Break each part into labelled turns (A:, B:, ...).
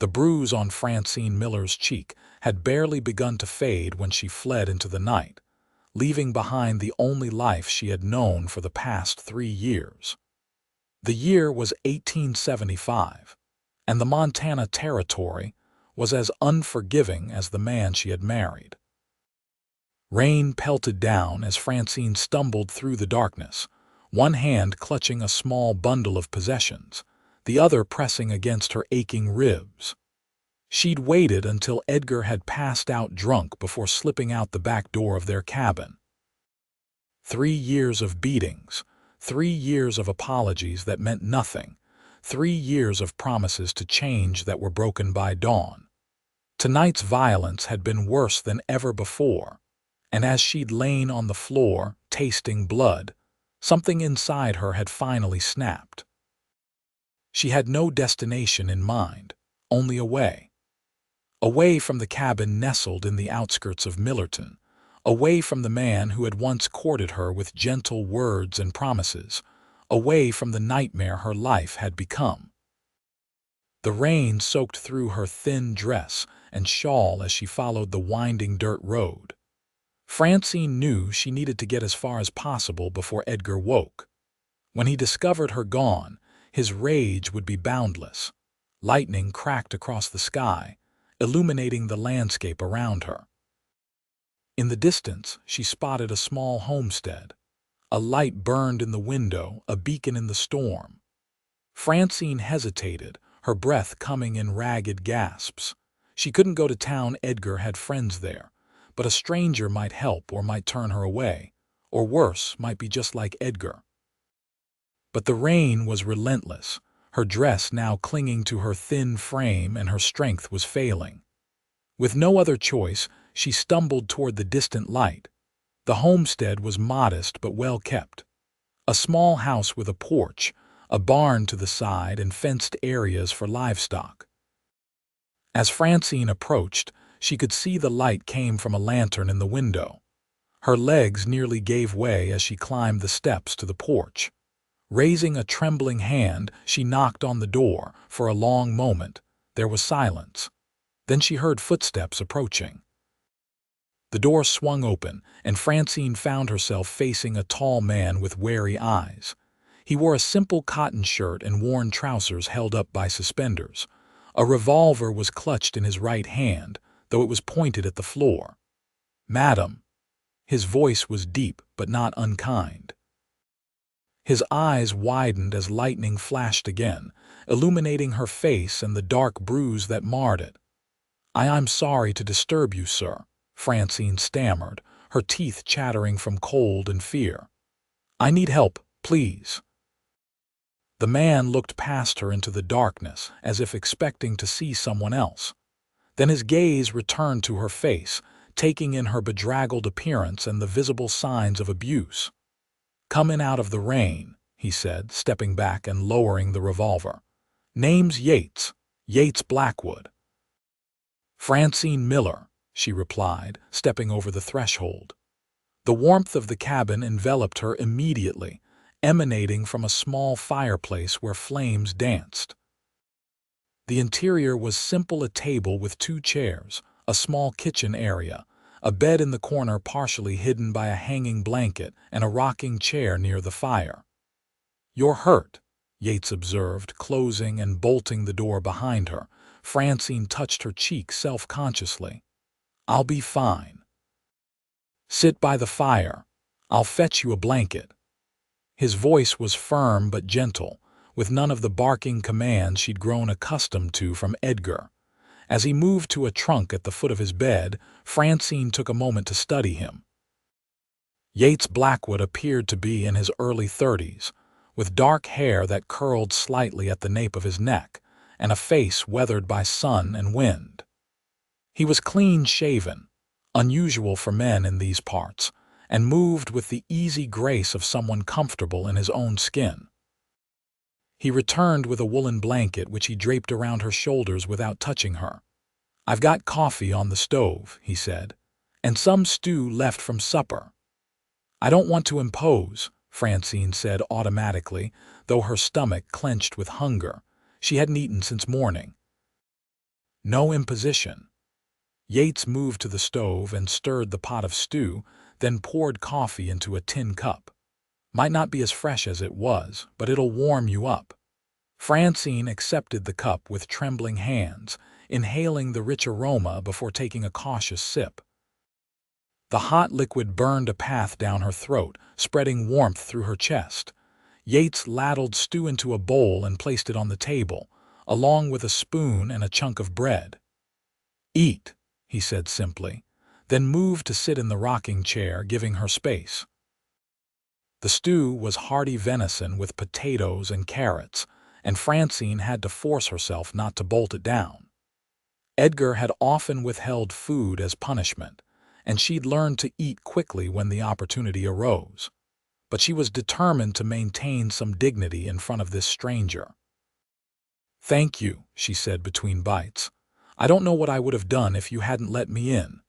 A: The bruise on Francine Miller's cheek had barely begun to fade when she fled into the night, leaving behind the only life she had known for the past 3 years. The year was 1875, and the Montana Territory was as unforgiving as the man she had married. Rain pelted down as Francine stumbled through the darkness, one hand clutching a small bundle of possessions, the other pressing against her aching ribs. She'd waited until Edgar had passed out drunk before slipping out the back door of their cabin. 3 years of beatings, 3 years of apologies that meant nothing, 3 years of promises to change that were broken by dawn. Tonight's violence had been worse than ever before, and as she'd lain on the floor, tasting blood, something inside her had finally snapped. She had no destination in mind, only a way. Away from the cabin nestled in the outskirts of Millerton, away from the man who had once courted her with gentle words and promises, away from the nightmare her life had become. The rain soaked through her thin dress and shawl as she followed the winding dirt road. Francine knew she needed to get as far as possible before Edgar woke. When he discovered her gone, his rage would be boundless. Lightning cracked across the sky, illuminating the landscape around her. In the distance, she spotted a small homestead. A light burned in the window, a beacon in the storm. Francine hesitated, her breath coming in ragged gasps. She couldn't go to town. Edgar had friends there, but a stranger might help or might turn her away, or worse, might be just like Edgar. But the rain was relentless, her dress now clinging to her thin frame and her strength was failing. With no other choice, she stumbled toward the distant light. The homestead was modest but well kept. A small house with a porch, a barn to the side, and fenced areas for livestock. As Francine approached, she could see the light came from a lantern in the window. Her legs nearly gave way as she climbed the steps to the porch. Raising a trembling hand, she knocked on the door. For a long moment, there was silence. Then she heard footsteps approaching. The door swung open, and Francine found herself facing a tall man with wary eyes. He wore a simple cotton shirt and worn trousers held up by suspenders. A revolver was clutched in his right hand, though it was pointed at the floor. "Madam." His voice was deep but not unkind. His eyes widened as lightning flashed again, illuminating her face and the dark bruise that marred it. "I'm sorry to disturb you, sir," Francine stammered, her teeth chattering from cold and fear. "I need help, please." The man looked past her into the darkness, as if expecting to see someone else. Then his gaze returned to her face, taking in her bedraggled appearance and the visible signs of abuse. "Come in out of the rain," he said, stepping back and lowering the revolver. "Name's Yates Blackwood." "Francine Miller," she replied, stepping over the threshold. The warmth of the cabin enveloped her immediately, emanating from a small fireplace where flames danced. The interior was simple: a table with 2 chairs, a small kitchen area, a bed in the corner partially hidden by a hanging blanket, and a rocking chair near the fire. "You're hurt," Yates observed, closing and bolting the door behind her. Francine touched her cheek self-consciously. "I'll be fine." "Sit by the fire. I'll fetch you a blanket." His voice was firm but gentle, with none of the barking commands she'd grown accustomed to from Edgar. As he moved to a trunk at the foot of his bed, Francine took a moment to study him. Yates Blackwood appeared to be in his early 30s, with dark hair that curled slightly at the nape of his neck, and a face weathered by sun and wind. He was clean-shaven, unusual for men in these parts, and moved with the easy grace of someone comfortable in his own skin. He returned with a woolen blanket which he draped around her shoulders without touching her. "I've got coffee on the stove," he said, "and some stew left from supper." "I don't want to impose," Francine said automatically, though her stomach clenched with hunger. She hadn't eaten since morning. No imposition. Yates moved to the stove and stirred the pot of stew, then poured coffee into a tin cup. Might not be as fresh as it was, but it'll warm you up. Francine accepted the cup with trembling hands, inhaling the rich aroma before taking a cautious sip. The hot liquid burned a path down her throat, spreading warmth through her chest. Yates ladled stew into a bowl and placed it on the table, along with a spoon and a chunk of bread. "Eat," he said simply, then moved to sit in the rocking chair, giving her space. The stew was hearty venison with potatoes and carrots, and Francine had to force herself not to bolt it down. Edgar had often withheld food as punishment, and she'd learned to eat quickly when the opportunity arose. But she was determined to maintain some dignity in front of this stranger. "Thank you," she said between bites. "I don't know what I would have done if you hadn't let me in."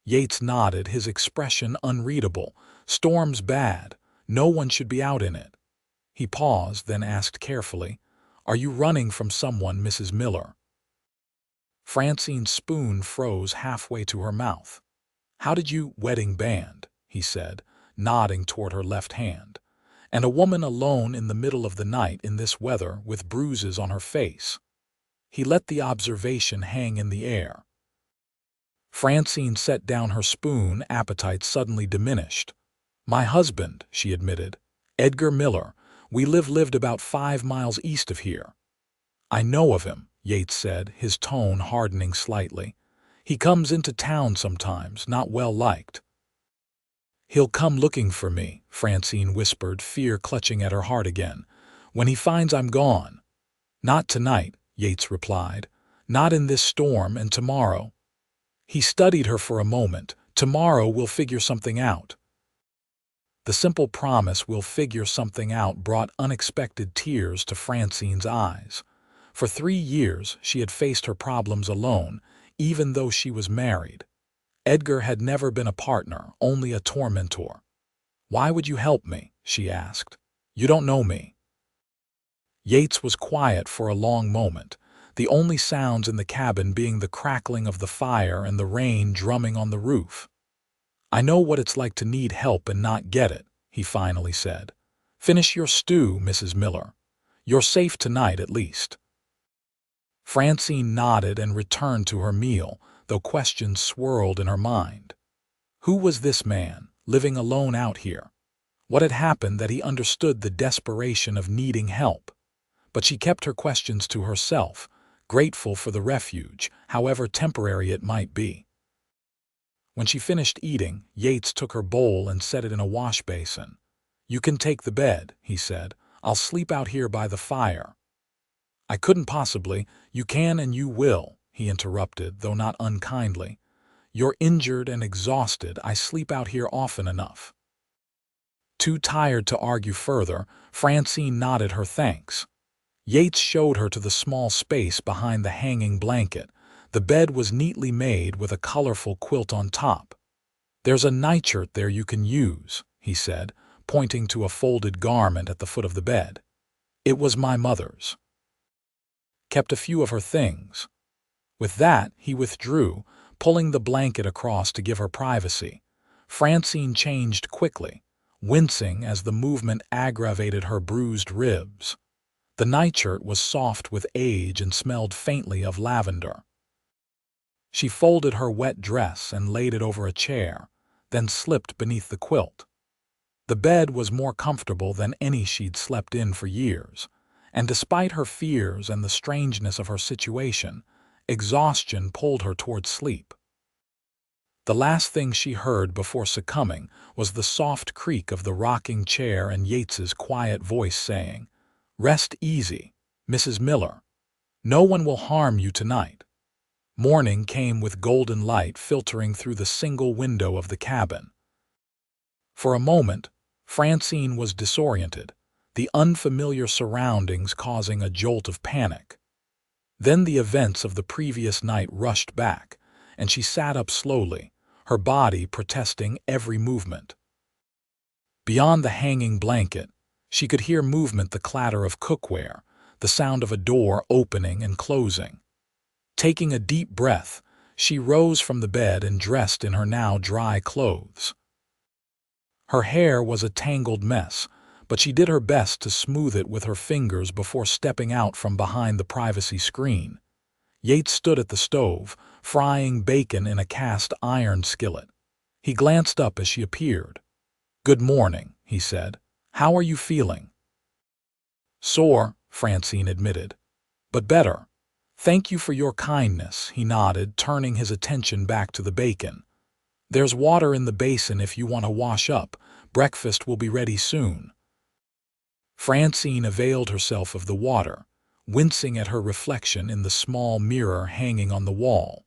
A: Yates nodded, his expression unreadable. "Storm's bad. No one should be out in it." He paused, then asked carefully, "Are you running from someone, Mrs. Miller?" Francine's spoon froze halfway to her mouth. "How did you—" "Wedding band," he said, nodding toward her left hand. "And a woman alone in the middle of the night in this weather with bruises on her face." He let the observation hang in the air. Francine set down her spoon, appetite suddenly diminished. "My husband," she admitted. "Edgar Miller. We lived about 5 miles east of here." "I know of him," Yates said, his tone hardening slightly. "He comes into town sometimes, not well liked." "He'll come looking for me," Francine whispered, fear clutching at her heart again, "when he finds I'm gone." "Not tonight," Yates replied. "Not in this storm, and tomorrow." He studied her for a moment. "Tomorrow we'll figure something out." The simple promise, "we'll figure something out," brought unexpected tears to Francine's eyes. For 3 years she had faced her problems alone, even though she was married. Edgar had never been a partner, only a tormentor. "Why would you help me?" she asked. "You don't know me." Yates was quiet for a long moment, the only sounds in the cabin being the crackling of the fire and the rain drumming on the roof. "I know what it's like to need help and not get it," he finally said. "Finish your stew, Mrs. Miller. You're safe tonight, at least." Francine nodded and returned to her meal, though questions swirled in her mind. Who was this man, living alone out here? What had happened that he understood the desperation of needing help? But she kept her questions to herself, grateful for the refuge, however temporary it might be. When she finished eating, Yates took her bowl and set it in a wash basin. "You can take the bed," he said. "I'll sleep out here by the fire." "I couldn't possibly." "You can and you will," he interrupted, though not unkindly. "You're injured and exhausted. I sleep out here often enough." Too tired to argue further, Francine nodded her thanks. Yates showed her to the small space behind the hanging blanket. The bed was neatly made with a colorful quilt on top. "There's a nightshirt there you can use," he said, pointing to a folded garment at the foot of the bed. "It was my mother's." "Kept a few of her things." With that, he withdrew, pulling the blanket across to give her privacy. Francine changed quickly, wincing as the movement aggravated her bruised ribs. The nightshirt was soft with age and smelled faintly of lavender. She folded her wet dress and laid it over a chair, then slipped beneath the quilt. The bed was more comfortable than any she'd slept in for years, and despite her fears and the strangeness of her situation, exhaustion pulled her toward sleep. The last thing she heard before succumbing was the soft creak of the rocking chair and Yates's quiet voice saying, "Rest easy, Mrs. Miller. No one will harm you tonight." Morning came with golden light filtering through the single window of the cabin. For a moment, Francine was disoriented, the unfamiliar surroundings causing a jolt of panic. Then the events of the previous night rushed back, and she sat up slowly, her body protesting every movement. Beyond the hanging blanket, she could hear movement, the clatter of cookware, the sound of a door opening and closing. Taking a deep breath, she rose from the bed and dressed in her now dry clothes. Her hair was a tangled mess, but she did her best to smooth it with her fingers before stepping out from behind the privacy screen. Yates stood at the stove, frying bacon in a cast iron skillet. He glanced up as she appeared. "Good morning," he said. "How are you feeling?" "Sore," Francine admitted. "But better. Thank you for your kindness," he nodded, turning his attention back to the bacon. "There's water in the basin if you want to wash up. Breakfast will be ready soon." Francine availed herself of the water, wincing at her reflection in the small mirror hanging on the wall.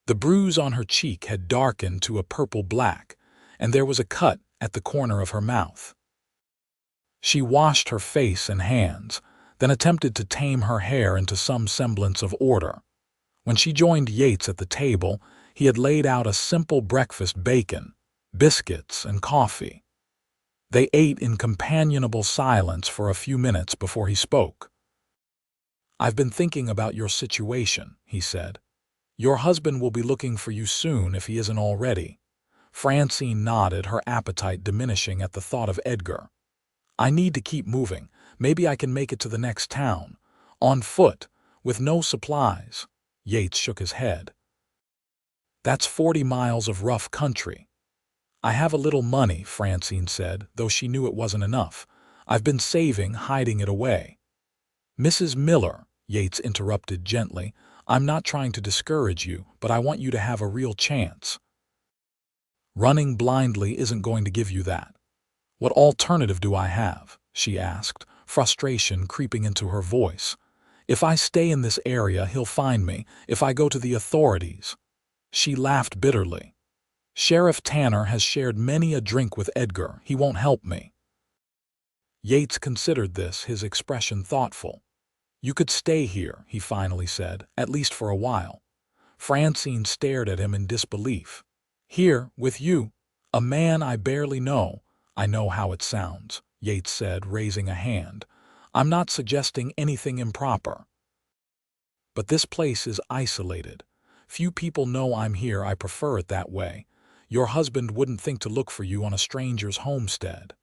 A: The bruise on her cheek had darkened to a purple-black, and there was a cut at the corner of her mouth. She washed her face and hands, then attempted to tame her hair into some semblance of order. When she joined Yates at the table, he had laid out a simple breakfast: bacon, biscuits, and coffee. They ate in companionable silence for a few minutes before he spoke. "I've been thinking about your situation," he said. "Your husband will be looking for you soon if he isn't already." Francine nodded, her appetite diminishing at the thought of Edgar. "I need to keep moving. Maybe I can make it to the next town. On foot, with no supplies." Yates shook his head. "That's 40 miles of rough country." "I have a little money," Francine said, though she knew it wasn't enough. "I've been saving, hiding it away." "Mrs. Miller," Yates interrupted gently, "I'm not trying to discourage you, but I want you to have a real chance. Running blindly isn't going to give you that." "What alternative do I have?" she asked, frustration creeping into her voice. "If I stay in this area, he'll find me. If I go to the authorities—" She laughed bitterly. "Sheriff Tanner has shared many a drink with Edgar. He won't help me." Yates considered this, his expression thoughtful. "You could stay here," he finally said, "at least for a while." Francine stared at him in disbelief. "Here, with you? A man I barely know." "I know how it sounds," Yates said, raising a hand. "I'm not suggesting anything improper. But this place is isolated. Few people know I'm here. I prefer it that way. Your husband wouldn't think to look for you on a stranger's homestead."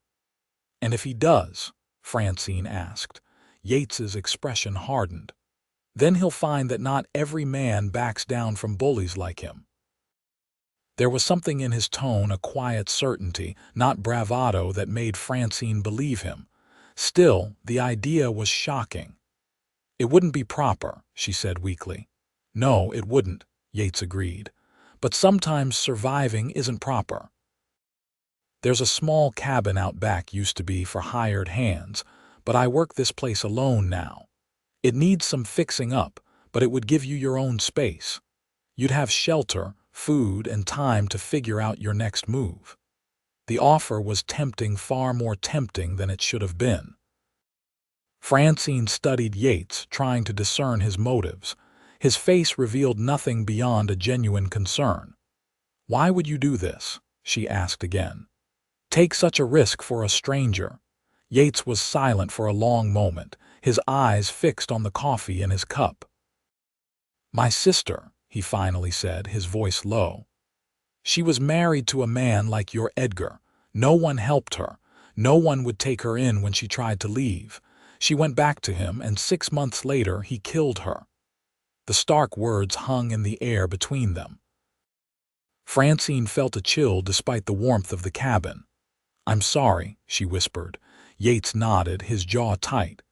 A: "And if he does?" Francine asked. Yates's expression hardened. "Then he'll find that not every man backs down from bullies like him." There was something in his tone, a quiet certainty, not bravado, that made Francine believe him. Still, the idea was shocking. "It wouldn't be proper," she said weakly. "No, it wouldn't," Yates agreed. "But sometimes surviving isn't proper. There's a small cabin out back, used to be for hired hands, but I work this place alone now. It needs some fixing up, but it would give you your own space. You'd have shelter, food, and time to figure out your next move." The offer was tempting, far more tempting than it should have been. Francine studied Yates, trying to discern his motives. His face revealed nothing beyond a genuine concern. "Why would you do this?" she asked again. "Take such a risk for a stranger?" Yates was silent for a long moment, his eyes fixed on the coffee in his cup. "My sister," he finally said, his voice low. "She was married to a man like your Edgar. No one helped her. No one would take her in when she tried to leave. She went back to him, and 6 months later he killed her." The stark words hung in the air between them. Francine felt a chill despite the warmth of the cabin. "I'm sorry," she whispered. Yates nodded, his jaw tight.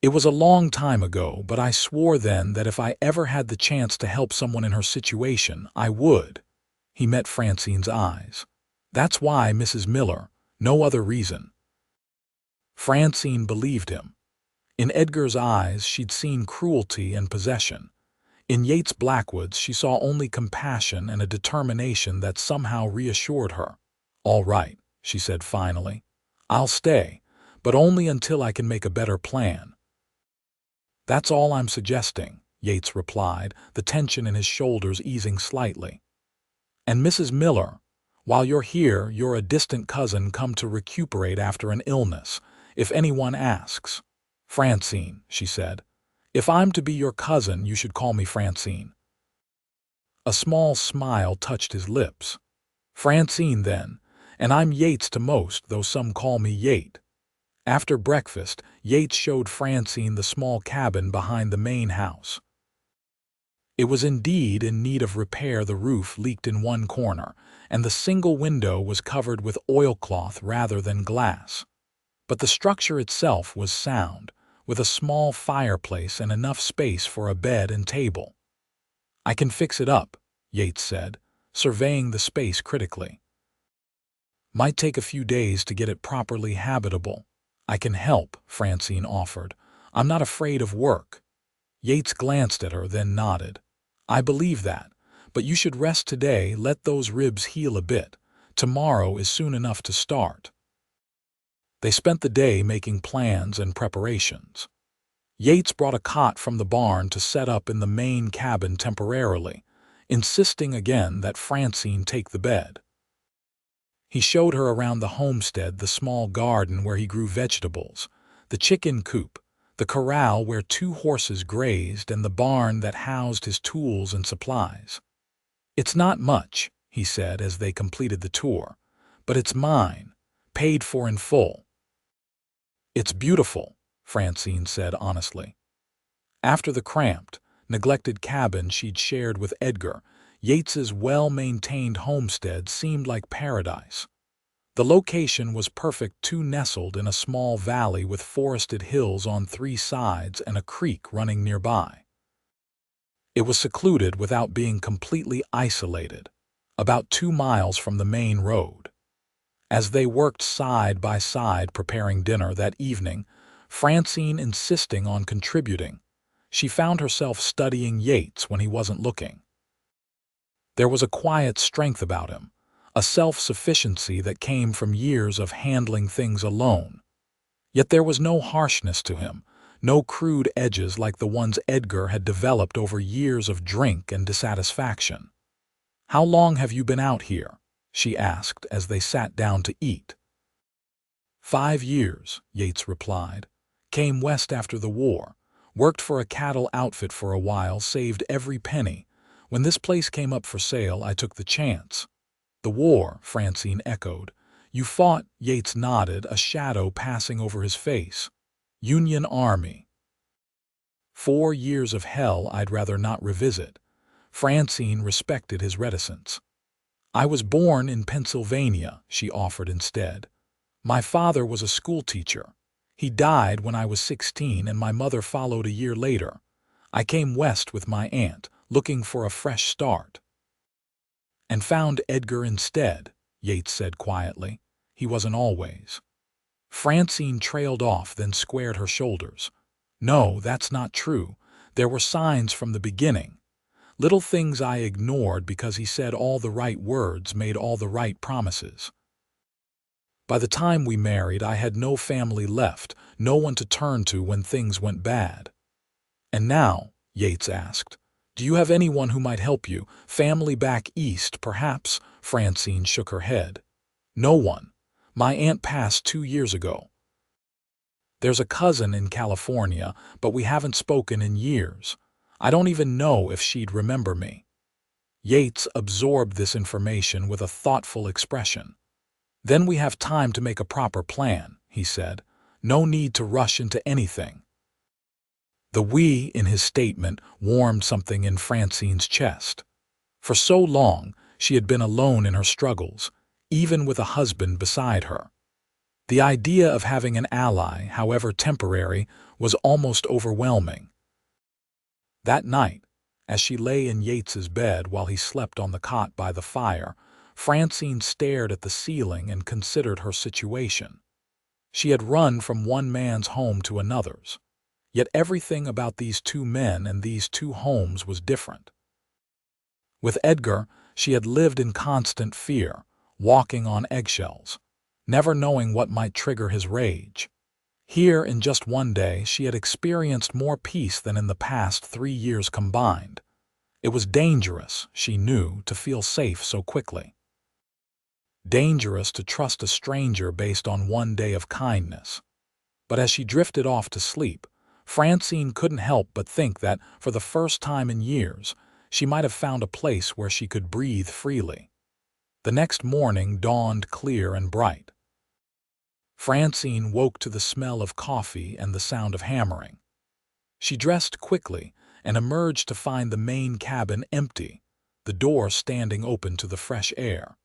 A: "It was a long time ago, but I swore then that if I ever had the chance to help someone in her situation, I would." He met Francine's eyes. "That's why, Mrs. Miller. No other reason." Francine believed him. In Edgar's eyes, she'd seen cruelty and possession. In Yates Blackwood's, she saw only compassion and a determination that somehow reassured her. "All right," she said finally. "I'll stay, but only until I can make a better plan." "That's all I'm suggesting," Yates replied, the tension in his shoulders easing slightly. "And Mrs. Miller, while you're here, you're a distant cousin come to recuperate after an illness, if anyone asks." "Francine," she said. If I'm to be your cousin, you should call me Francine. A small smile touched his lips. Francine, then, and I'm Yates to most, though some call me Yate. After breakfast, Yates showed Francine the small cabin behind the main house. It was indeed in need of repair. The roof leaked in one corner, and the single window was covered with oilcloth rather than glass. But the structure itself was sound, with a small fireplace and enough space for a bed and table. I can fix it up, Yates said, surveying the space critically. Might take a few days to get it properly habitable. I can help, Francine offered. I'm not afraid of work. Yates glanced at her, then nodded. I believe that, but you should rest today. Let those ribs heal a bit. Tomorrow is soon enough to start. They spent the day making plans and preparations. Yates brought a cot from the barn to set up in the main cabin temporarily, insisting again that Francine take the bed. He showed her around the homestead, the small garden where he grew vegetables, the chicken coop, the corral where 2 horses grazed, and the barn that housed his tools and supplies. It's not much, he said as they completed the tour, but it's mine, paid for in full. It's beautiful, Francine said honestly. After the cramped, neglected cabin she'd shared with Edgar, Yates's well-maintained homestead seemed like paradise. The location was perfect, too, nestled in a small valley with forested hills on 3 sides and a creek running nearby. It was secluded without being completely isolated, about 2 miles from the main road. As they worked side by side preparing dinner that evening, Francine insisting on contributing, she found herself studying Yates when he wasn't looking. There was a quiet strength about him, a self-sufficiency that came from years of handling things alone. Yet there was no harshness to him, no crude edges like the ones Edgar had developed over years of drink and dissatisfaction. "How long have you been out here?" she asked as they sat down to eat. 5 years, Yates replied. Came west after the war, worked for a cattle outfit for a while, saved every penny. When this place came up for sale, I took the chance. The war, Francine echoed. You fought, Yates nodded, a shadow passing over his face. Union Army. 4 years of hell I'd rather not revisit. Francine respected his reticence. I was born in Pennsylvania, she offered instead. My father was a schoolteacher. He died when I was 16 and my mother followed a year later. I came west with my aunt, looking for a fresh start. And found Edgar instead, Yates said quietly. He wasn't always. Francine trailed off, then squared her shoulders. No, that's not true. There were signs from the beginning. Little things I ignored because he said all the right words, made all the right promises. By the time we married, I had no family left, no one to turn to when things went bad. And now, Yates asked, do you have anyone who might help you? Family back east, perhaps? Francine shook her head. No one. My aunt passed 2 years ago. There's a cousin in California, but we haven't spoken in years. I don't even know if she'd remember me. Yates absorbed this information with a thoughtful expression. Then we have time to make a proper plan, he said. No need to rush into anything. The "we" in his statement warmed something in Francine's chest. For so long, she had been alone in her struggles, even with a husband beside her. The idea of having an ally, however temporary, was almost overwhelming. That night, as she lay in Yates's bed while he slept on the cot by the fire, Francine stared at the ceiling and considered her situation. She had run from one man's home to another's. Yet everything about these 2 men and these 2 homes was different. With Edgar, she had lived in constant fear, walking on eggshells, never knowing what might trigger his rage. Here, in just one day, she had experienced more peace than in the past 3 years combined. It was dangerous, she knew, to feel safe so quickly. Dangerous to trust a stranger based on one day of kindness. But as she drifted off to sleep, Francine couldn't help but think that, for the first time in years, she might have found a place where she could breathe freely. The next morning dawned clear and bright. Francine woke to the smell of coffee and the sound of hammering. She dressed quickly and emerged to find the main cabin empty, the door standing open to the fresh air.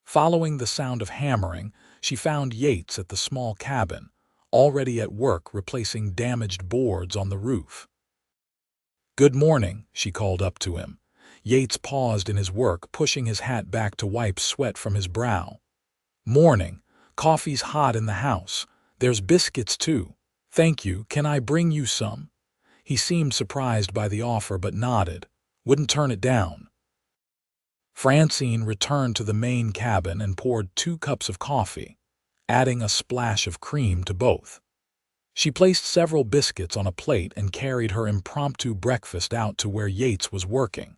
A: Following the sound of hammering, she found Yates at the small cabin, already at work replacing damaged boards on the roof. "Good morning," she called up to him. Yates paused in his work, pushing his hat back to wipe sweat from his brow. "Morning. Coffee's hot in the house. There's biscuits too. Thank you. Can I bring you some?" He seemed surprised by the offer but nodded. Wouldn't turn it down. Francine returned to the main cabin and poured 2 cups of coffee, adding a splash of cream to both. She placed several biscuits on a plate and carried her impromptu breakfast out to where Yates was working.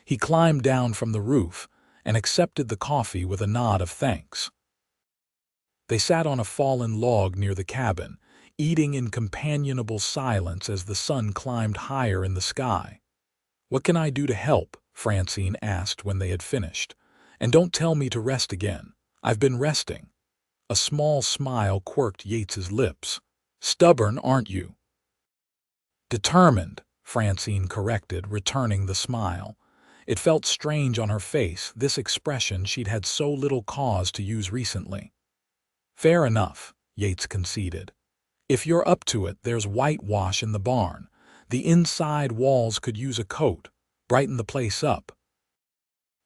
A: He climbed down from the roof and accepted the coffee with a nod of thanks. They sat on a fallen log near the cabin, eating in companionable silence as the sun climbed higher in the sky. "What can I do to help?" Francine asked when they had finished. "And don't tell me to rest again. I've been resting." A small smile quirked Yates's lips. "Stubborn, aren't you?" "Determined," Francine corrected, returning the smile. It felt strange on her face, this expression she'd had so little cause to use recently. "Fair enough," Yates conceded. "If you're up to it, there's whitewash in the barn. The inside walls could use a coat, brighten the place up."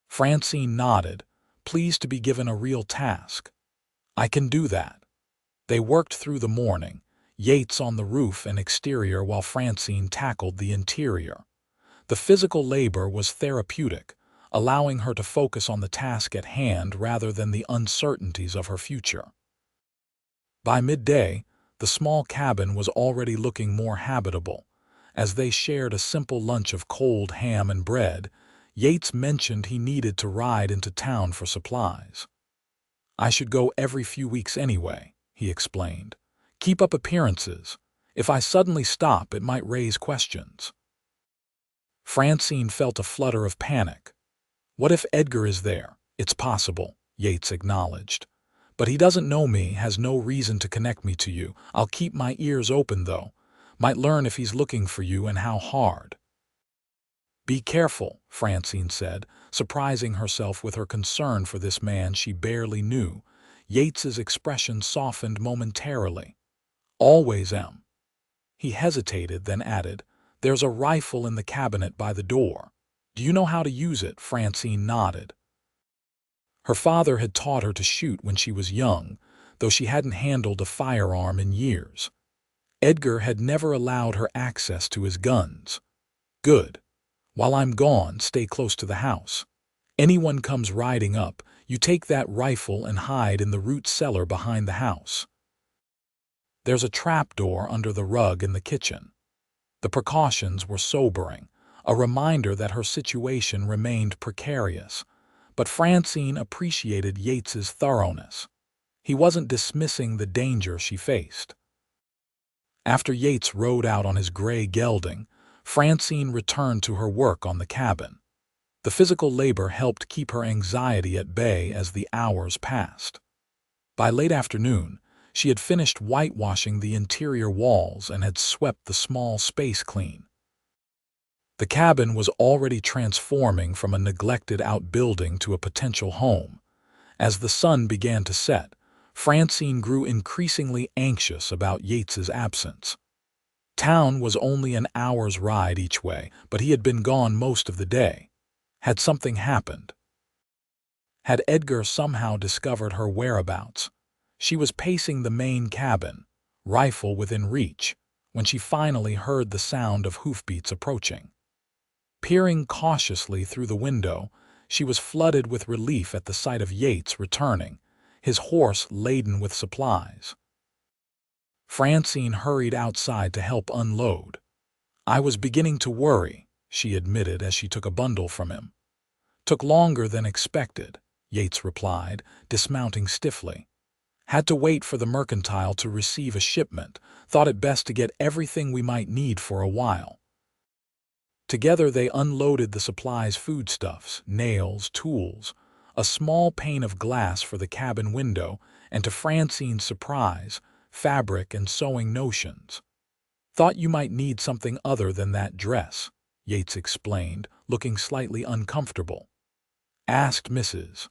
A: Francine nodded, pleased to be given a real task. "I can do that." They worked through the morning, Yates on the roof and exterior while Francine tackled the interior. The physical labor was therapeutic, allowing her to focus on the task at hand rather than the uncertainties of her future. By midday, the small cabin was already looking more habitable. As they shared a simple lunch of cold ham and bread, Yates mentioned he needed to ride into town for supplies. "I should go every few weeks anyway," he explained. "Keep up appearances. If I suddenly stop, it might raise questions." Francine felt a flutter of panic. "What if Edgar is there?" "It's possible," Yates acknowledged. "But he doesn't know me, has no reason to connect me to you. I'll keep my ears open, though. Might learn if he's looking for you and how hard." "Be careful," Francine said, surprising herself with her concern for this man she barely knew. Yates's expression softened momentarily. "Always am." He hesitated, then added, "There's a rifle in the cabinet by the door. Do you know how to use it?" Francine nodded. Her father had taught her to shoot when she was young, though she hadn't handled a firearm in years. Edgar had never allowed her access to his guns. "Good. While I'm gone, stay close to the house. Anyone comes riding up, you take that rifle and hide in the root cellar behind the house. There's a trapdoor under the rug in the kitchen." The precautions were sobering, a reminder that her situation remained precarious. But Francine appreciated Yates's thoroughness. He wasn't dismissing the danger she faced. After Yates rode out on his gray gelding, Francine returned to her work on the cabin. The physical labor helped keep her anxiety at bay as the hours passed. By late afternoon, she had finished whitewashing the interior walls and had swept the small space clean. The cabin was already transforming from a neglected outbuilding to a potential home. As the sun began to set, Francine grew increasingly anxious about Yates's absence. Town was only an hour's ride each way, but he had been gone most of the day. Had something happened? Had Edgar somehow discovered her whereabouts? She was pacing the main cabin, rifle within reach, when she finally heard the sound of hoofbeats approaching. Peering cautiously through the window, she was flooded with relief at the sight of Yates returning, his horse laden with supplies. Francine hurried outside to help unload. "I was beginning to worry," she admitted as she took a bundle from him. "Took longer than expected," Yates replied, dismounting stiffly. Had to wait for the mercantile to receive a shipment. Thought it best to get everything we might need for a while. Together they unloaded the supplies, foodstuffs, nails, tools, a small pane of glass for the cabin window, and to Francine's surprise, fabric and sewing notions. Thought you might need something other than that dress, Yates explained, looking slightly uncomfortable. Asked Mrs.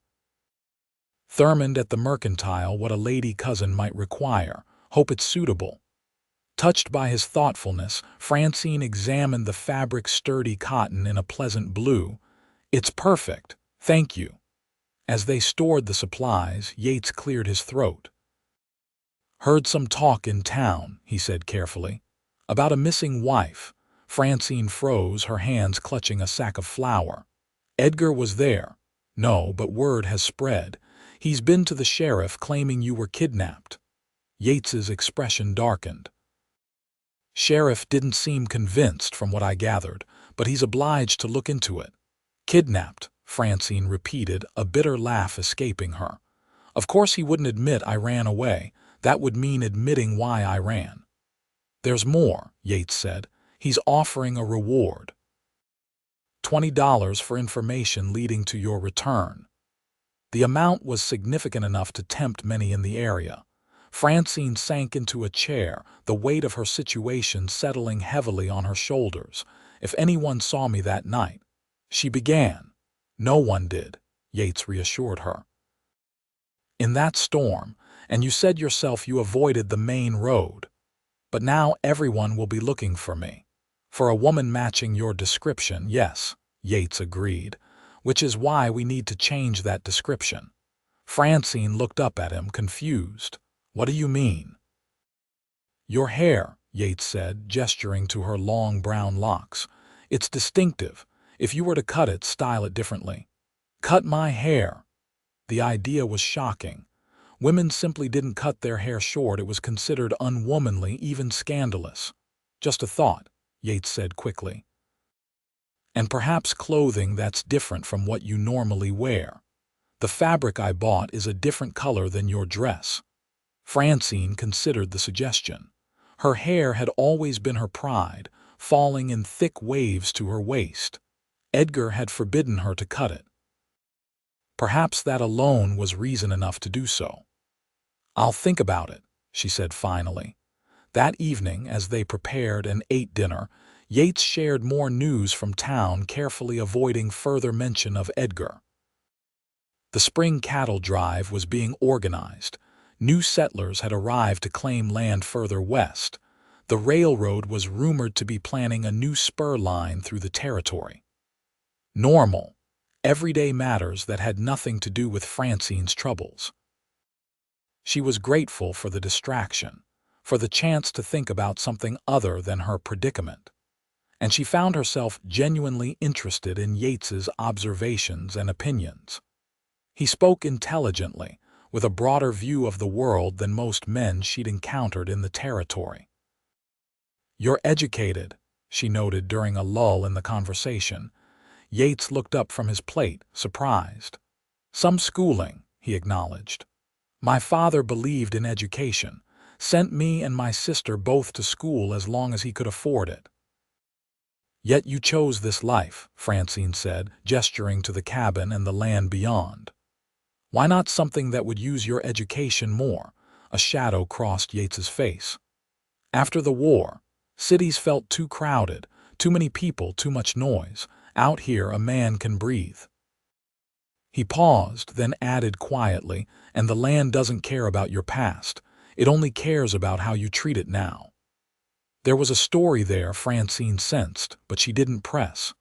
A: Thurmond at the mercantile what a lady cousin might require. Hope it's suitable. Touched by his thoughtfulness, Francine examined the fabric, sturdy cotton in a pleasant blue. It's perfect, thank you. As they stored the supplies, Yates cleared his throat. Heard some talk in town, he said carefully, about a missing wife. Francine froze, her hands clutching a sack of flour. Edgar was there. No, but word has spread. He's been to the sheriff claiming you were kidnapped. Yates's expression darkened. Sheriff didn't seem convinced from what I gathered, but he's obliged to look into it. Kidnapped, Francine repeated, a bitter laugh escaping her. Of course he wouldn't admit I ran away. That would mean admitting why I ran. There's more, Yates said. He's offering a reward. $20 for information leading to your return. The amount was significant enough to tempt many in the area. Francine sank into a chair, the weight of her situation settling heavily on her shoulders. If anyone saw me that night, she began. No one did, Yates reassured her. In that storm, and you said yourself you avoided the main road. But now everyone will be looking for me. For a woman matching your description, yes, Yates agreed, which is why we need to change that description. Francine looked up at him, confused. What do you mean? Your hair, Yates said, gesturing to her long brown locks. It's distinctive. If you were to cut it, style it differently. Cut my hair. The idea was shocking. Women simply didn't cut their hair short. It was considered unwomanly, even scandalous. Just a thought, Yates said quickly. And perhaps clothing that's different from what you normally wear. The fabric I bought is a different color than your dress. Francine considered the suggestion. Her hair had always been her pride, falling in thick waves to her waist. Edgar had forbidden her to cut it. Perhaps that alone was reason enough to do so. I'll think about it, she said finally. That evening, as they prepared and ate dinner, Yates shared more news from town, carefully avoiding further mention of Edgar. The spring cattle drive was being organized. New settlers had arrived to claim land further west. The railroad was rumored to be planning a new spur line through the territory. Normal, everyday matters that had nothing to do with Francine's troubles. She was grateful for the distraction, for the chance to think about something other than her predicament. And she found herself genuinely interested in Yates's observations and opinions. He spoke intelligently, with a broader view of the world than most men she'd encountered in the territory. You're educated, she noted during a lull in the conversation. Yates looked up from his plate, surprised. Some schooling, he acknowledged. My father believed in education, sent me and my sister both to school as long as he could afford it. Yet you chose this life, Francine said, gesturing to the cabin and the land beyond. Why not something that would use your education more? A shadow crossed Yates's face. After the war, cities felt too crowded, too many people, too much noise. Out here a man can breathe. He paused, then added quietly, and the land doesn't care about your past. It only cares about how you treat it now. There was a story there, Francine sensed, but she didn't press.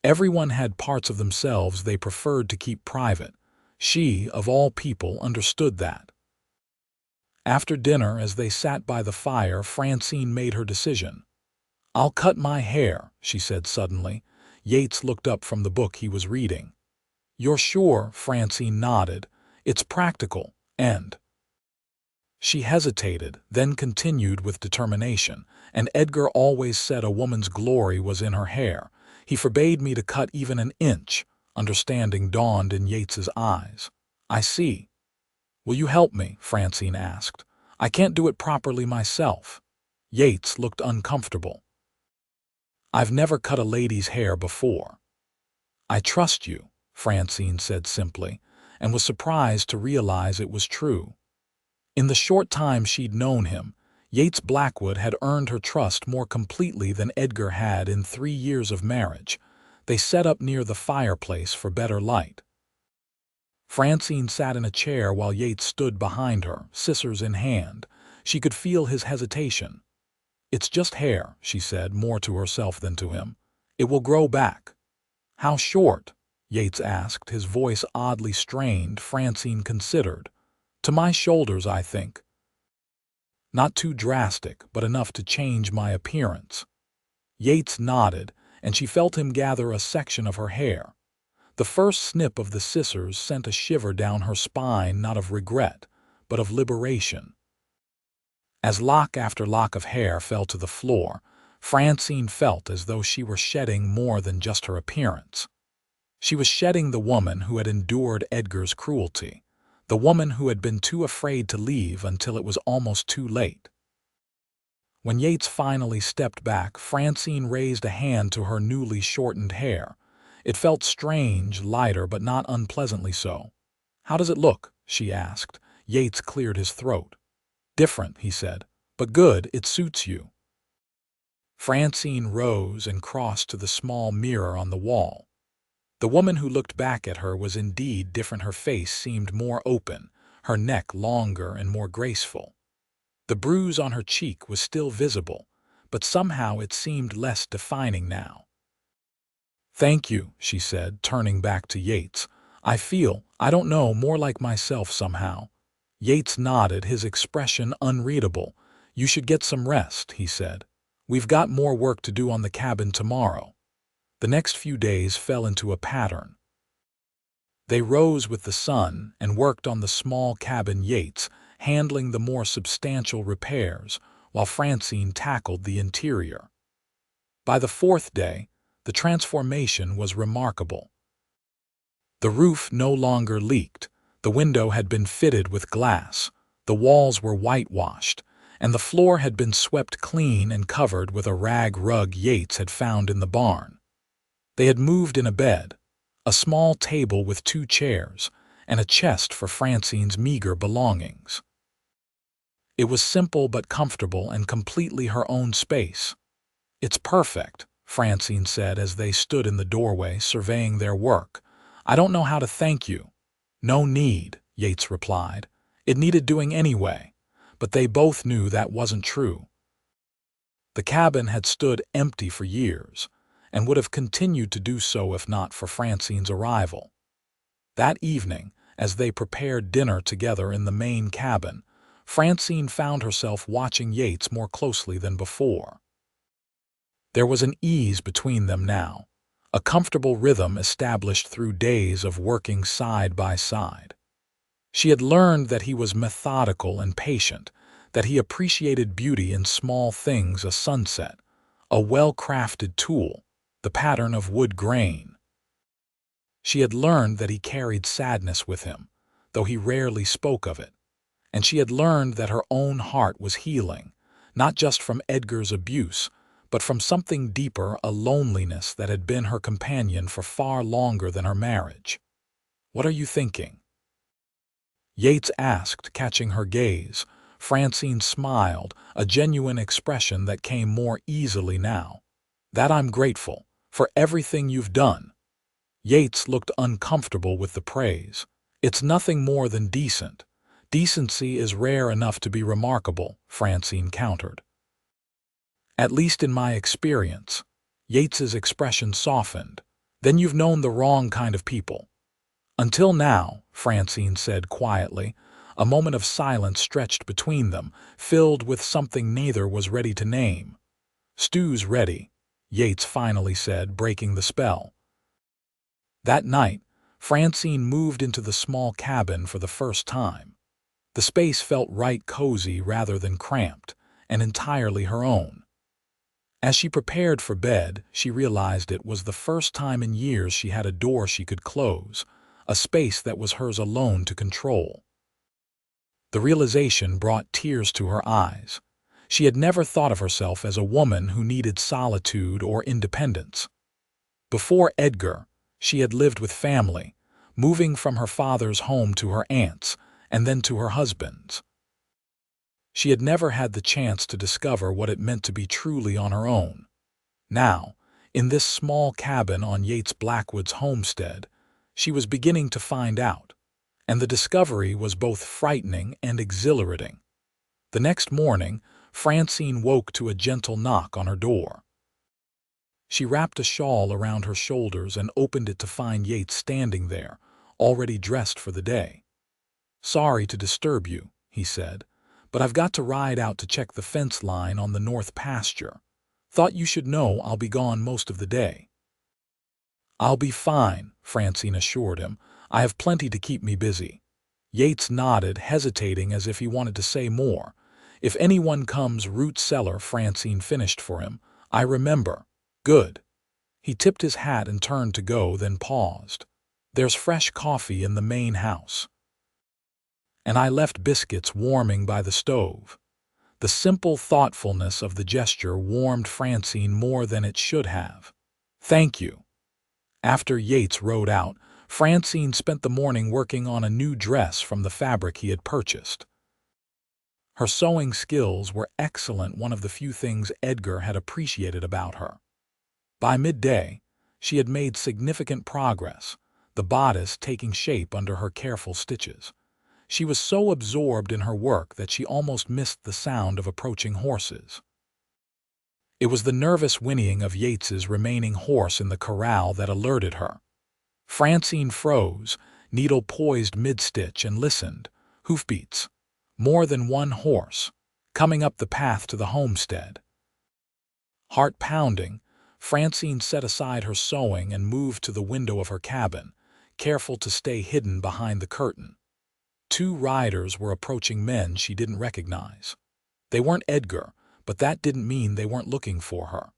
A: Everyone had parts of themselves they preferred to keep private. She, of all people, understood that. After dinner, as they sat by the fire, Francine made her decision. I'll cut my hair, she said suddenly. Yates looked up from the book he was reading. You're sure? Francine nodded. It's practical, and... She hesitated, then continued with determination. And Edgar always said a woman's glory was in her hair. He forbade me to cut even an inch. Understanding dawned in Yates's eyes. I see. "Will you help me?" Francine asked. "I can't do it properly myself." Yates looked uncomfortable. "I've never cut a lady's hair before." "I trust you," Francine said simply, and was surprised to realize it was true. In the short time she'd known him, Yates Blackwood had earned her trust more completely than Edgar had in 3 years of marriage. They set up near the fireplace for better light. Francine sat in a chair while Yates stood behind her, scissors in hand. She could feel his hesitation. "It's just hair," she said, more to herself than to him. "It will grow back." "How short?" Yates asked, his voice oddly strained. Francine considered. "To my shoulders, I think." "Not too drastic, but enough to change my appearance." Yates nodded, and she felt him gather a section of her hair. The first snip of the scissors sent a shiver down her spine, not of regret, but of liberation. As lock after lock of hair fell to the floor, Francine felt as though she were shedding more than just her appearance. She was shedding the woman who had endured Edgar's cruelty, the woman who had been too afraid to leave until it was almost too late. When Yates finally stepped back, Francine raised a hand to her newly shortened hair. It felt strange, lighter, but not unpleasantly so. "How does it look?" she asked. Yates cleared his throat. "Different," he said, "but good, it suits you." Francine rose and crossed to the small mirror on the wall. The woman who looked back at her was indeed different. Her face seemed more open, her neck longer and more graceful. The bruise on her cheek was still visible, but somehow it seemed less defining now. "Thank you," she said, turning back to Yates. I don't know, more like myself somehow." Yates nodded, his expression unreadable. "You should get some rest," he said. "We've got more work to do on the cabin tomorrow." The next few days fell into a pattern. They rose with the sun and worked on the small cabin, Yates handling the more substantial repairs, while Francine tackled the interior. By the fourth day, the transformation was remarkable. The roof no longer leaked, the window had been fitted with glass, the walls were whitewashed, and the floor had been swept clean and covered with a rag rug Yates had found in the barn. They had moved in a bed, a small table with 2 chairs, and a chest for Francine's meager belongings. It was simple but comfortable and completely her own space. "It's perfect," Francine said as they stood in the doorway surveying their work. "I don't know how to thank you." "No need," Yates replied. "It needed doing anyway." But they both knew that wasn't true. The cabin had stood empty for years, and would have continued to do so if not for Francine's arrival. That evening, as they prepared dinner together in the main cabin, Francine found herself watching Yates more closely than before. There was an ease between them now, a comfortable rhythm established through days of working side by side. She had learned that he was methodical and patient, that he appreciated beauty in small things, a sunset, a well-crafted tool, the pattern of wood grain. She had learned that he carried sadness with him, though he rarely spoke of it. And she had learned that her own heart was healing, not just from Edgar's abuse, but from something deeper, a loneliness that had been her companion for far longer than her marriage. "What are you thinking?" Yates asked, catching her gaze. Francine smiled, a genuine expression that came more easily now. "That I'm grateful for everything you've done." Yates looked uncomfortable with the praise. "It's nothing more than decent." "Decency is rare enough to be remarkable," Francine countered. "At least in my experience." Yates's expression softened. "Then you've known the wrong kind of people." "Until now," Francine said quietly. A moment of silence stretched between them, filled with something neither was ready to name. "Stew's ready," Yates finally said, breaking the spell. That night, Francine moved into the small cabin for the first time. The space felt right, cozy rather than cramped, and entirely her own. As she prepared for bed, she realized it was the first time in years she had a door she could close, a space that was hers alone to control. The realization brought tears to her eyes. She had never thought of herself as a woman who needed solitude or independence. Before Edgar, she had lived with family, moving from her father's home to her aunt's, and then to her husband's. She had never had the chance to discover what it meant to be truly on her own. Now, in this small cabin on Yates Blackwood's homestead, she was beginning to find out, and the discovery was both frightening and exhilarating. The next morning, Francine woke to a gentle knock on her door. She wrapped a shawl around her shoulders and opened it to find Yates standing there, already dressed for the day. "Sorry to disturb you," he said, "but I've got to ride out to check the fence line on the north pasture. Thought you should know I'll be gone most of the day." "I'll be fine," Francine assured him. "I have plenty to keep me busy." Yates nodded, hesitating as if he wanted to say more. "If anyone comes root cellar," Francine finished for him. "I remember." "Good." He tipped his hat and turned to go, then paused. "There's fresh coffee in the main house. And I left biscuits warming by the stove." The simple thoughtfulness of the gesture warmed Francine more than it should have. "Thank you." After Yates rode out, Francine spent the morning working on a new dress from the fabric he had purchased. Her sewing skills were excellent, one of the few things Edgar had appreciated about her. By midday, she had made significant progress, the bodice taking shape under her careful stitches. She was so absorbed in her work that she almost missed the sound of approaching horses. It was the nervous whinnying of Yates's remaining horse in the corral that alerted her. Francine froze, needle poised mid-stitch, and listened. Hoofbeats. More than one horse, coming up the path to the homestead. Heart pounding, Francine set aside her sewing and moved to the window of her cabin, careful to stay hidden behind the curtain. 2 riders were approaching, men she didn't recognize. They weren't Edgar, but that didn't mean they weren't looking for her.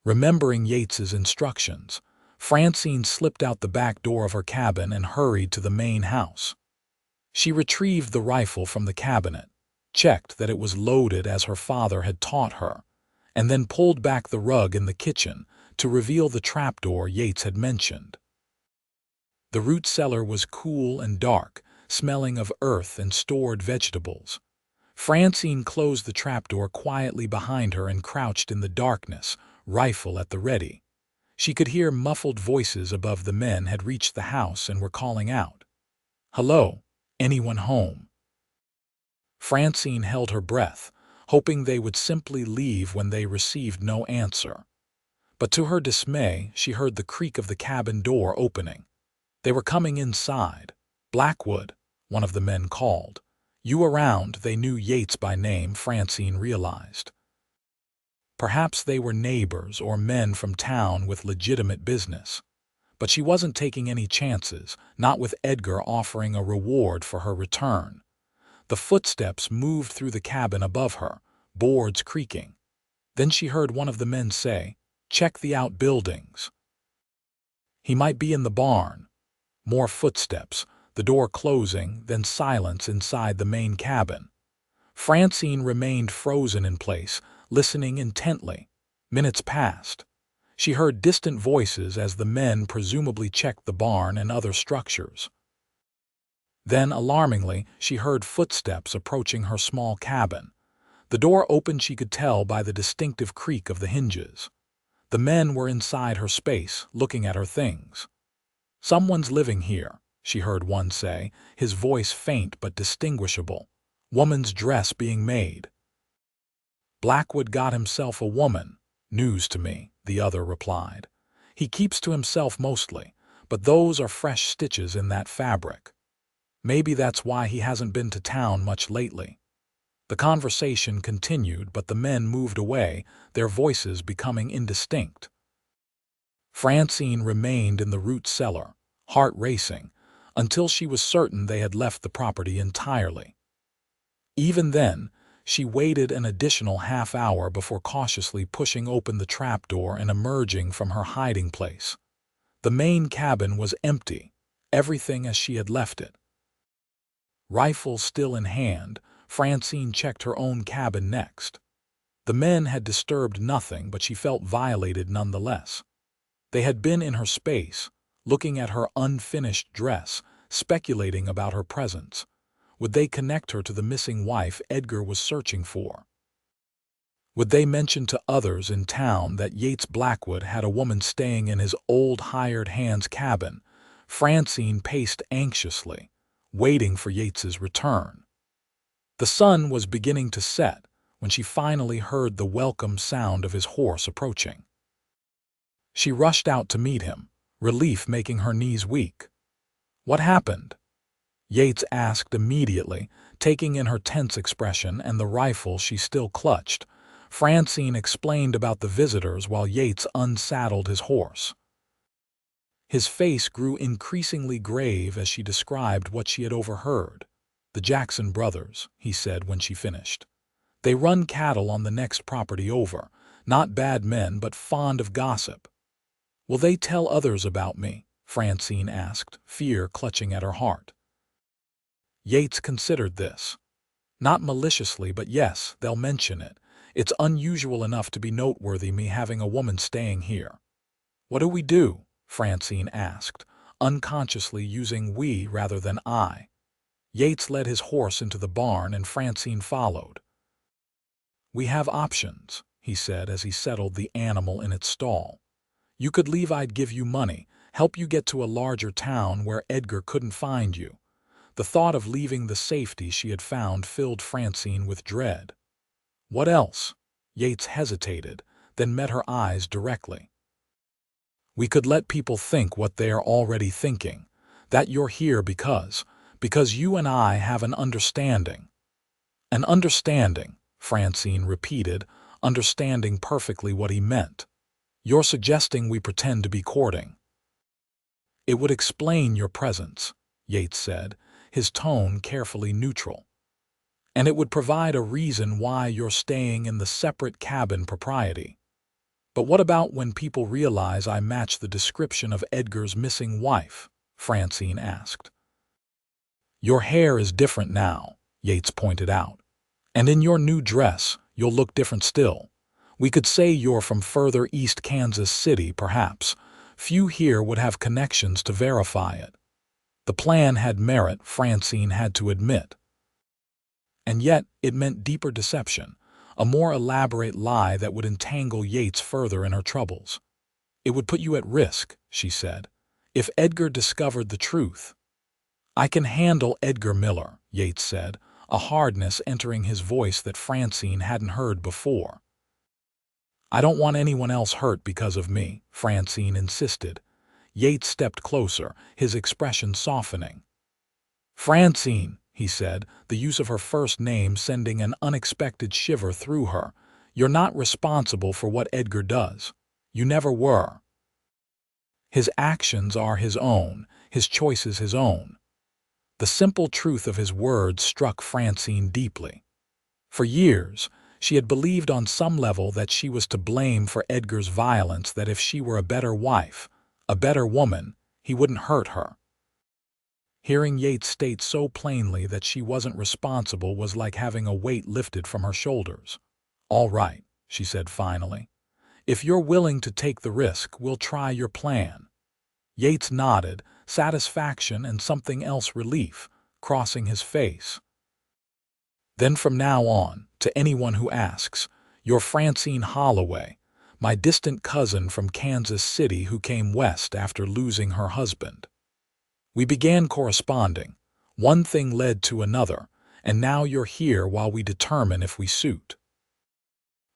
A: Remembering Yates's instructions, Francine slipped out the back door of her cabin and hurried to the main house. She retrieved the rifle from the cabinet, checked that it was loaded as her father had taught her, and then pulled back the rug in the kitchen to reveal the trapdoor Yates had mentioned. The root cellar was cool and dark, smelling of earth and stored vegetables. Francine closed the trapdoor quietly behind her and crouched in the darkness, rifle at the ready. She could hear muffled voices above. The men had reached the house and were calling out, "Hello, anyone home?" Francine held her breath, hoping they would simply leave when they received no answer. But to her dismay, she heard the creak of the cabin door opening. They were coming inside. "Blackwood," one of the men called. "You around?" They knew Yates by name, Francine realized. Perhaps they were neighbors or men from town with legitimate business. But she wasn't taking any chances, not with Edgar offering a reward for her return. The footsteps moved through the cabin above her, boards creaking. Then she heard one of the men say, "Check the outbuildings. He might be in the barn." More footsteps, the door closing, then silence inside the main cabin. Francine remained frozen in place, listening intently. Minutes passed. She heard distant voices as the men presumably checked the barn and other structures. Then, alarmingly, she heard footsteps approaching her small cabin. The door opened, she could tell by the distinctive creak of the hinges. The men were inside her space, looking at her things. "Someone's living here," she heard one say, his voice faint but distinguishable. "Woman's dress being made." "Blackwood got himself a woman. News to me," the other replied. "He keeps to himself mostly, but those are fresh stitches in that fabric. Maybe that's why he hasn't been to town much lately." The conversation continued, but the men moved away, their voices becoming indistinct. Francine remained in the root cellar, heart racing, until she was certain they had left the property entirely. Even then, she waited an additional half-hour before cautiously pushing open the trapdoor and emerging from her hiding place. The main cabin was empty, everything as she had left it. Rifle still in hand, Francine checked her own cabin next. The men had disturbed nothing, but she felt violated nonetheless. They had been in her space, looking at her unfinished dress, speculating about her presence. Would they connect her to the missing wife Edgar was searching for? Would they mention to others in town that Yates Blackwood had a woman staying in his old hired hand's cabin? Francine paced anxiously, waiting for Yates's return. The sun was beginning to set when she finally heard the welcome sound of his horse approaching. She rushed out to meet him, relief making her knees weak. "What happened?" Yates asked immediately, taking in her tense expression and the rifle she still clutched. Francine explained about the visitors while Yates unsaddled his horse. His face grew increasingly grave as she described what she had overheard. "The Jackson brothers," he said when she finished. "They run cattle on the next property over. Not bad men, but fond of gossip." "Will they tell others about me?" Francine asked, fear clutching at her heart. Yates considered this. "Not maliciously, but yes, they'll mention it. It's unusual enough to be noteworthy, me having a woman staying here." "What do we do?" Francine asked, unconsciously using we rather than I. Yates led his horse into the barn and Francine followed. "We have options," he said as he settled the animal in its stall. "You could leave, I'd give you money, help you get to a larger town where Edgar couldn't find you." The thought of leaving the safety she had found filled Francine with dread. "What else?" Yates hesitated, then met her eyes directly. "We could let people think what they are already thinking, that you're here because you and I have an understanding." "An understanding," Francine repeated, understanding perfectly what he meant. "You're suggesting we pretend to be courting." "It would explain your presence," Yates said, his tone carefully neutral. "And it would provide a reason why you're staying in the separate cabin propriety." "But what about when people realize I match the description of Edgar's missing wife?" Francine asked. "Your hair is different now," Yates pointed out. "And in your new dress, you'll look different still. We could say you're from further east Kansas City, perhaps. Few here would have connections to verify it." The plan had merit, Francine had to admit. And yet, it meant deeper deception, a more elaborate lie that would entangle Yates further in her troubles. "It would put you at risk," she said, "if Edgar discovered the truth." "I can handle Edgar Miller," Yates said, a hardness entering his voice that Francine hadn't heard before. "I don't want anyone else hurt because of me," Francine insisted. Yates stepped closer, his expression softening. "Francine," he said, the use of her first name sending an unexpected shiver through her, "you're not responsible for what Edgar does. You never were. His actions are his own, his choices his own." The simple truth of his words struck Francine deeply. For years, she had believed on some level that she was to blame for Edgar's violence, that if she were a better wife, a better woman, he wouldn't hurt her. Hearing Yates state so plainly that she wasn't responsible was like having a weight lifted from her shoulders. "All right," she said finally. "If you're willing to take the risk, we'll try your plan." Yates nodded, satisfaction and something else, relief, crossing his face. "Then from now on, to anyone who asks, you're Francine Holloway, my distant cousin from Kansas City who came west after losing her husband. We began corresponding. One thing led to another, and now you're here while we determine if we suit."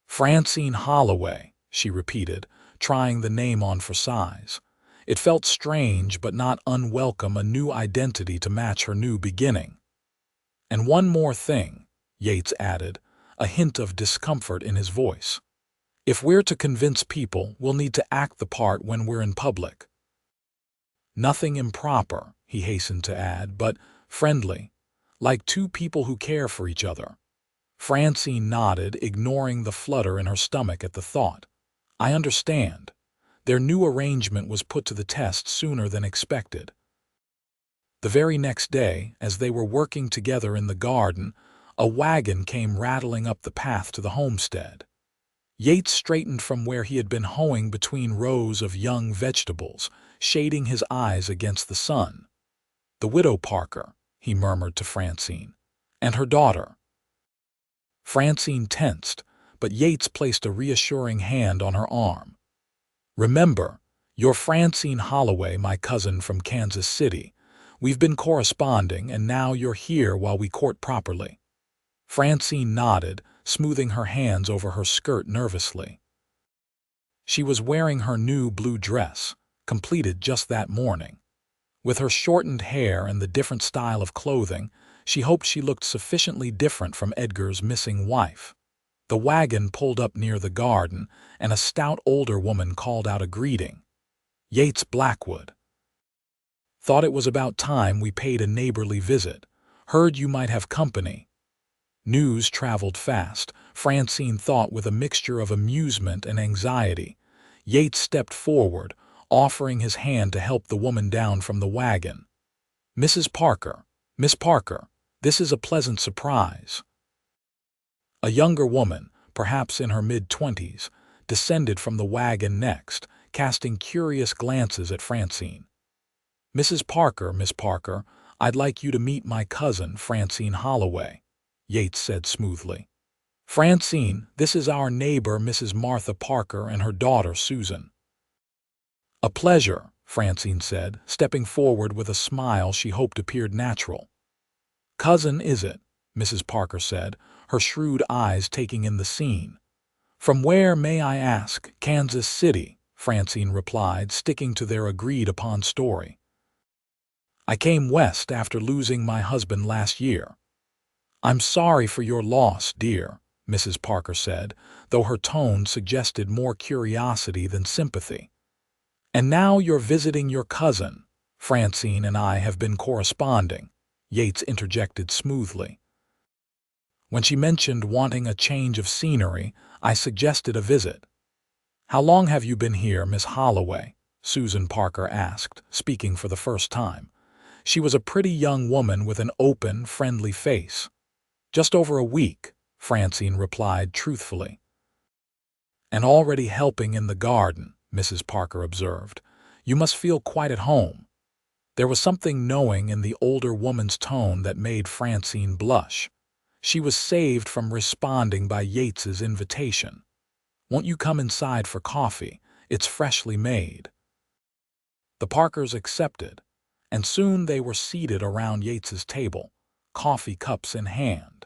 A: "Francine Holloway," she repeated, trying the name on for size. It felt strange but not unwelcome, a new identity to match her new beginning. "And one more thing," Yates added, a hint of discomfort in his voice. "If we're to convince people, we'll need to act the part when we're in public. Nothing improper," he hastened to add, "but friendly, like two people who care for each other." Francine nodded, ignoring the flutter in her stomach at the thought. "I understand." Their new arrangement was put to the test sooner than expected. The very next day, as they were working together in the garden, a wagon came rattling up the path to the homestead. Yates straightened from where he had been hoeing between rows of young vegetables, shading his eyes against the sun. "The widow Parker," he murmured to Francine, "and her daughter." Francine tensed, but Yates placed a reassuring hand on her arm. "Remember, you're Francine Holloway, my cousin from Kansas City. We've been corresponding, and now you're here while we court properly." Francine nodded, smoothing her hands over her skirt nervously. She was wearing her new blue dress, completed just that morning. With her shortened hair and the different style of clothing, she hoped she looked sufficiently different from Edgar's missing wife. The wagon pulled up near the garden, and a stout older woman called out a greeting. "Yates Blackwood. Thought it was about time we paid a neighborly visit. Heard you might have company." News traveled fast, Francine thought, with a mixture of amusement and anxiety. Yates stepped forward, offering his hand to help the woman down from the wagon. "Mrs. Parker, Miss Parker, this is a pleasant surprise." A younger woman, perhaps in her mid-20s, descended from the wagon next, casting curious glances at Francine. "Mrs. Parker, Miss Parker, I'd like you to meet my cousin, Francine Holloway," Yates said smoothly. "Francine, this is our neighbor, Mrs. Martha Parker, and her daughter, Susan." "A pleasure," Francine said, stepping forward with a smile she hoped appeared natural. "Cousin, is it?" Mrs. Parker said, her shrewd eyes taking in the scene. "From where, may I ask?" "Kansas City," Francine replied, sticking to their agreed-upon story. "I came west after losing my husband last year." "I'm sorry for your loss, dear," Mrs. Parker said, though her tone suggested more curiosity than sympathy. "And now you're visiting your cousin. Francine and I have been corresponding," Yates interjected smoothly. "When she mentioned wanting a change of scenery, I suggested a visit." "How long have you been here, Miss Holloway?" Susan Parker asked, speaking for the first time. She was a pretty young woman with an open, friendly face. "Just over a week," Francine replied truthfully. "And already helping in the garden," Mrs. Parker observed. "You must feel quite at home." There was something knowing in the older woman's tone that made Francine blush. She was saved from responding by Yates's invitation. "Won't you come inside for coffee? It's freshly made." The Parkers accepted, and soon they were seated around Yates's table, coffee cups in hand.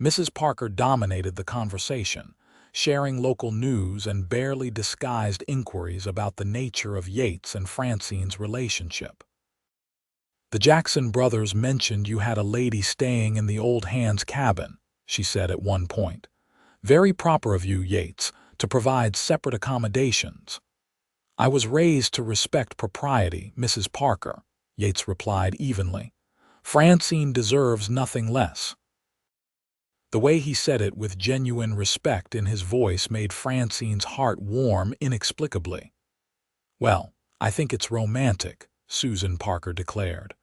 A: Mrs. Parker dominated the conversation, sharing local news and barely disguised inquiries about the nature of Yates and Francine's relationship. "The Jackson brothers mentioned you had a lady staying in the old hand's cabin," she said at one point. "Very proper of you, Yates, to provide separate accommodations." "I was raised to respect propriety, Mrs. Parker," Yates replied evenly. "Francine deserves nothing less." The way he said it with genuine respect in his voice made Francine's heart warm inexplicably. "Well, I think it's romantic," Susan Parker declared.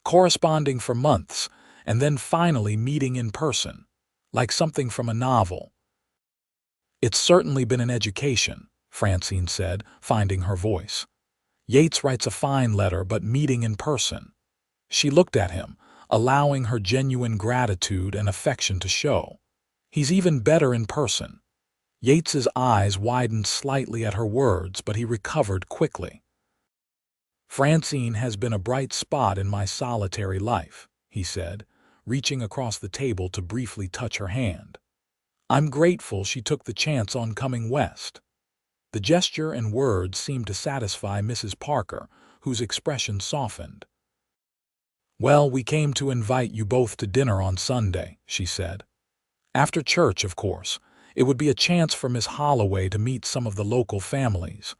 A: "Corresponding for months, and then finally meeting in person, like something from a novel." "It's certainly been an education," Francine said, finding her voice. "Yates writes a fine letter, but meeting in person." She looked at him, allowing her genuine gratitude and affection to show. "He's even better in person." Yates's eyes widened slightly at her words, but he recovered quickly. "Francine has been a bright spot in my solitary life," he said, reaching across the table to briefly touch her hand. "I'm grateful she took the chance on coming west." The gesture and words seemed to satisfy Mrs. Parker, whose expression softened. "Well, we came to invite you both to dinner on Sunday," she said. "After church, of course. It would be a chance for Miss Holloway to meet some of the local families."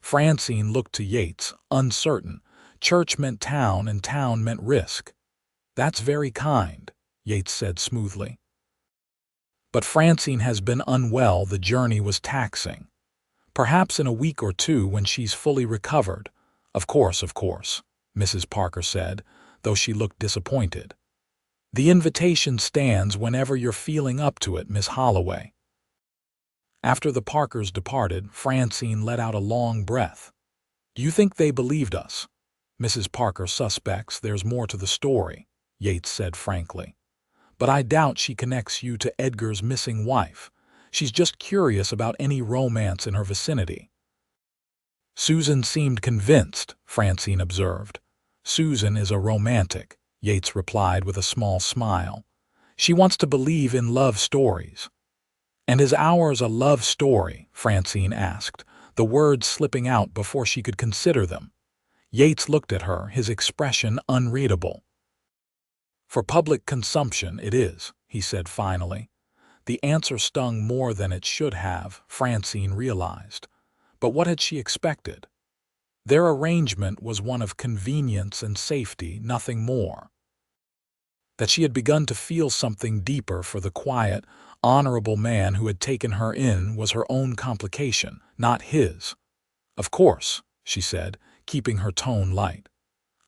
A: Francine looked to Yates, uncertain. Church meant town, and town meant risk. "That's very kind," Yates said smoothly. "But Francine has been unwell. The journey was taxing. Perhaps in a week or two when she's fully recovered." Of course," Mrs. Parker said, though she looked disappointed. "The invitation stands whenever you're feeling up to it, Miss Holloway." After the Parkers departed, Francine let out a long breath. "Do you think they believed us?" "Mrs. Parker suspects there's more to the story," Yates said frankly. "But I doubt she connects you to Edgar's missing wife. She's just curious about any romance in her vicinity." "Susan seemed convinced," Francine observed. "Susan is a romantic," Yates replied with a small smile. "She wants to believe in love stories." "And is ours a love story?" Francine asked, the words slipping out before she could consider them. Yates looked at her, his expression unreadable. "For public consumption, it is," he said finally. The answer stung more than it should have, Francine realized. But what had she expected? Their arrangement was one of convenience and safety, nothing more. That she had begun to feel something deeper for the quiet, honorable man who had taken her in was her own complication, not his. "Of course," she said, keeping her tone light.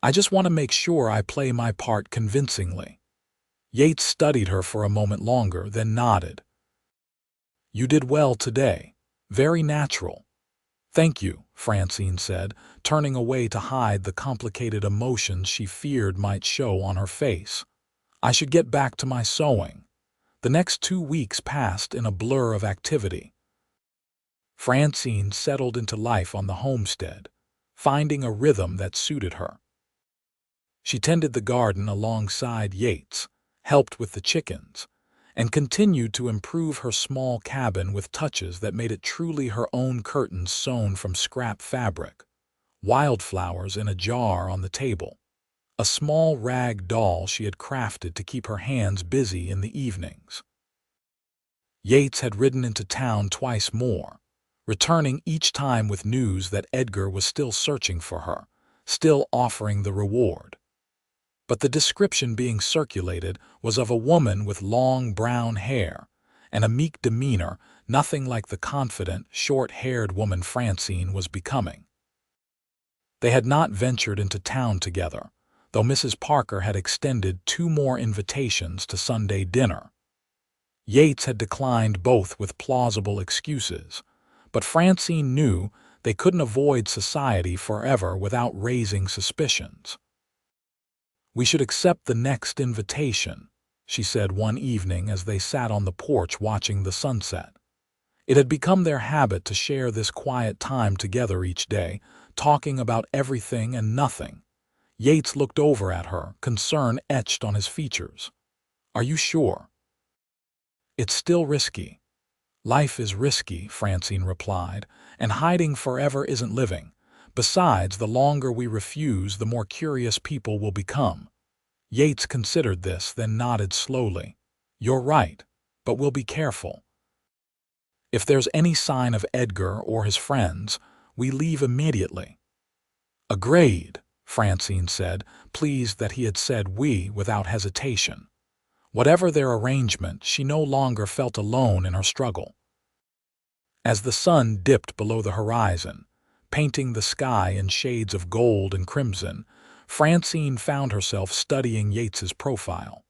A: "I just want to make sure I play my part convincingly." Yates studied her for a moment longer, then nodded. "You did well today. Very natural." "Thank you," Francine said, turning away to hide the complicated emotions she feared might show on her face. "I should get back to my sewing." The next 2 weeks passed in a blur of activity. Francine settled into life on the homestead, finding a rhythm that suited her. She tended the garden alongside Yates, helped with the chickens, and continued to improve her small cabin with touches that made it truly her own, curtains sewn from scrap fabric, wildflowers in a jar on the table, a small rag doll she had crafted to keep her hands busy in the evenings. Yates had ridden into town twice more, returning each time with news that Edgar was still searching for her, still offering the reward. But the description being circulated was of a woman with long brown hair and a meek demeanor, nothing like the confident, short-haired woman Francine was becoming. They had not ventured into town together, though Mrs. Parker had extended 2 more invitations to Sunday dinner. Yates had declined both with plausible excuses, but Francine knew they couldn't avoid society forever without raising suspicions. "We should accept the next invitation," she said one evening as they sat on the porch watching the sunset. It had become their habit to share this quiet time together each day, talking about everything and nothing. Yates looked over at her, concern etched on his features. "Are you sure?" "It's still risky." "Life is risky," Francine replied, "and hiding forever isn't living. Besides, the longer we refuse, the more curious people will become." Yates considered this, then nodded slowly. "You're right, but we'll be careful. If there's any sign of Edgar or his friends, we leave immediately." "Agreed," Francine said, pleased that he had said "we" without hesitation. Whatever their arrangement, she no longer felt alone in her struggle. As the sun dipped below the horizon, painting the sky in shades of gold and crimson, Francine found herself studying Yates's profile.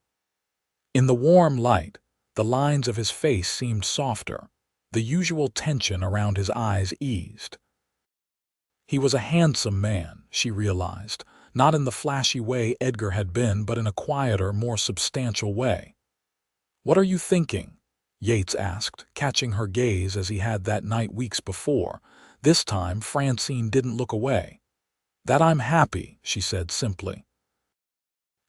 A: In the warm light, the lines of his face seemed softer, the usual tension around his eyes eased. He was a handsome man, she realized, not in the flashy way Edgar had been, but in a quieter, more substantial way. "What are you thinking?" Yates asked, catching her gaze as he had that night weeks before. This time, Francine didn't look away. "That I'm happy," she said simply.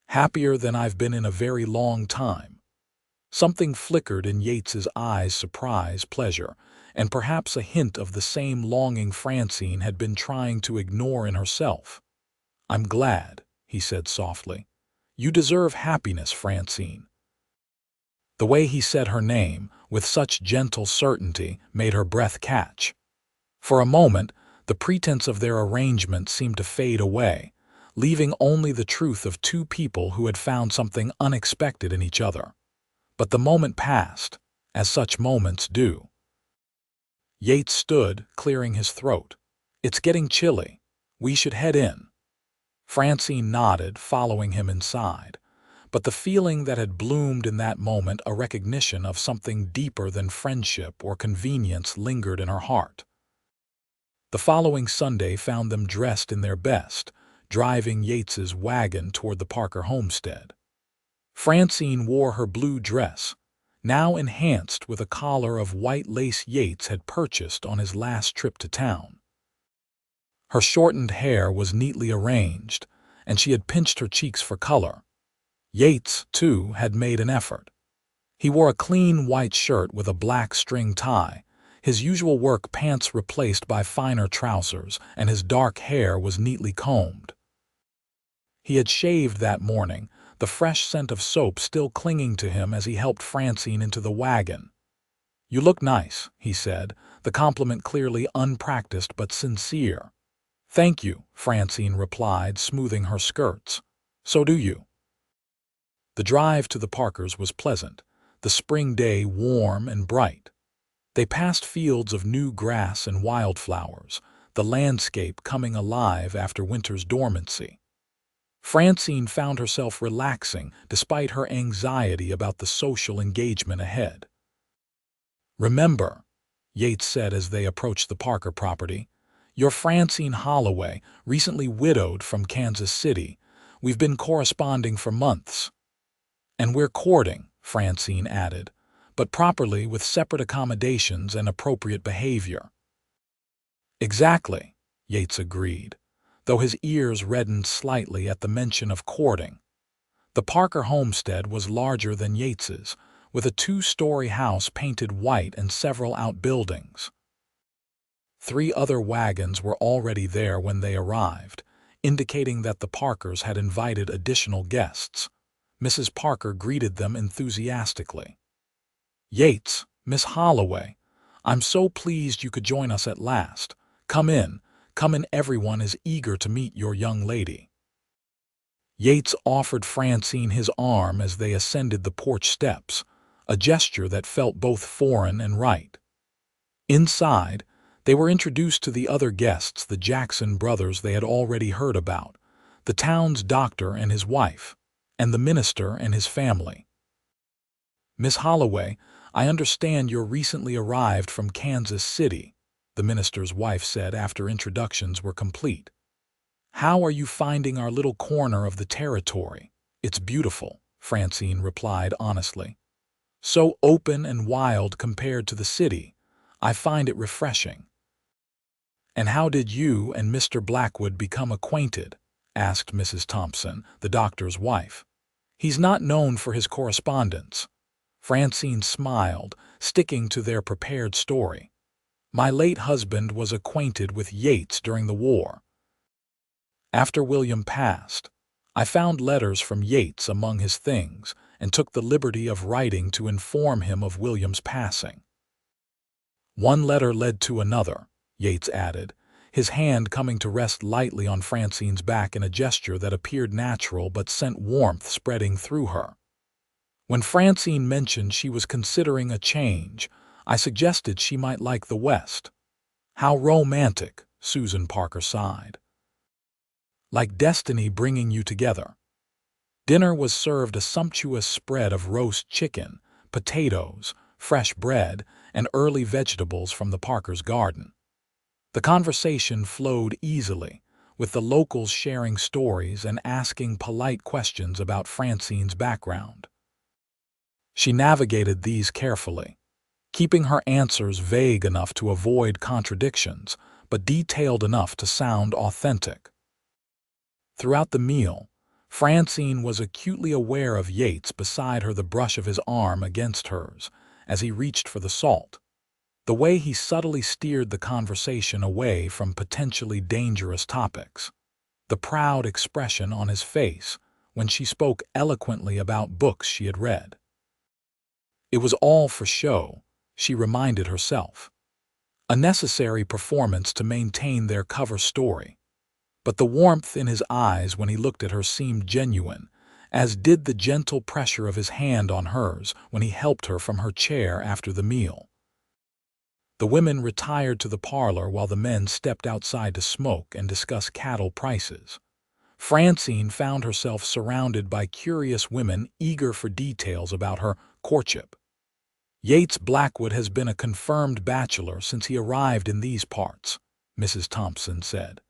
A: "Happier than I've been in a very long time." Something flickered in Yates's eyes, surprise, pleasure, and perhaps a hint of the same longing Francine had been trying to ignore in herself. "I'm glad," he said softly. "You deserve happiness, Francine." The way he said her name, with such gentle certainty, made her breath catch. For a moment, the pretense of their arrangement seemed to fade away, leaving only the truth of 2 people who had found something unexpected in each other. But the moment passed, as such moments do. Yates stood, clearing his throat. "It's getting chilly. We should head in." Francine nodded, following him inside. But the feeling that had bloomed in that moment, a recognition of something deeper than friendship or convenience, lingered in her heart. The following Sunday found them dressed in their best, driving Yates's wagon toward the Parker homestead. Francine wore her blue dress, now enhanced with a collar of white lace Yates had purchased on his last trip to town. Her shortened hair was neatly arranged, and she had pinched her cheeks for color. Yates, too, had made an effort. He wore a clean white shirt with a black string tie, his usual work pants replaced by finer trousers, and his dark hair was neatly combed. He had shaved that morning, the fresh scent of soap still clinging to him as he helped Francine into the wagon. "You look nice," he said, the compliment clearly unpracticed but sincere. "Thank you," Francine replied, smoothing her skirts. "So do you." The drive to the Parkers was pleasant, the spring day warm and bright. They passed fields of new grass and wildflowers, the landscape coming alive after winter's dormancy. Francine found herself relaxing despite her anxiety about the social engagement ahead. "Remember," Yates said as they approached the Parker property, "you're Francine Holloway, recently widowed from Kansas City. We've been corresponding for months." "And we're courting," Francine added, "but properly with separate accommodations and appropriate behavior." "Exactly," Yates agreed, though his ears reddened slightly at the mention of courting. The Parker homestead was larger than Yates's, with a two-story house painted white and several outbuildings. 3 other wagons were already there when they arrived, indicating that the Parkers had invited additional guests. Mrs. Parker greeted them enthusiastically. "Yates, Miss Holloway, I'm so pleased you could join us at last. Come in, everyone is eager to meet your young lady." Yates offered Francine his arm as they ascended the porch steps, a gesture that felt both foreign and right. Inside, they were introduced to the other guests, the Jackson brothers they had already heard about, the town's doctor and his wife, and the minister and his family. "Miss Holloway, I understand you're recently arrived from Kansas City," the minister's wife said after introductions were complete. "How are you finding our little corner of the territory?" "It's beautiful," Francine replied honestly. "So open and wild compared to the city. I find it refreshing." "And how did you and Mr. Blackwood become acquainted?" asked Mrs. Thompson, the doctor's wife. "He's not known for his correspondence." Francine smiled, sticking to their prepared story. "My late husband was acquainted with Yates during the war. After William passed, I found letters from Yates among his things and took the liberty of writing to inform him of William's passing." "One letter led to another," Yates added, his hand coming to rest lightly on Francine's back in a gesture that appeared natural but sent warmth spreading through her. "When Francine mentioned she was considering a change, I suggested she might like the West." "How romantic," Susan Parker sighed. "Like destiny bringing you together." Dinner was served, a sumptuous spread of roast chicken, potatoes, fresh bread, and early vegetables from the Parkers' garden. The conversation flowed easily, with the locals sharing stories and asking polite questions about Francine's background. She navigated these carefully, keeping her answers vague enough to avoid contradictions, but detailed enough to sound authentic. Throughout the meal, Francine was acutely aware of Yates beside her, the brush of his arm against hers as he reached for the salt, the way he subtly steered the conversation away from potentially dangerous topics, the proud expression on his face when she spoke eloquently about books she had read. It was all for show, she reminded herself. A necessary performance to maintain their cover story. But the warmth in his eyes when he looked at her seemed genuine, as did the gentle pressure of his hand on hers when he helped her from her chair after the meal. The women retired to the parlor while the men stepped outside to smoke and discuss cattle prices. Francine found herself surrounded by curious women eager for details about her courtship. Yates Blackwood has been a confirmed bachelor since he arrived in these parts, Mrs. Thompson said.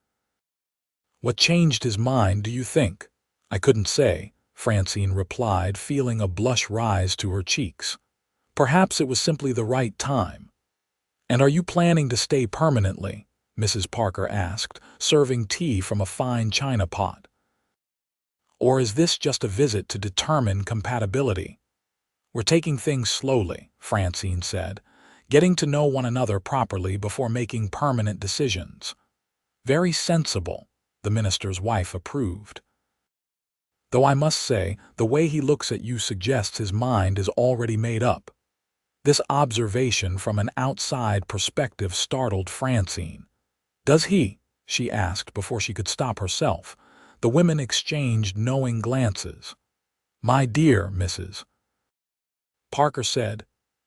A: What changed his mind, do you think? I couldn't say, Francine replied, feeling a blush rise to her cheeks. Perhaps it was simply the right time. And are you planning to stay permanently? Mrs. Parker asked, serving tea from a fine china pot. Or is this just a visit to determine compatibility? We're taking things slowly, Francine said, getting to know one another properly before making permanent decisions. Very sensible, the minister's wife approved. Though I must say, the way he looks at you suggests his mind is already made up. This observation from an outside perspective startled Francine. Does he? She asked before she could stop herself. The women exchanged knowing glances. My dear Mrs. Parker said,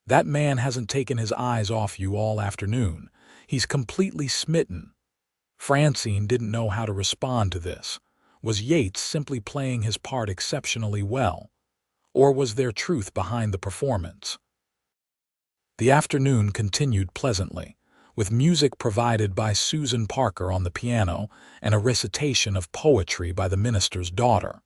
A: that man hasn't taken his eyes off you all afternoon. He's completely smitten. Francine didn't know how to respond to this. Was Yates simply playing his part exceptionally well? Or was there truth behind the performance? The afternoon continued pleasantly, with music provided by Susan Parker on the piano and a recitation of poetry by the minister's daughter.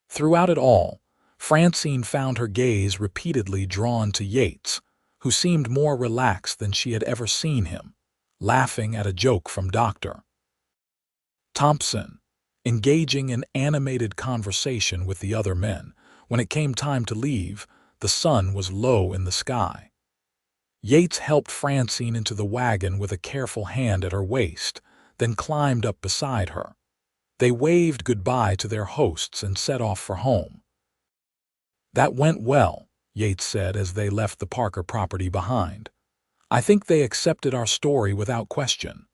A: Throughout it all, Francine found her gaze repeatedly drawn to Yates, who seemed more relaxed than she had ever seen him, laughing at a joke from Dr. Thompson, engaging in animated conversation with the other men. When it came time to leave, the sun was low in the sky. Yates helped Francine into the wagon with a careful hand at her waist, then climbed up beside her. They waved goodbye to their hosts and set off for home. That went well, Yates said as they left the Parker property behind. I think they accepted our story without question.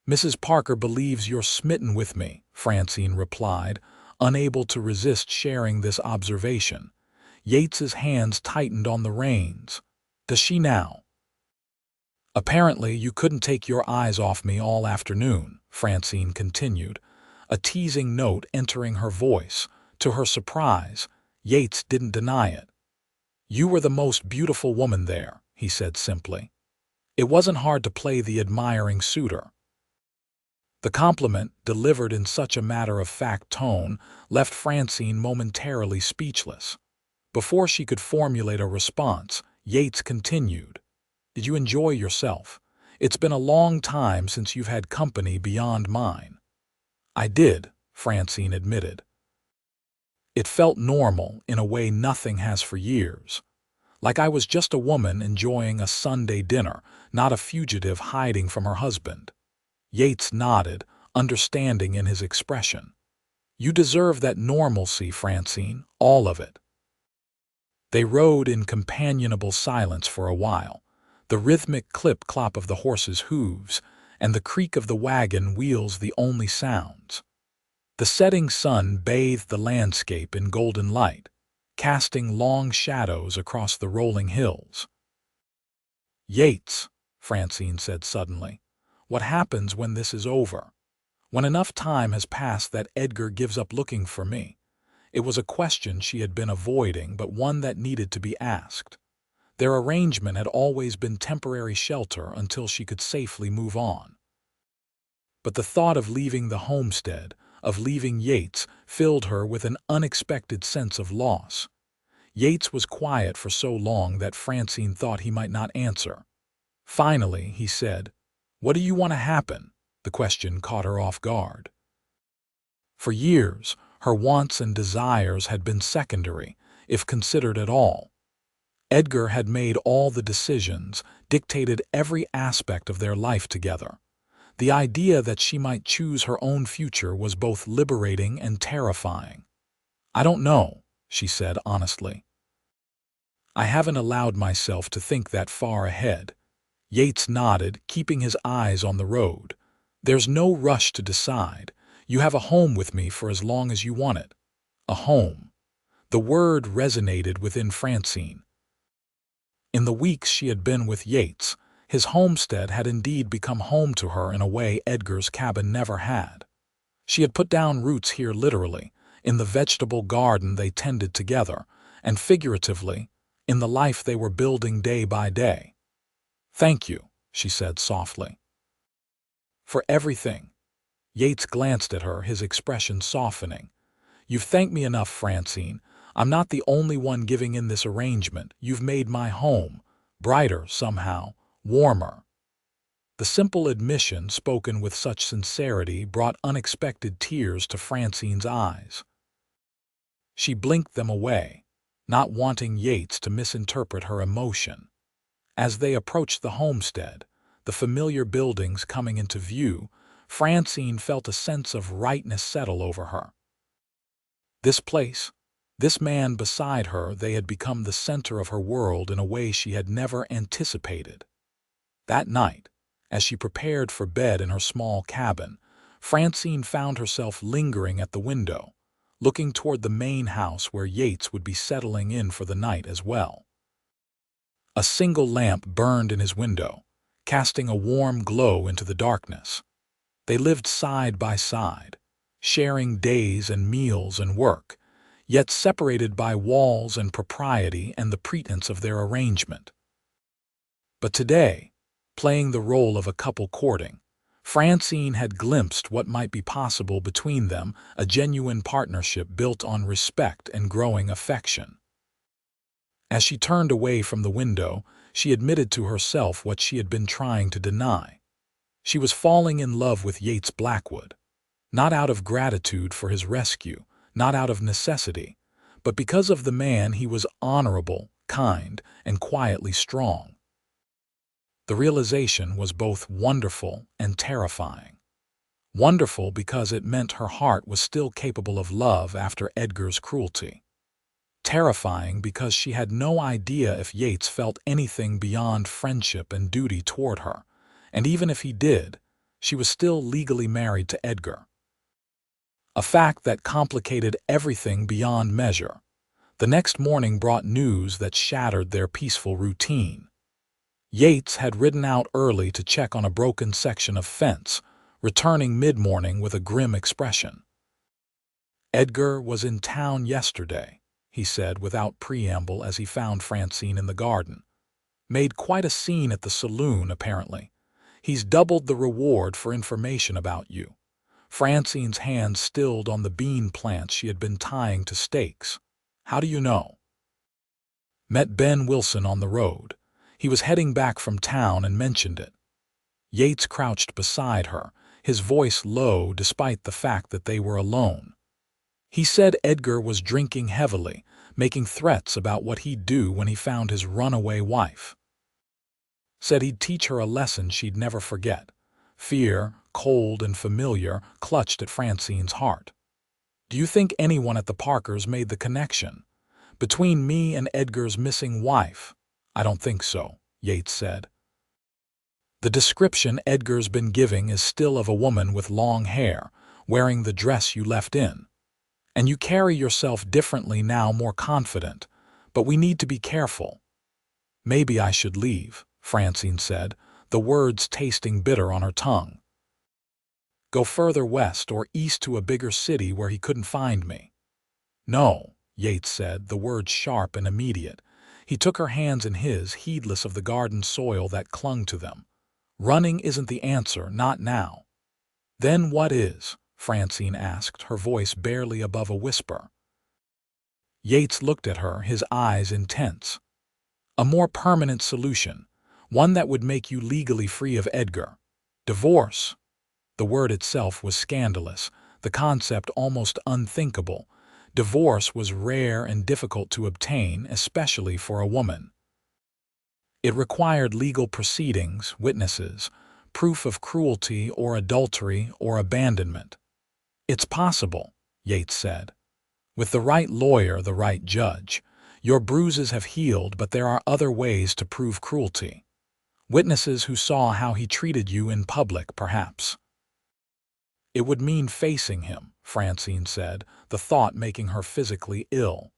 A: Mrs. Parker believes you're smitten with me, Francine replied, unable to resist sharing this observation. Yates's hands tightened on the reins. Does she now? Apparently you couldn't take your eyes off me all afternoon, Francine continued, a teasing note entering her voice. To her surprise, Yates didn't deny it. You were the most beautiful woman there, he said simply. It wasn't hard to play the admiring suitor. The compliment, delivered in such a matter-of-fact tone, left Francine momentarily speechless. Before she could formulate a response, Yates continued. Did you enjoy yourself? It's been a long time since you've had company beyond mine. I did, Francine admitted. It felt normal in a way nothing has for years. Like I was just a woman enjoying a Sunday dinner, not a fugitive hiding from her husband. Yates nodded, understanding in his expression. You deserve that normalcy, Francine, all of it. They rode in companionable silence for a while, the rhythmic clip-clop of the horses' hooves and the creak of the wagon wheels the only sounds. The setting sun bathed the landscape in golden light, casting long shadows across the rolling hills. Yates, Francine said suddenly, what happens when this is over? When enough time has passed that Edgar gives up looking for me? It was a question she had been avoiding, but one that needed to be asked. Their arrangement had always been temporary shelter until she could safely move on. But the thought of leaving the homestead, of leaving Yates, filled her with an unexpected sense of loss. Yates was quiet for so long that Francine thought he might not answer. Finally, he said, "What do you want to happen?" The question caught her off guard. For years, her wants and desires had been secondary, if considered at all. Edgar had made all the decisions, dictated every aspect of their life together. The idea that she might choose her own future was both liberating and terrifying. I don't know, she said honestly. I haven't allowed myself to think that far ahead. Yates nodded, keeping his eyes on the road. There's no rush to decide. You have a home with me for as long as you want it. A home. The word resonated within Francine. In the weeks she had been with Yates, his homestead had indeed become home to her in a way Edgar's cabin never had. She had put down roots here literally, in the vegetable garden they tended together, and figuratively, in the life they were building day by day. "Thank you," she said softly. "For everything." Yates glanced at her, his expression softening. "You've thanked me enough, Francine. I'm not the only one giving in this arrangement. You've made my home brighter somehow, warmer." The simple admission, spoken with such sincerity, brought unexpected tears to Francine's eyes. She blinked them away, not wanting Yates to misinterpret her emotion. As they approached the homestead, the familiar buildings coming into view, Francine felt a sense of rightness settle over her. This place, this man beside her, they had become the center of her world in a way she had never anticipated. That night, as she prepared for bed in her small cabin, Francine found herself lingering at the window, looking toward the main house where Yates would be settling in for the night as well. A single lamp burned in his window, casting a warm glow into the darkness. They lived side by side, sharing days and meals and work, yet separated by walls and propriety and the pretense of their arrangement. But today, playing the role of a couple courting, Francine had glimpsed what might be possible between them, a genuine partnership built on respect and growing affection. As she turned away from the window, she admitted to herself what she had been trying to deny. She was falling in love with Yates Blackwood, not out of gratitude for his rescue, not out of necessity, but because of the man he was: honorable, kind, and quietly strong. The realization was both wonderful and terrifying. Wonderful because it meant her heart was still capable of love after Edgar's cruelty. Terrifying because she had no idea if Yates felt anything beyond friendship and duty toward her, and even if he did, she was still legally married to Edgar. A fact that complicated everything beyond measure. The next morning brought news that shattered their peaceful routine. Yates had ridden out early to check on a broken section of fence, returning mid-morning with a grim expression. "Edgar was in town yesterday," he said without preamble as he found Francine in the garden. "Made quite a scene at the saloon, apparently. He's doubled the reward for information about you." Francine's hand stilled on the bean plants she had been tying to stakes. "How do you know?" "Met Ben Wilson on the road. He was heading back from town and mentioned it." Yates crouched beside her, his voice low despite the fact that they were alone. "He said Edgar was drinking heavily, making threats about what he'd do when he found his runaway wife. Said he'd teach her a lesson she'd never forget." Fear, cold and familiar, clutched at Francine's heart. "Do you think anyone at the Parkers made the connection between me and Edgar's missing wife?" "I don't think so," Yates said. "The description Edgar's been giving is still of a woman with long hair, wearing the dress you left in. And you carry yourself differently now, more confident, but we need to be careful." "Maybe I should leave," Francine said, the words tasting bitter on her tongue. "Go further west or east to a bigger city where he couldn't find me." "No," Yates said, the words sharp and immediate. He took her hands in his, heedless of the garden soil that clung to them. "Running isn't the answer, not now." "Then what is?" Francine asked, her voice barely above a whisper. Yates looked at her, his eyes intense. "A more permanent solution, one that would make you legally free of Edgar. Divorce." The word itself was scandalous, the concept almost unthinkable. Divorce was rare and difficult to obtain, especially for a woman. It required legal proceedings, witnesses, proof of cruelty or adultery or abandonment. "It's possible," Yates said. "With the right lawyer, the right judge. Your bruises have healed, but there are other ways to prove cruelty. Witnesses who saw how he treated you in public, perhaps." "It would mean facing him," Francine said, the thought making her physically ill.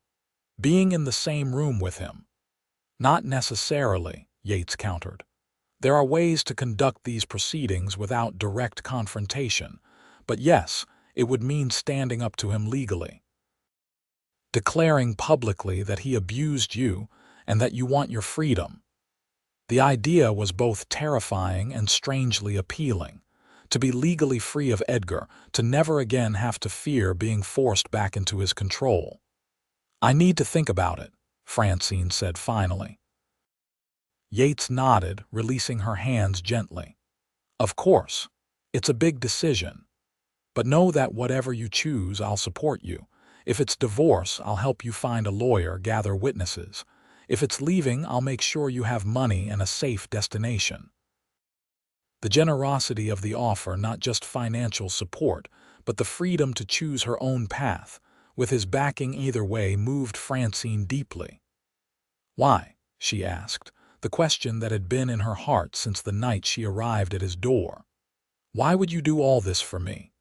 A: "Being in the same room with him." "Not necessarily," Yates countered. "There are ways to conduct these proceedings without direct confrontation. But yes, it would mean standing up to him legally, declaring publicly that he abused you and that you want your freedom. The idea was both terrifying and strangely appealing. To be legally free of Edgar, to never again have to fear being forced back into his control. "I need to think about it," Francine said finally. Yates nodded, releasing her hands gently. "Of course, it's a big decision. But know that whatever you choose, I'll support you. If it's divorce, I'll help you find a lawyer, gather witnesses. If it's leaving, I'll make sure you have money and a safe destination." The generosity of the offer, not just financial support, but the freedom to choose her own path, with his backing either way, moved Francine deeply. "Why?" she asked, the question that had been in her heart since the night she arrived at his door. "Why would you do all this for me?"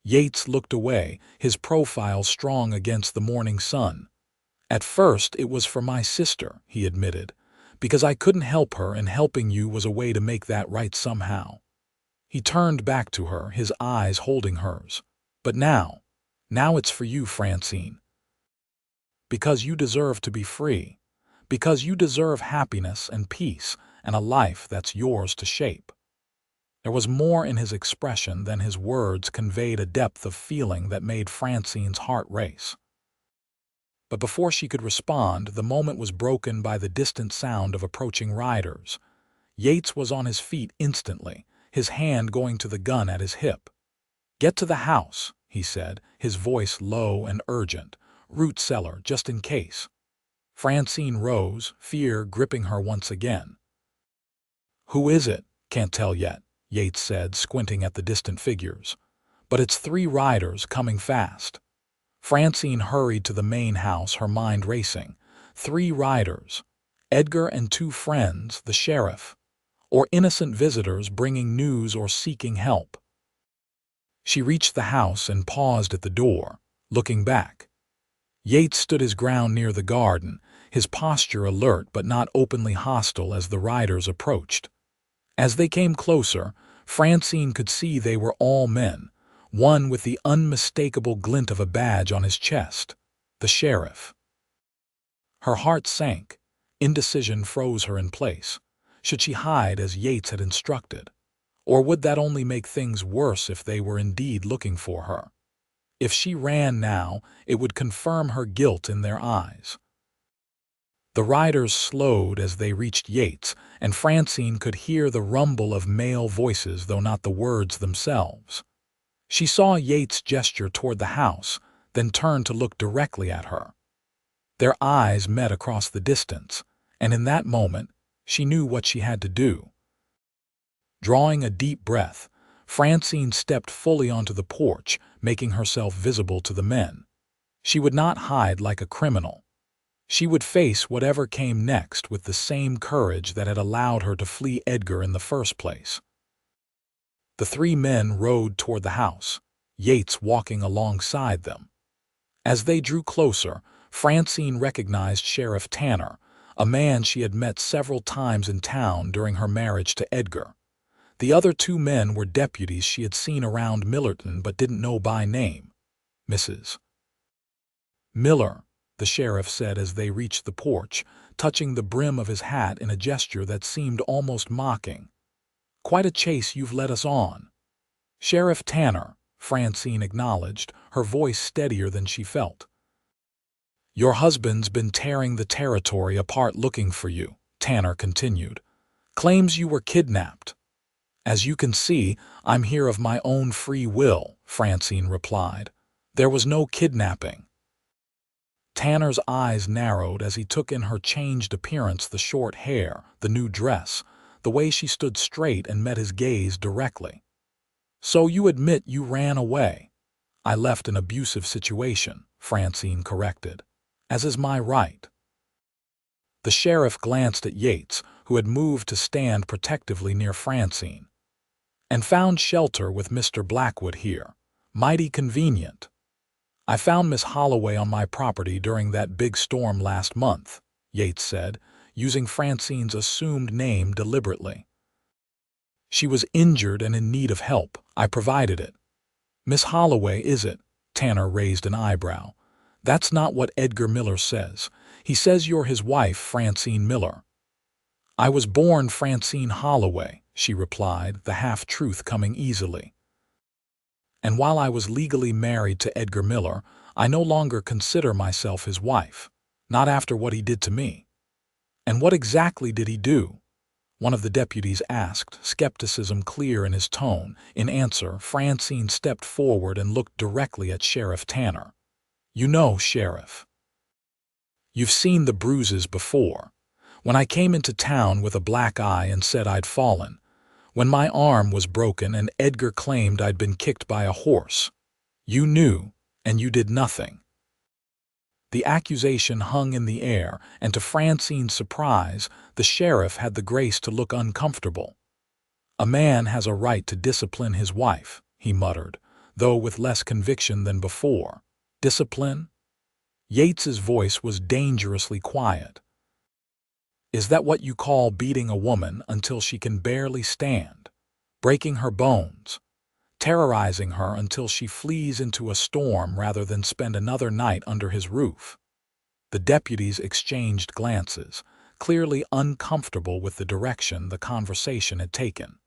A: Yates looked away, his profile strong against the morning sun. "At first it was for my sister," he admitted, "because I couldn't help her, and helping you was a way to make that right somehow." He turned back to her, his eyes holding hers. "But now it's for you, Francine. Because you deserve to be free. Because you deserve happiness and peace and a life that's yours to shape." There was more in his expression than his words conveyed, a depth of feeling that made Francine's heart race. But before she could respond, the moment was broken by the distant sound of approaching riders. Yates was on his feet instantly, his hand going to the gun at his hip. "Get to the house," he said, his voice low and urgent. "Root cellar, just in case." Francine rose, fear gripping her once again. "Who is it?" "Can't tell yet," Yates said, squinting at the distant figures. "But it's 3 riders coming fast." Francine hurried to the main house, her mind racing. 3 riders. Edgar and 2 friends, the sheriff. Or innocent visitors bringing news or seeking help. She reached the house and paused at the door, looking back. Yates stood his ground near the garden, his posture alert but not openly hostile as the riders approached. As they came closer, Francine could see they were all men, one with the unmistakable glint of a badge on his chest, the sheriff. Her heart sank. Indecision froze her in place. Should she hide as Yates had instructed? Or would that only make things worse if they were indeed looking for her? If she ran now, it would confirm her guilt in their eyes. The riders slowed as they reached Yates, and Francine could hear the rumble of male voices, though not the words themselves. She saw Yates gesture toward the house, then turn to look directly at her. Their eyes met across the distance, and in that moment, she knew what she had to do. Drawing a deep breath, Francine stepped fully onto the porch, making herself visible to the men. She would not hide like a criminal. She would face whatever came next with the same courage that had allowed her to flee Edgar in the first place. The 3 men rode toward the house, Yates walking alongside them. As they drew closer, Francine recognized Sheriff Tanner, a man she had met several times in town during her marriage to Edgar. The other 2 men were deputies she had seen around Millerton but didn't know by name. "Mrs. Miller," the sheriff said as they reached the porch, touching the brim of his hat in a gesture that seemed almost mocking. "Quite a chase you've led us on." "Sheriff Tanner," Francine acknowledged, her voice steadier than she felt. "Your husband's been tearing the territory apart looking for you," Tanner continued. "Claims you were kidnapped." "As you can see, I'm here of my own free will," Francine replied. "There was no kidnapping." Tanner's eyes narrowed as he took in her changed appearance, the short hair, the new dress, the way she stood straight and met his gaze directly. "So you admit you ran away?" "I left an abusive situation," Francine corrected, "as is my right." The sheriff glanced at Yates, who had moved to stand protectively near Francine. "And found shelter with Mr. Blackwood here. Mighty convenient. I found Miss Holloway on my property during that big storm last month," Yates said, using Francine's assumed name deliberately. "She was injured and in need of help. I provided it." Miss Holloway, is it? Tanner raised an eyebrow. That's not what Edgar Miller says. He says you're his wife, Francine Miller. I was born Francine Holloway, she replied, the half-truth coming easily. And while I was legally married to Edgar Miller, I no longer consider myself his wife. Not after what he did to me. And what exactly did he do? One of the deputies asked, skepticism clear in his tone. In answer, Francine stepped forward and looked directly at Sheriff Tanner. You know, Sheriff. You've seen the bruises before. When I came into town with a black eye and said I'd fallen. When my arm was broken and Edgar claimed I'd been kicked by a horse. You knew, and you did nothing. The accusation hung in the air, and to Francine's surprise, the sheriff had the grace to look uncomfortable. A man has a right to discipline his wife, he muttered, though with less conviction than before. Discipline? Yates's voice was dangerously quiet. Is that what you call beating a woman until she can barely stand, breaking her bones, terrorizing her until she flees into a storm rather than spend another night under his roof? The deputies exchanged glances, clearly uncomfortable with the direction the conversation had taken.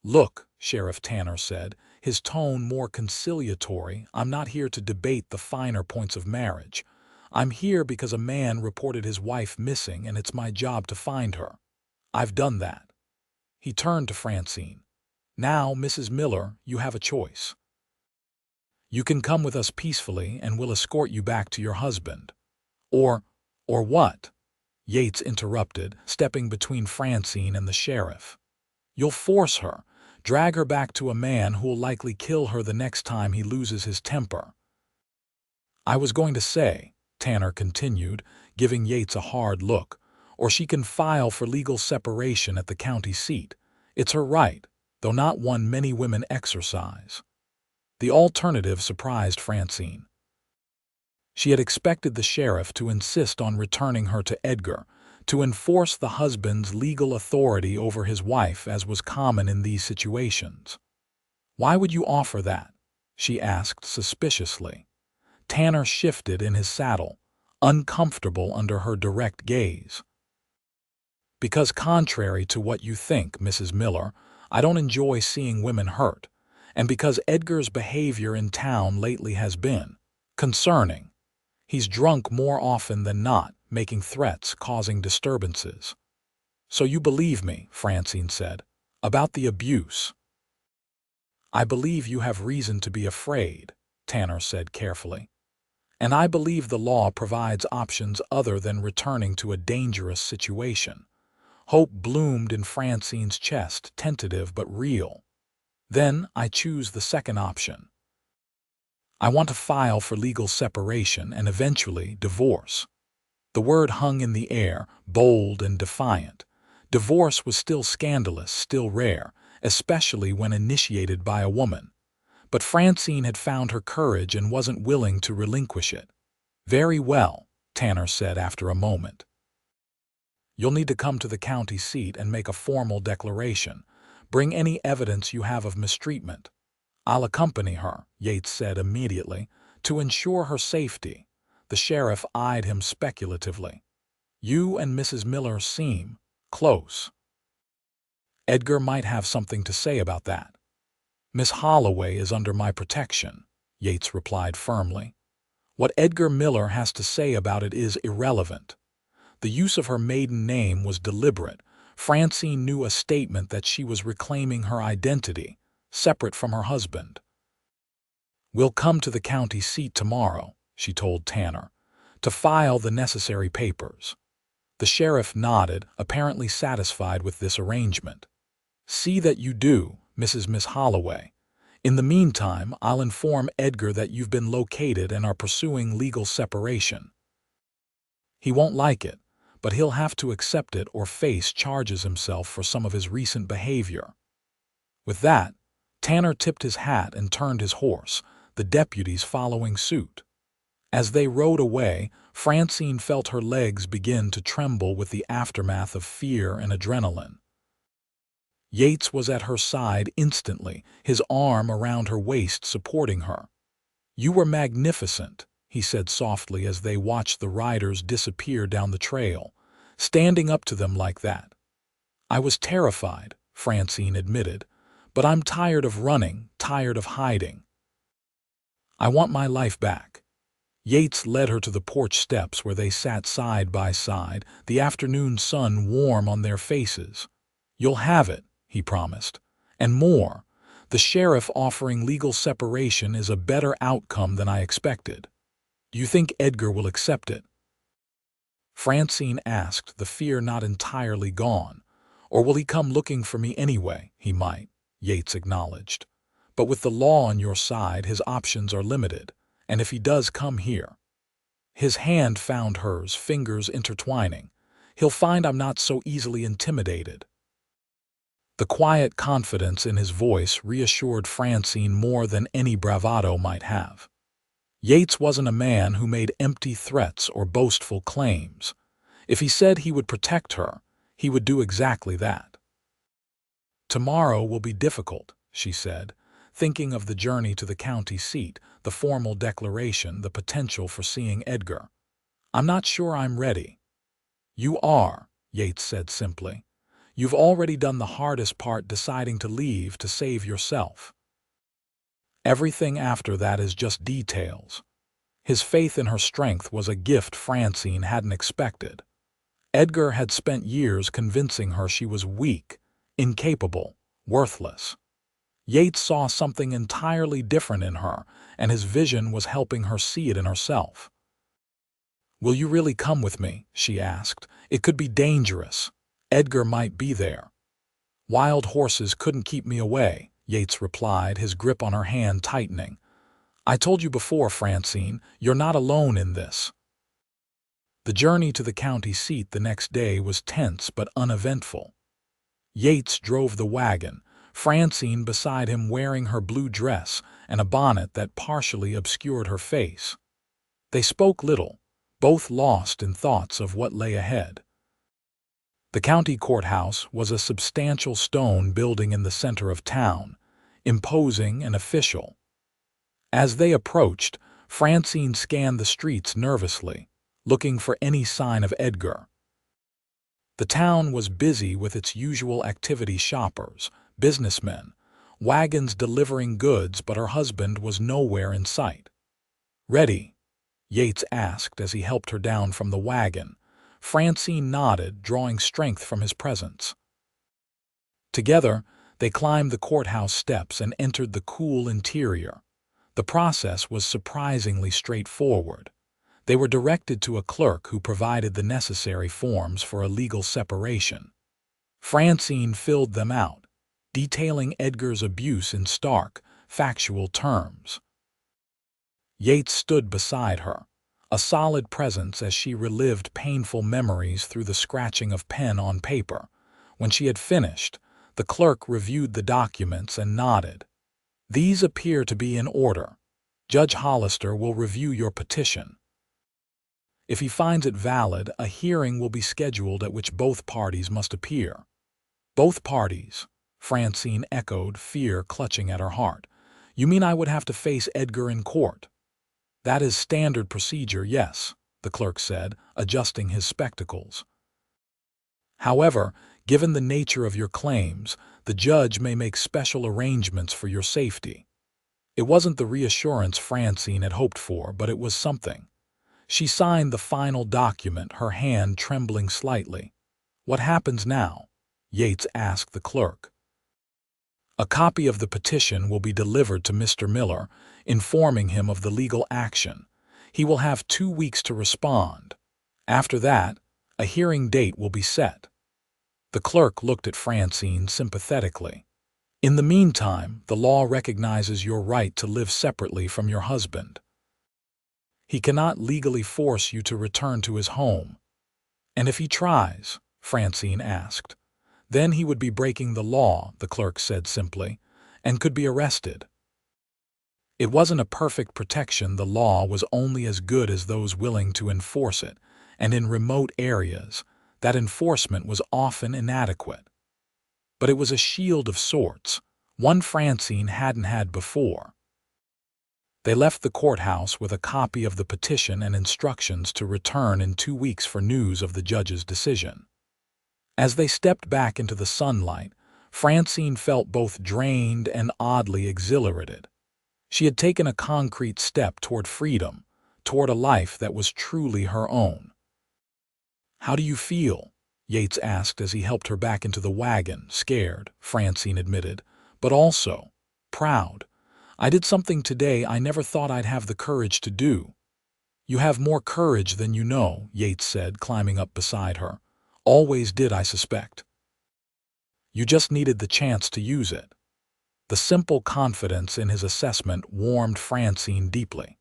A: Look, Sheriff Tanner said, his tone more conciliatory, I'm not here to debate the finer points of marriage. I'm here because a man reported his wife missing and it's my job to find her. I've done that. He turned to Francine. Now, Mrs. Miller, you have a choice. You can come with us peacefully and we'll escort you back to your husband. Or what? Yates interrupted, stepping between Francine and the sheriff. You'll force her, drag her back to a man who'll likely kill her the next time he loses his temper. I was going to say, Tanner continued, giving Yates a hard look, or she can file for legal separation at the county seat. It's her right, though not one many women exercise. The alternative surprised Francine. She had expected the sheriff to insist on returning her to Edgar, to enforce the husband's legal authority over his wife as was common in these situations. Why would you offer that? She asked suspiciously. Tanner shifted in his saddle, uncomfortable under her direct gaze. Because contrary to what you think, Mrs. Miller, I don't enjoy seeing women hurt, and because Edgar's behavior in town lately has been concerning. He's drunk more often than not, making threats, causing disturbances. So you believe me, Francine said, about the abuse. I believe you have reason to be afraid, Tanner said carefully. And I believe the law provides options other than returning to a dangerous situation. Hope bloomed in Francine's chest, tentative but real. Then I choose the second option. I want to file for legal separation and eventually divorce. The word hung in the air, bold and defiant. Divorce was still scandalous, still rare, especially when initiated by a woman. But Francine had found her courage and wasn't willing to relinquish it. Very well, Tanner said after a moment. You'll need to come to the county seat and make a formal declaration. Bring any evidence you have of mistreatment. I'll accompany her, Yates said immediately, to ensure her safety. The sheriff eyed him speculatively. You and Mrs. Miller seem close. Edgar might have something to say about that. Miss Holloway is under my protection, Yates replied firmly. What Edgar Miller has to say about it is irrelevant. The use of her maiden name was deliberate. Francine knew a statement that she was reclaiming her identity, separate from her husband. We'll come to the county seat tomorrow, she told Tanner, to file the necessary papers. The sheriff nodded, apparently satisfied with this arrangement. See that you do, Miss Holloway. In the meantime, I'll inform Edgar that you've been located and are pursuing legal separation. He won't like it, but he'll have to accept it or face charges himself for some of his recent behavior. With that, Tanner tipped his hat and turned his horse, the deputies following suit. As they rode away, Francine felt her legs begin to tremble with the aftermath of fear and adrenaline. Yates was at her side instantly, his arm around her waist supporting her. "You were magnificent," he said softly as they watched the riders disappear down the trail, standing up to them like that. "I was terrified," Francine admitted, "but I'm tired of running, tired of hiding. I want my life back." Yates led her to the porch steps where they sat side by side, the afternoon sun warm on their faces. "You'll have it," he promised, "and more. The sheriff offering legal separation is a better outcome than I expected. Do you think Edgar will accept it?" Francine asked, the fear not entirely gone. "Or will he come looking for me anyway?" "He might," Yates acknowledged. "But with the law on your side, his options are limited. And if he does come here—" His hand found hers, fingers intertwining. "He'll find I'm not so easily intimidated." The quiet confidence in his voice reassured Francine more than any bravado might have. Yates wasn't a man who made empty threats or boastful claims. If he said he would protect her, he would do exactly that. "Tomorrow will be difficult," she said, thinking of the journey to the county seat, the formal declaration, the potential for seeing Edgar. "I'm not sure I'm ready." "You are," Yates said simply. "You've already done the hardest part, deciding to leave to save yourself. Everything after that is just details." His faith in her strength was a gift Francine hadn't expected. Edgar had spent years convincing her she was weak, incapable, worthless. Yates saw something entirely different in her, and his vision was helping her see it in herself. "Will you really come with me?" she asked. "It could be dangerous. Edgar might be there." "Wild horses couldn't keep me away," Yates replied, his grip on her hand tightening. "I told you before, Francine, you're not alone in this." The journey to the county seat the next day was tense but uneventful. Yates drove the wagon, Francine beside him wearing her blue dress and a bonnet that partially obscured her face. They spoke little, both lost in thoughts of what lay ahead. The county courthouse was a substantial stone building in the center of town, imposing and official. As they approached, Francine scanned the streets nervously, looking for any sign of Edgar. The town was busy with its usual activity: shoppers, businessmen, wagons delivering goods, but her husband was nowhere in sight. "Ready?" Yates asked as he helped her down from the wagon. Francine nodded, drawing strength from his presence. Together, they climbed the courthouse steps and entered the cool interior. The process was surprisingly straightforward. They were directed to a clerk who provided the necessary forms for a legal separation. Francine filled them out, detailing Edgar's abuse in stark, factual terms. Yates stood beside her, a solid presence as she relived painful memories through the scratching of pen on paper. When she had finished, the clerk reviewed the documents and nodded. "These appear to be in order. Judge Hollister will review your petition. If he finds it valid, a hearing will be scheduled at which both parties must appear." "Both parties?" Francine echoed, fear clutching at her heart. "You mean I would have to face Edgar in court?" "That is standard procedure, yes," the clerk said, adjusting his spectacles. "However, given the nature of your claims, the judge may make special arrangements for your safety." It wasn't the reassurance Francine had hoped for, but it was something. She signed the final document, her hand trembling slightly. "What happens now?" Yates asked the clerk. "A copy of the petition will be delivered to Mr. Miller, informing him of the legal action. He will have 2 weeks to respond. After that, a hearing date will be set." The clerk looked at Francine sympathetically. "In the meantime, the law recognizes your right to live separately from your husband. He cannot legally force you to return to his home." "And if he tries?" Francine asked. "Then he would be breaking the law," the clerk said simply, "and could be arrested." It wasn't a perfect protection. The law was only as good as those willing to enforce it, and in remote areas, that enforcement was often inadequate. but it was a shield of sorts, one Francine hadn't had before. They left the courthouse with a copy of the petition and instructions to return in 2 weeks for news of the judge's decision. As they stepped back into the sunlight, Francine felt both drained and oddly exhilarated. She had taken a concrete step toward freedom, toward a life that was truly her own. "How do you feel?" Yates asked as he helped her back into the wagon. "Scared," Francine admitted, "but also proud. I did something today I never thought I'd have the courage to do." "You have more courage than you know," Yates said, climbing up beside her. "Always did, I suspect. You just needed the chance to use it." The simple confidence in his assessment warmed Francine deeply.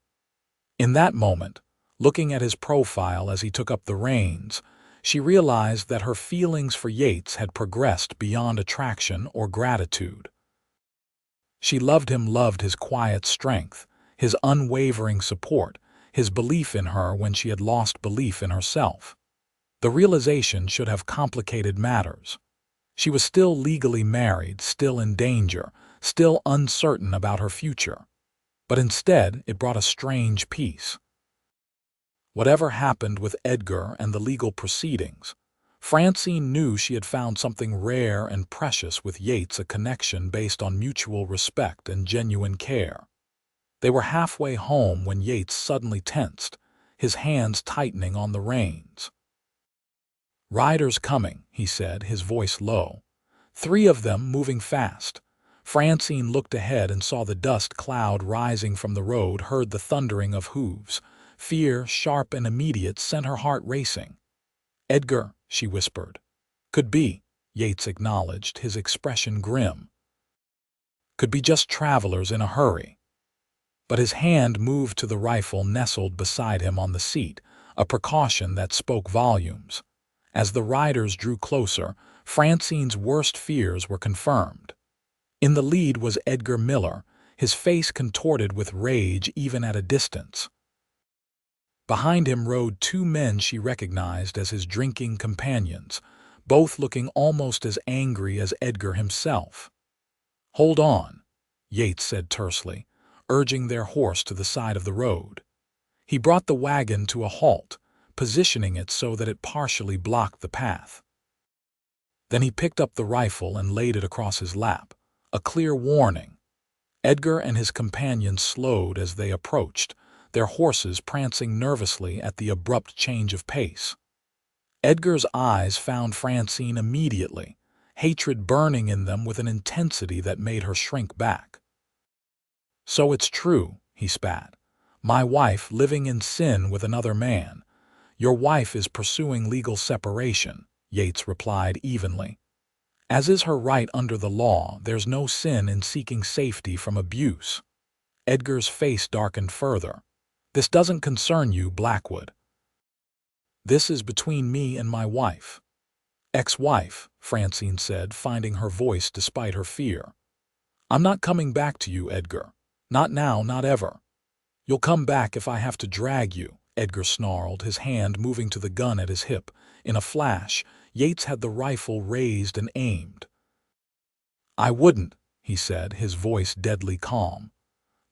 A: In that moment, looking at his profile as he took up the reins, she realized that her feelings for Yates had progressed beyond attraction or gratitude. She loved his quiet strength, his unwavering support, his belief in her when she had lost belief in herself. The realization should have complicated matters. She was still legally married, still in danger, still uncertain about her future. But instead, it brought a strange peace. Whatever happened with Edgar and the legal proceedings, Francine knew she had found something rare and precious with Yates, a connection based on mutual respect and genuine care. They were halfway home when Yates suddenly tensed, his hands tightening on the reins. "Riders coming," he said, his voice low. 3 of them moving fast. Francine looked ahead and saw the dust cloud rising from the road, heard the thundering of hooves. Fear, sharp and immediate, sent her heart racing. "Edgar," she whispered. "Could be," Yates acknowledged, his expression grim. "Could be just travelers in a hurry." But his hand moved to the rifle nestled beside him on the seat, a precaution that spoke volumes. As the riders drew closer, Francine's worst fears were confirmed. In the lead was Edgar Miller, his face contorted with rage even at a distance. Behind him rode 2 men she recognized as his drinking companions, both looking almost as angry as Edgar himself. "Hold on," Yates said tersely, urging their horse to the side of the road. He brought the wagon to a halt, positioning it so that it partially blocked the path. Then he picked up the rifle and laid it across his lap, a clear warning. Edgar and his companions slowed as they approached, their horses prancing nervously at the abrupt change of pace. Edgar's eyes found Francine immediately, hatred burning in them with an intensity that made her shrink back. "So it's true," he spat. "My wife living in sin with another man. Your wife is pursuing legal separation," Yates replied evenly. "As is her right under the law, there's no sin in seeking safety from abuse." Edgar's face darkened further. "This doesn't concern you, Blackwood." "This is between me and my wife." "Ex-wife," Francine said, finding her voice despite her fear. "I'm not coming back to you, Edgar. Not now, not ever." "You'll come back if I have to drag you," Edgar snarled, his hand moving to the gun at his hip. In a flash, Yates had the rifle raised and aimed. "I wouldn't," he said, his voice deadly calm.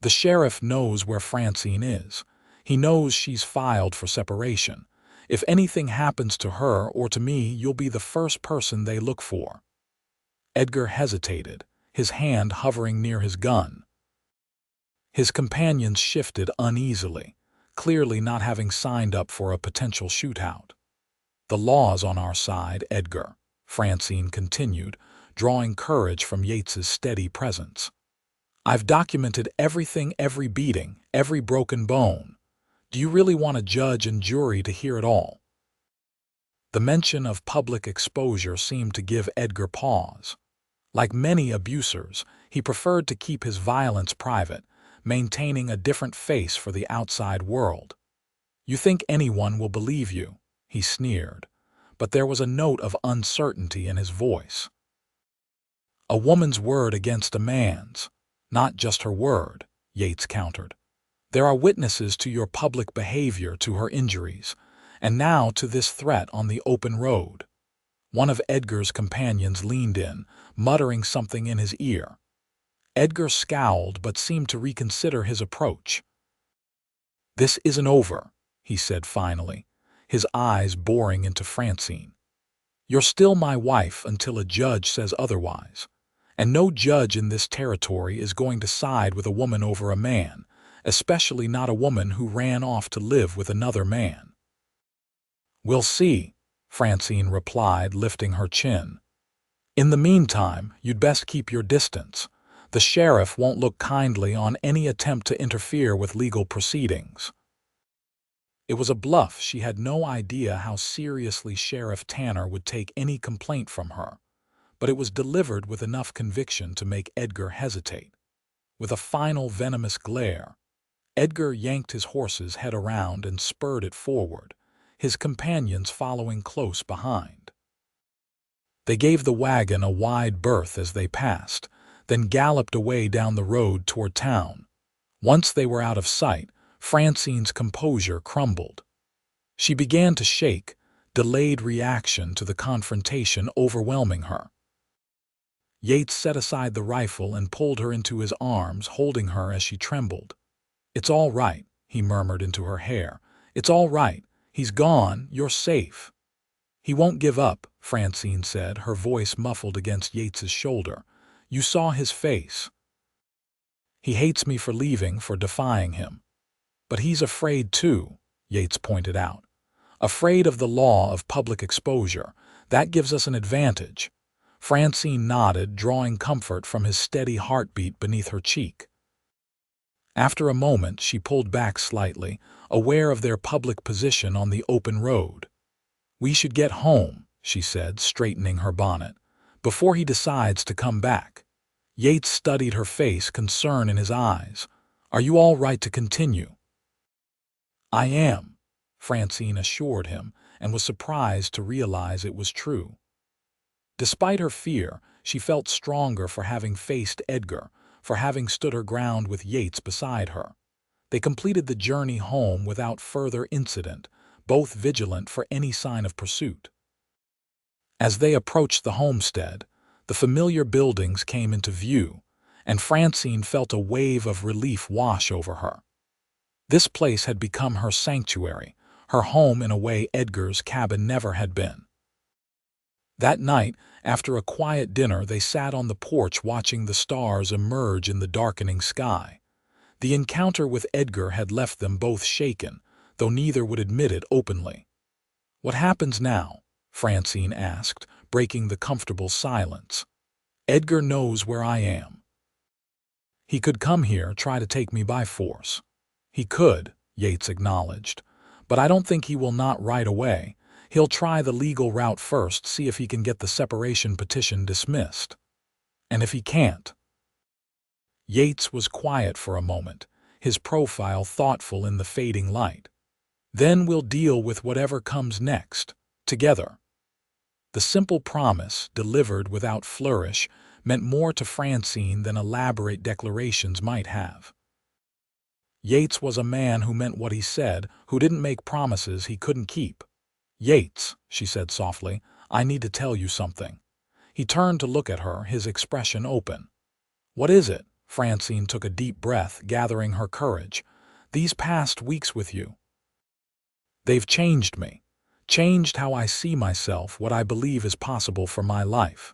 A: "The sheriff knows where Francine is. He knows she's filed for separation. If anything happens to her or to me, you'll be the first person they look for." Edgar hesitated, his hand hovering near his gun. His companions shifted uneasily, clearly not having signed up for a potential shootout. "The law's on our side, Edgar," Francine continued, drawing courage from Yates's steady presence. "I've documented everything, every beating, every broken bone. Do you really want a judge and jury to hear it all?" The mention of public exposure seemed to give Edgar pause. Like many abusers, he preferred to keep his violence private, maintaining a different face for the outside world. "You think anyone will believe you?" he sneered, but there was a note of uncertainty in his voice. "A woman's word against a man's, not just her word," Yates countered. "There are witnesses to your public behavior, to her injuries, and now to this threat on the open road. One of Edgar's companions leaned in, muttering something in his ear. Edgar scowled but seemed to reconsider his approach. "This isn't over," he said finally, his eyes boring into Francine. "You're still my wife until a judge says otherwise. And no judge in this territory is going to side with a woman over a man, especially not a woman who ran off to live with another man." "We'll see," Francine replied, lifting her chin. "In the meantime, you'd best keep your distance. The sheriff won't look kindly on any attempt to interfere with legal proceedings." It was a bluff. She had no idea how seriously Sheriff Tanner would take any complaint from her, but it was delivered with enough conviction to make Edgar hesitate. With a final venomous glare, Edgar yanked his horse's head around and spurred it forward, his companions following close behind. They gave the wagon a wide berth as they passed, then galloped away down the road toward town. Once they were out of sight, Francine's composure crumbled. She began to shake, delayed reaction to the confrontation overwhelming her. Yates set aside the rifle and pulled her into his arms, holding her as she trembled. "It's all right," he murmured into her hair. "It's all right. He's gone. You're safe." "He won't give up," Francine said, her voice muffled against Yates's shoulder. "You saw his face. He hates me for leaving, for defying him. But he's afraid too," Yates pointed out. "Afraid of the law of public exposure. That gives us an advantage." Francine nodded, drawing comfort from his steady heartbeat beneath her cheek. After a moment, she pulled back slightly, aware of their public position on the open road. "We should get home," she said, straightening her bonnet, "before he decides to come back." Yates studied her face, concern in his eyes. "Are you all right to continue?" "I am," Francine assured him, and was surprised to realize it was true. Despite her fear, she felt stronger for having faced Edgar, for having stood her ground with Yates beside her. They completed the journey home without further incident, both vigilant for any sign of pursuit. As they approached the homestead, the familiar buildings came into view, and Francine felt a wave of relief wash over her. This place had become her sanctuary, her home in a way Edgar's cabin never had been. That night, after a quiet dinner, they sat on the porch watching the stars emerge in the darkening sky. The encounter with Edgar had left them both shaken, though neither would admit it openly. "What happens now?" Francine asked, breaking the comfortable silence. "Edgar knows where I am. He could come here, try to take me by force." "He could," Yates acknowledged, "but I don't think he will, not right away. He'll try the legal route first, see if he can get the separation petition dismissed. And if he can't—" Yates was quiet for a moment, his profile thoughtful in the fading light. "Then we'll deal with whatever comes next, together." The simple promise, delivered without flourish, meant more to Francine than elaborate declarations might have. Yates was a man who meant what he said, who didn't make promises he couldn't keep. "Yates," she said softly, "I need to tell you something." He turned to look at her, his expression open. "What is it?" Francine took a deep breath, gathering her courage. "These past weeks with you, they've changed me. Changed how I see myself, what I believe is possible for my life."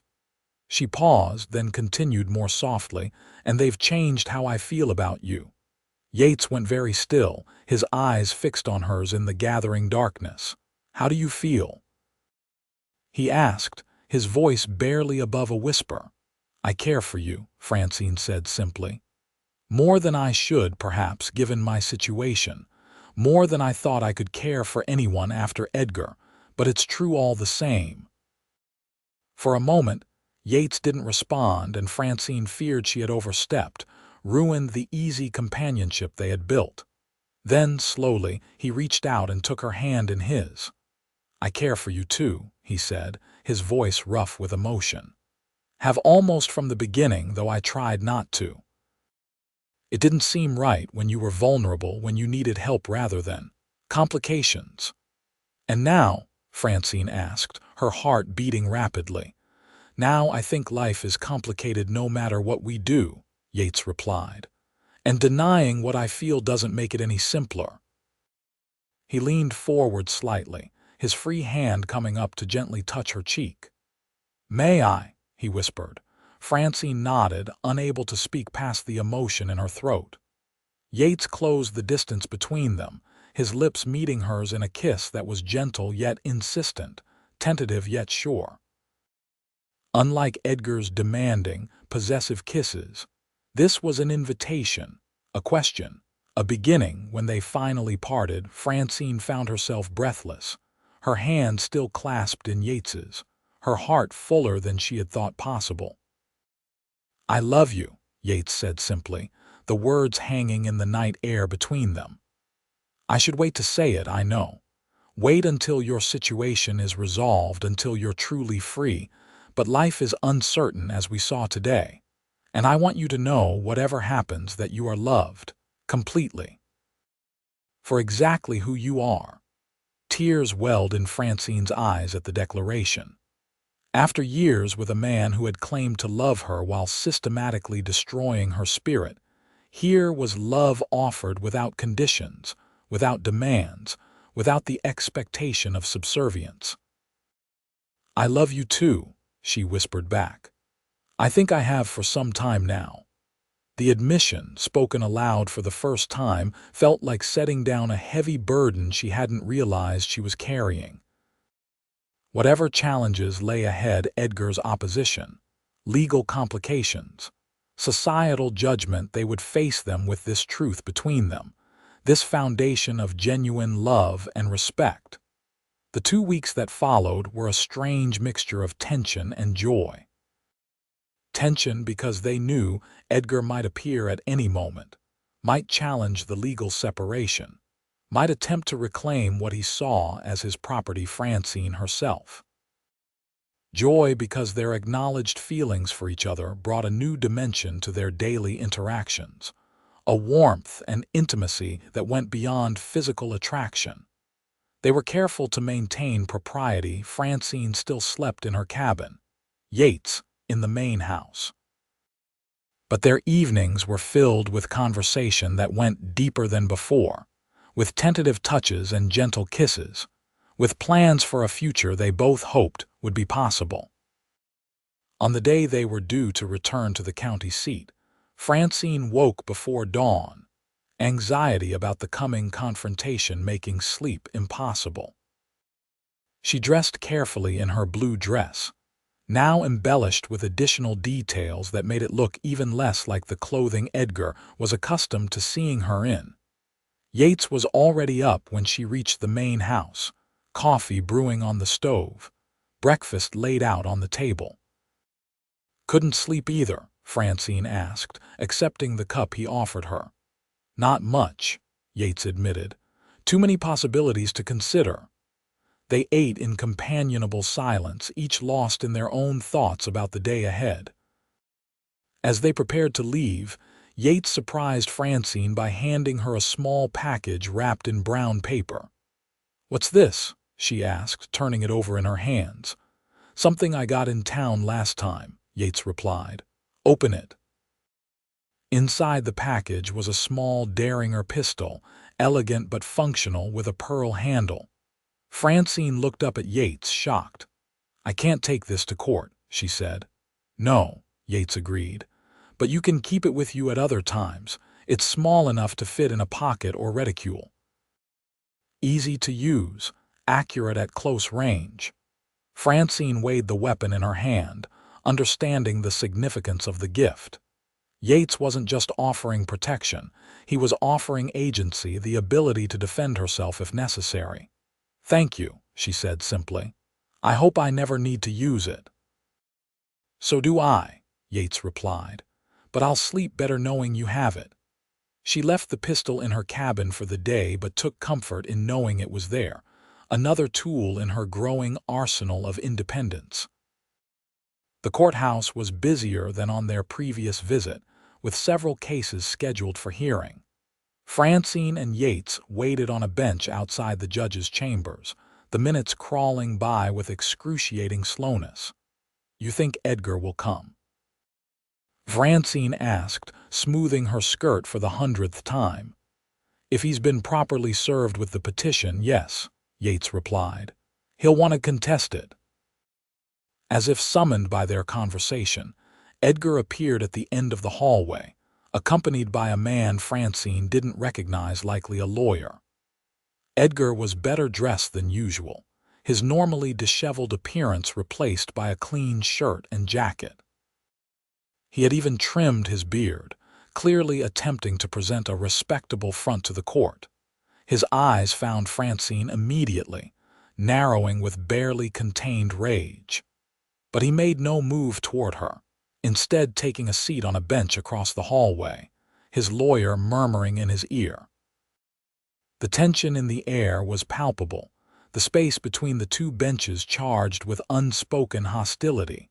A: She paused, then continued more softly, "And they've changed how I feel about you." Yates went very still, his eyes fixed on hers in the gathering darkness. "How do you feel?" he asked, his voice barely above a whisper. "I care for you," Francine said simply. "More than I should, perhaps, given my situation. More than I thought I could care for anyone after Edgar, but it's true all the same." For a moment, Yates didn't respond, and Francine feared she had overstepped, ruined the easy companionship they had built. Then, slowly, he reached out and took her hand in his. "I care for you too," he said, his voice rough with emotion. "Have almost from the beginning, though I tried not to. It didn't seem right when you were vulnerable, when you needed help rather than complications." "And now?" Francine asked, her heart beating rapidly. "Now I think life is complicated no matter what we do," Yates replied. "And denying what I feel doesn't make it any simpler." He leaned forward slightly, his free hand coming up to gently touch her cheek. "May I?" he whispered. Francine nodded, unable to speak past the emotion in her throat. Yates closed the distance between them, his lips meeting hers in a kiss that was gentle yet insistent, tentative yet sure. Unlike Edgar's demanding, possessive kisses, this was an invitation, a question, a beginning. When they finally parted, Francine found herself breathless, her hand still clasped in Yates's, her heart fuller than she had thought possible. "I love you," Yates said simply, the words hanging in the night air between them. "I should wait to say it, I know. Wait until your situation is resolved, until you're truly free, but life is uncertain as we saw today, and I want you to know, whatever happens, that you are loved, completely. For exactly who you are." Tears welled in Francine's eyes at the declaration. After years with a man who had claimed to love her while systematically destroying her spirit, here was love offered without conditions, without demands, without the expectation of subservience. "I love you too," she whispered back. "I think I have for some time now." The admission, spoken aloud for the first time, felt like setting down a heavy burden she hadn't realized she was carrying. Whatever challenges lay ahead, Edgar's opposition, legal complications, societal judgment, they would face them with this truth between them, this foundation of genuine love and respect. The 2 weeks that followed were a strange mixture of tension and joy. Tension because they knew Edgar might appear at any moment, might challenge the legal separation, might attempt to reclaim what he saw as his property, Francine herself. Joy because their acknowledged feelings for each other brought a new dimension to their daily interactions, a warmth and intimacy that went beyond physical attraction. They were careful to maintain propriety. Francine still slept in her cabin, Yates in the main house. But their evenings were filled with conversation that went deeper than before, with tentative touches and gentle kisses, with plans for a future they both hoped would be possible. On the day they were due to return to the county seat, Francine woke before dawn, anxiety about the coming confrontation making sleep impossible. She dressed carefully in her blue dress, now embellished with additional details that made it look even less like the clothing Edgar was accustomed to seeing her in. Yates was already up when she reached the main house, coffee brewing on the stove, breakfast laid out on the table. "Couldn't sleep either?" Francine asked, accepting the cup he offered her. "Not much," Yates admitted. "Too many possibilities to consider." They ate in companionable silence, each lost in their own thoughts about the day ahead. As they prepared to leave, Yates surprised Francine by handing her a small package wrapped in brown paper. "What's this?" she asked, turning it over in her hands. "Something I got in town last time," Yates replied. "Open it." Inside the package was a small Derringer pistol, elegant but functional, with a pearl handle. Francine looked up at Yates, shocked. "I can't take this to court," she said. "No," Yates agreed, "but you can keep it with you at other times. It's small enough to fit in a pocket or reticule. Easy to use, accurate at close range." Francine weighed the weapon in her hand, understanding the significance of the gift. Yates wasn't just offering protection, he was offering agency, the ability to defend herself if necessary. "Thank you," she said simply. "I hope I never need to use it." "So do I," Yates replied, "but I'll sleep better knowing you have it." She left the pistol in her cabin for the day, but took comfort in knowing it was there, another tool in her growing arsenal of independence. The courthouse was busier than on their previous visit, with several cases scheduled for hearing. Francine and Yates waited on a bench outside the judge's chambers, the minutes crawling by with excruciating slowness. "You think Edgar will come?" Francine asked, smoothing her skirt for the 100th time. "If he's been properly served with the petition, yes," Yates replied. "He'll want to contest it." As if summoned by their conversation, Edgar appeared at the end of the hallway, accompanied by a man Francine didn't recognize, likely a lawyer. Edgar was better dressed than usual, his normally disheveled appearance replaced by a clean shirt and jacket. He had even trimmed his beard, clearly attempting to present a respectable front to the court. His eyes found Francine immediately, narrowing with barely contained rage. But he made no move toward her, instead taking a seat on a bench across the hallway, his lawyer murmuring in his ear. The tension in the air was palpable, the space between the two benches charged with unspoken hostility.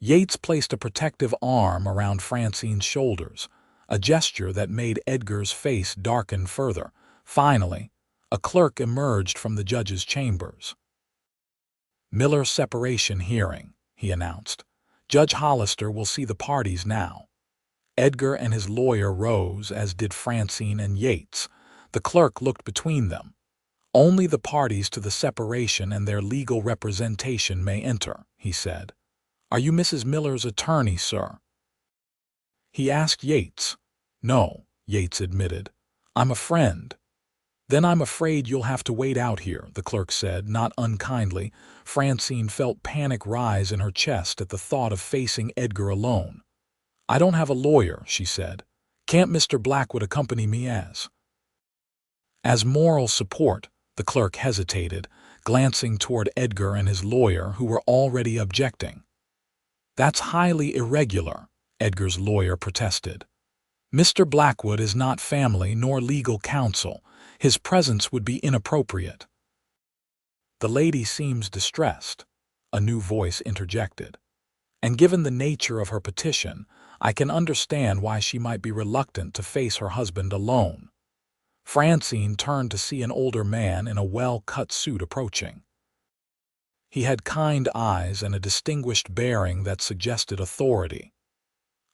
A: Yates placed a protective arm around Francine's shoulders, a gesture that made Edgar's face darken further. Finally, a clerk emerged from the judge's chambers. "Miller separation hearing," he announced. "Judge Hollister will see the parties now." Edgar and his lawyer rose, as did Francine and Yates. The clerk looked between them. "Only the parties to the separation and their legal representation may enter," he said. "Are you Mrs. Miller's attorney, sir?" he asked Yates. "No," Yates admitted. "I'm a friend." "Then I'm afraid you'll have to wait out here," the clerk said, not unkindly. Francine felt panic rise in her chest at the thought of facing Edgar alone. "I don't have a lawyer," she said. "Can't Mr. Blackwood accompany me as moral support?" The clerk hesitated, glancing toward Edgar and his lawyer, who were already objecting. "That's highly irregular," Edgar's lawyer protested. "Mr. Blackwood is not family nor legal counsel. His presence would be inappropriate." "The lady seems distressed," a new voice interjected. "And given the nature of her petition, I can understand why she might be reluctant to face her husband alone." Francine turned to see an older man in a well-cut suit approaching. He had kind eyes and a distinguished bearing that suggested authority.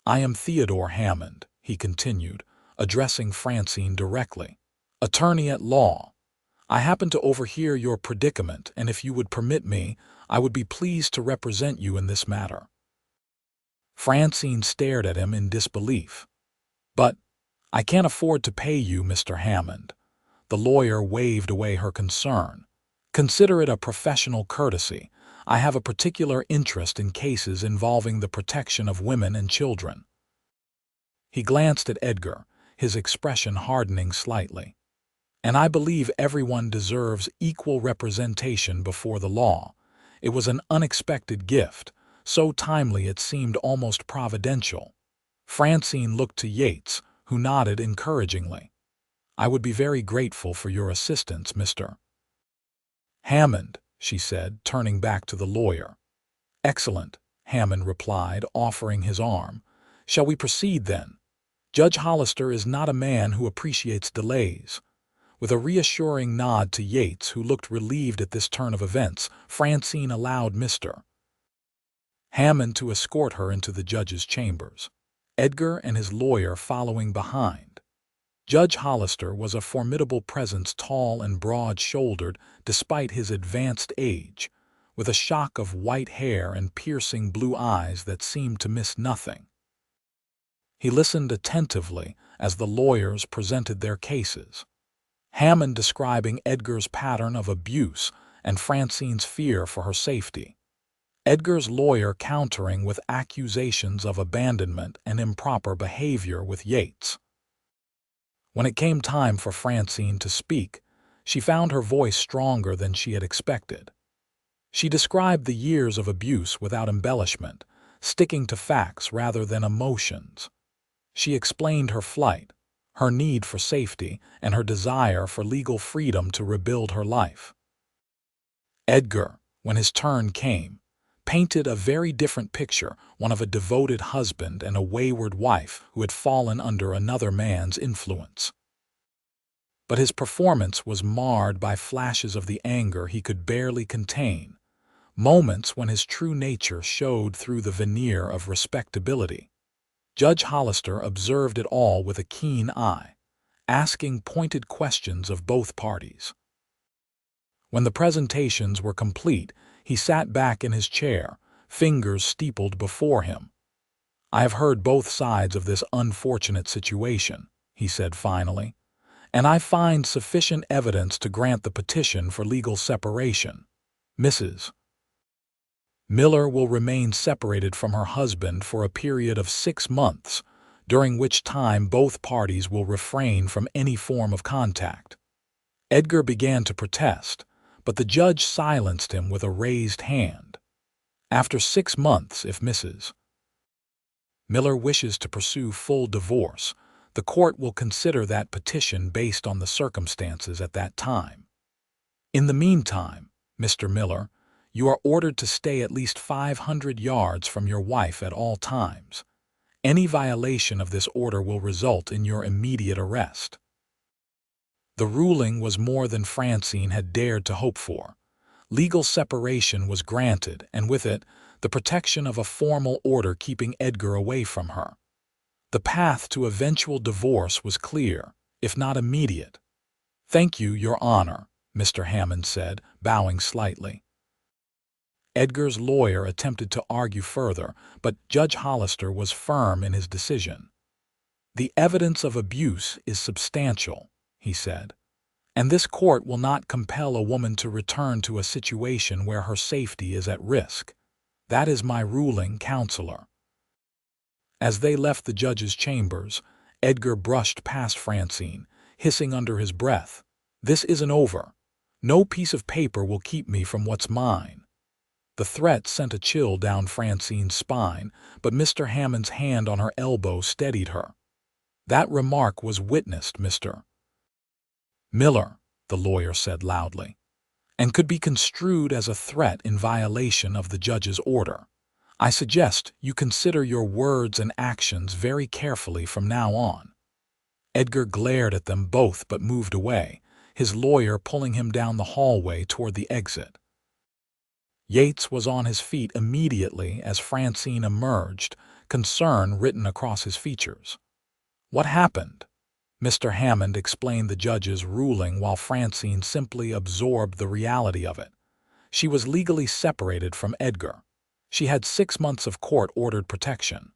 A: "I am Theodore Hammond," he continued, addressing Francine directly. "Attorney at law. I happen to overhear your predicament, and if you would permit me, I would be pleased to represent you in this matter." Francine stared at him in disbelief. "But I can't afford to pay you, Mr. Hammond." The lawyer waved away her concern. "Consider it a professional courtesy. I have a particular interest in cases involving the protection of women and children." He glanced at Edgar, his expression hardening slightly. "And I believe everyone deserves equal representation before the law." It was an unexpected gift, so timely it seemed almost providential. Francine looked to Yates, who nodded encouragingly. "I would be very grateful for your assistance, Mr. Hammond," she said, turning back to the lawyer. "Excellent," Hammond replied, offering his arm. "Shall we proceed then? Judge Hollister is not a man who appreciates delays." With a reassuring nod to Yates, who looked relieved at this turn of events, Francine allowed Mr. Hammond to escort her into the judge's chambers, Edgar and his lawyer following behind. Judge Hollister was a formidable presence, tall and broad-shouldered despite his advanced age, with a shock of white hair and piercing blue eyes that seemed to miss nothing. He listened attentively as the lawyers presented their cases, Hammond describing Edgar's pattern of abuse and Francine's fear for her safety. Edgar's lawyer countering with accusations of abandonment and improper behavior with Yates. When it came time for Francine to speak, she found her voice stronger than she had expected. She described the years of abuse without embellishment, sticking to facts rather than emotions. She explained her flight, her need for safety, and her desire for legal freedom to rebuild her life. Edgar, when his turn came, painted a very different picture, one of a devoted husband and a wayward wife who had fallen under another man's influence. but his performance was marred by flashes of the anger he could barely contain, moments when his true nature showed through the veneer of respectability. Judge Hollister observed it all with a keen eye, asking pointed questions of both parties. When the presentations were complete, he sat back in his chair, fingers steepled before him. "I have heard both sides of this unfortunate situation," he said finally, "and I find sufficient evidence to grant the petition for legal separation. Mrs. Miller will remain separated from her husband for a period of 6 months, during which time both parties will refrain from any form of contact." Edgar began to protest, but the judge silenced him with a raised hand. "After 6 months, if Mrs. Miller wishes to pursue full divorce, the court will consider that petition based on the circumstances at that time. In the meantime, Mr. Miller, you are ordered to stay at least 500 yards from your wife at all times. Any violation of this order will result in your immediate arrest." The ruling was more than Francine had dared to hope for. Legal separation was granted, and with it, the protection of a formal order keeping Edgar away from her. The path to eventual divorce was clear, if not immediate. "Thank you, Your Honor," Mr. Hammond said, bowing slightly. Edgar's lawyer attempted to argue further, but Judge Hollister was firm in his decision. "The evidence of abuse is substantial," he said, "and this court will not compel a woman to return to a situation where her safety is at risk. That is my ruling, counselor." As they left the judge's chambers, Edgar brushed past Francine, hissing under his breath, "This isn't over. No piece of paper will keep me from what's mine." The threat sent a chill down Francine's spine, but Mr. Hammond's hand on her elbow steadied her. "That remark was witnessed, Mr. Miller," the lawyer said loudly, "and could be construed as a threat in violation of the judge's order. I suggest you consider your words and actions very carefully from now on." Edgar glared at them both but moved away, his lawyer pulling him down the hallway toward the exit. Yates was on his feet immediately as Francine emerged, concern written across his features. "What happened?" Mr. Hammond explained the judge's ruling while Francine simply absorbed the reality of it. She was legally separated from Edgar. She had 6 months of court-ordered protection.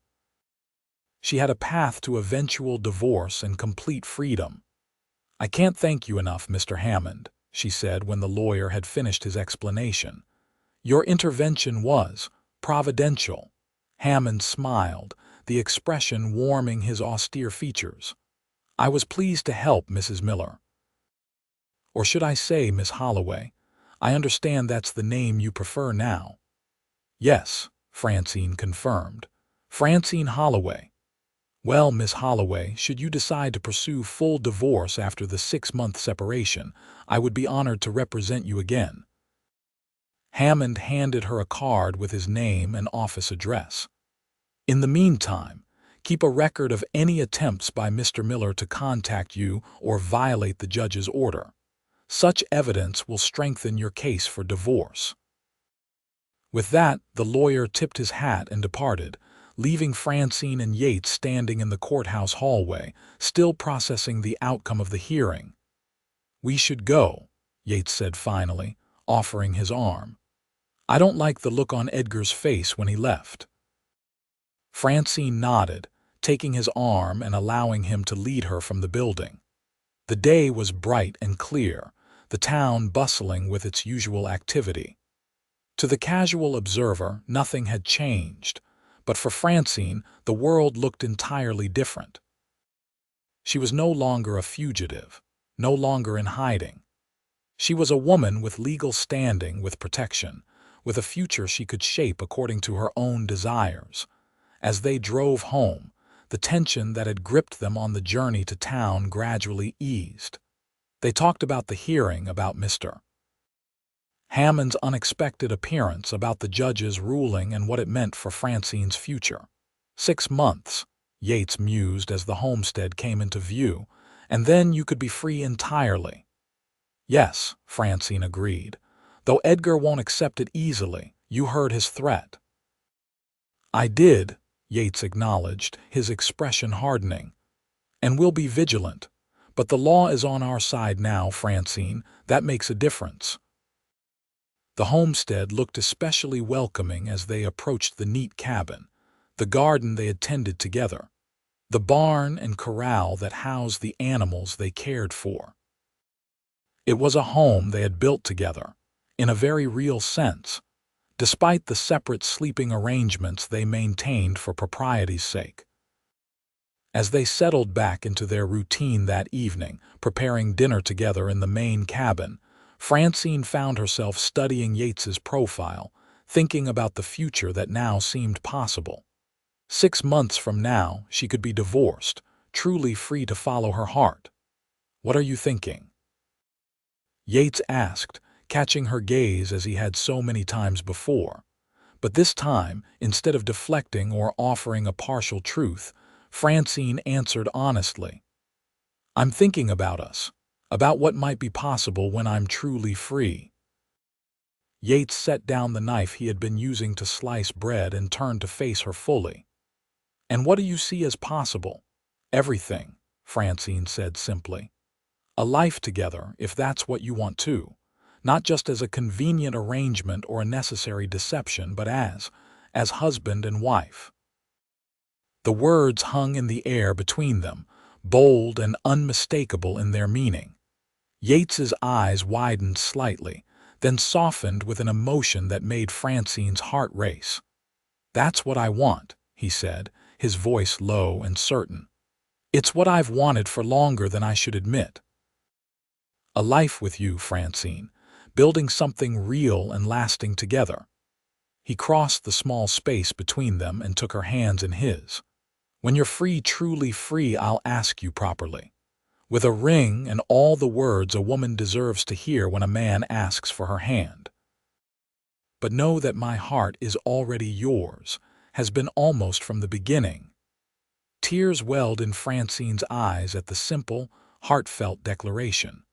A: She had a path to eventual divorce and complete freedom. "I can't thank you enough, Mr. Hammond," she said when the lawyer had finished his explanation. "Your intervention was providential." Hammond smiled, the expression warming his austere features. "I was pleased to help, Mrs. Miller. Or should I say Miss Holloway? I understand that's the name you prefer now." "Yes," Francine confirmed. "Francine Holloway." "Well, Miss Holloway, should you decide to pursue full divorce after the 6-month separation, I would be honored to represent you again." Hammond handed her a card with his name and office address. "In the meantime, keep a record of any attempts by Mr. Miller to contact you or violate the judge's order. Such evidence will strengthen your case for divorce." With that, the lawyer tipped his hat and departed, leaving Francine and Yates standing in the courthouse hallway, still processing the outcome of the hearing. "We should go," Yates said finally, offering his arm. "I don't like the look on Edgar's face when he left." Francine nodded, taking his arm and allowing him to lead her from the building. The day was bright and clear, the town bustling with its usual activity. To the casual observer, nothing had changed, but for Francine, the world looked entirely different. She was no longer a fugitive, no longer in hiding. She was a woman with legal standing, with protection, with a future she could shape according to her own desires. As they drove home, the tension that had gripped them on the journey to town gradually eased. They talked about the hearing, about Mr. Hammond's unexpected appearance, about the judge's ruling and what it meant for Francine's future. 6 months, Yates mused as the homestead came into view, and then you could be free entirely." "Yes," Francine agreed. "Though Edgar won't accept it easily. You heard his threat." "I did," Yates acknowledged, his expression hardening. "And we'll be vigilant. But the law is on our side now, Francine. That makes a difference." The homestead looked especially welcoming as they approached the neat cabin, the garden they had tended together, the barn and corral that housed the animals they cared for. It was a home they had built together, in a very real sense, despite the separate sleeping arrangements they maintained for propriety's sake. As they settled back into their routine that evening, preparing dinner together in the main cabin, Francine found herself studying Yates's profile, thinking about the future that now seemed possible. 6 months from now, she could be divorced, truly free to follow her heart. "What are you thinking?" Yates asked, catching her gaze as he had so many times before. But this time, instead of deflecting or offering a partial truth, Francine answered honestly. "I'm thinking about us, about what might be possible when I'm truly free." Yates set down the knife he had been using to slice bread and turned to face her fully. "And what do you see as possible?" "Everything," Francine said simply. "A life together, if that's what you want too. Not just as a convenient arrangement or a necessary deception, but as husband and wife." The words hung in the air between them, bold and unmistakable in their meaning. Yates's eyes widened slightly, then softened with an emotion that made Francine's heart race. "That's what I want," he said, his voice low and certain. "It's what I've wanted for longer than I should admit. A life with you, Francine, building something real and lasting together." He crossed the small space between them and took her hands in his. "When you're free, truly free, I'll ask you properly, with a ring and all the words a woman deserves to hear when a man asks for her hand. But know that my heart is already yours, has been almost from the beginning." Tears welled in Francine's eyes at the simple, heartfelt declaration.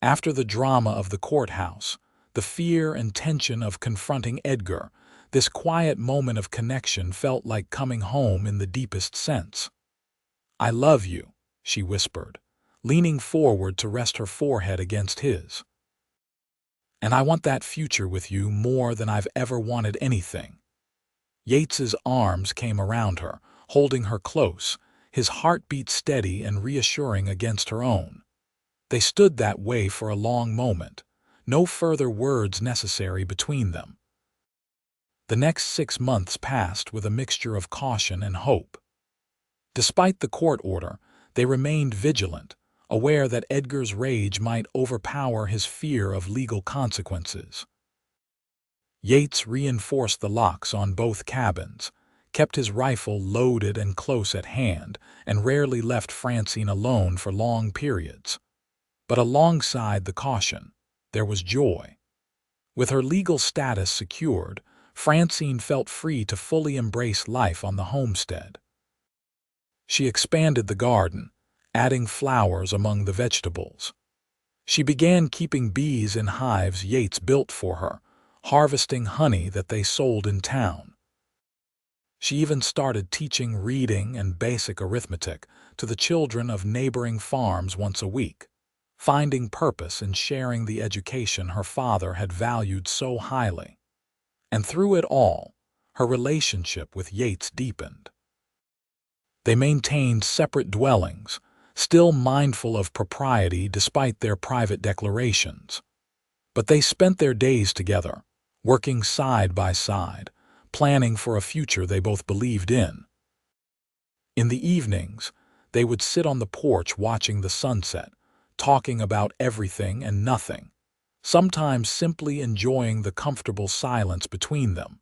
A: After the drama of the courthouse, the fear and tension of confronting Edgar, this quiet moment of connection felt like coming home in the deepest sense. "I love you," she whispered, leaning forward to rest her forehead against his. "And I want that future with you more than I've ever wanted anything." Yates's arms came around her, holding her close, his heartbeat steady and reassuring against her own. They stood that way for a long moment, no further words necessary between them. The next 6 months passed with a mixture of caution and hope. Despite the court order, they remained vigilant, aware that Edgar's rage might overpower his fear of legal consequences. Yates reinforced the locks on both cabins, kept his rifle loaded and close at hand, and rarely left Francine alone for long periods. But alongside the caution, there was joy. With her legal status secured, Francine felt free to fully embrace life on the homestead. She expanded the garden, adding flowers among the vegetables. She began keeping bees in hives Yates built for her, harvesting honey that they sold in town. She even started teaching reading and basic arithmetic to the children of neighboring farms once a week, finding purpose in sharing the education her father had valued so highly. And through it all, her relationship with Yates deepened. They maintained separate dwellings, still mindful of propriety despite their private declarations. But they spent their days together, working side by side, planning for a future they both believed in. In the evenings, they would sit on the porch watching the sunset, talking about everything and nothing, sometimes simply enjoying the comfortable silence between them.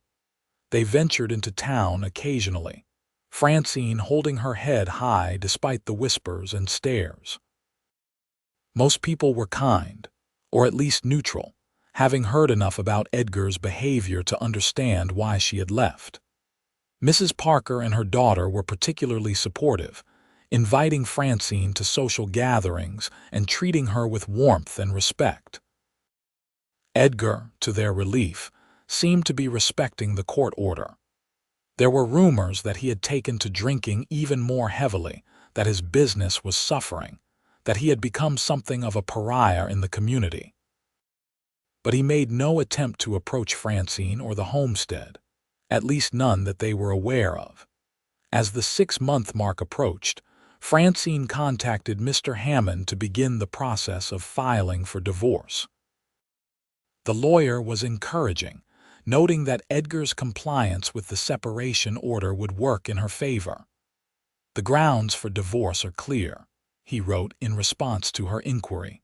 A: They ventured into town occasionally, Francine holding her head high despite the whispers and stares. Most people were kind, or at least neutral, having heard enough about Edgar's behavior to understand why she had left. Mrs. Parker and her daughter were particularly supportive, inviting Francine to social gatherings and treating her with warmth and respect. Edgar, to their relief, seemed to be respecting the court order. There were rumors that he had taken to drinking even more heavily, that his business was suffering, that he had become something of a pariah in the community. But he made no attempt to approach Francine or the homestead, at least none that they were aware of. As the 6-month mark approached, Francine contacted Mr. Hammond to begin the process of filing for divorce. The lawyer was encouraging, noting that Edgar's compliance with the separation order would work in her favor. "The grounds for divorce are clear," he wrote in response to her inquiry.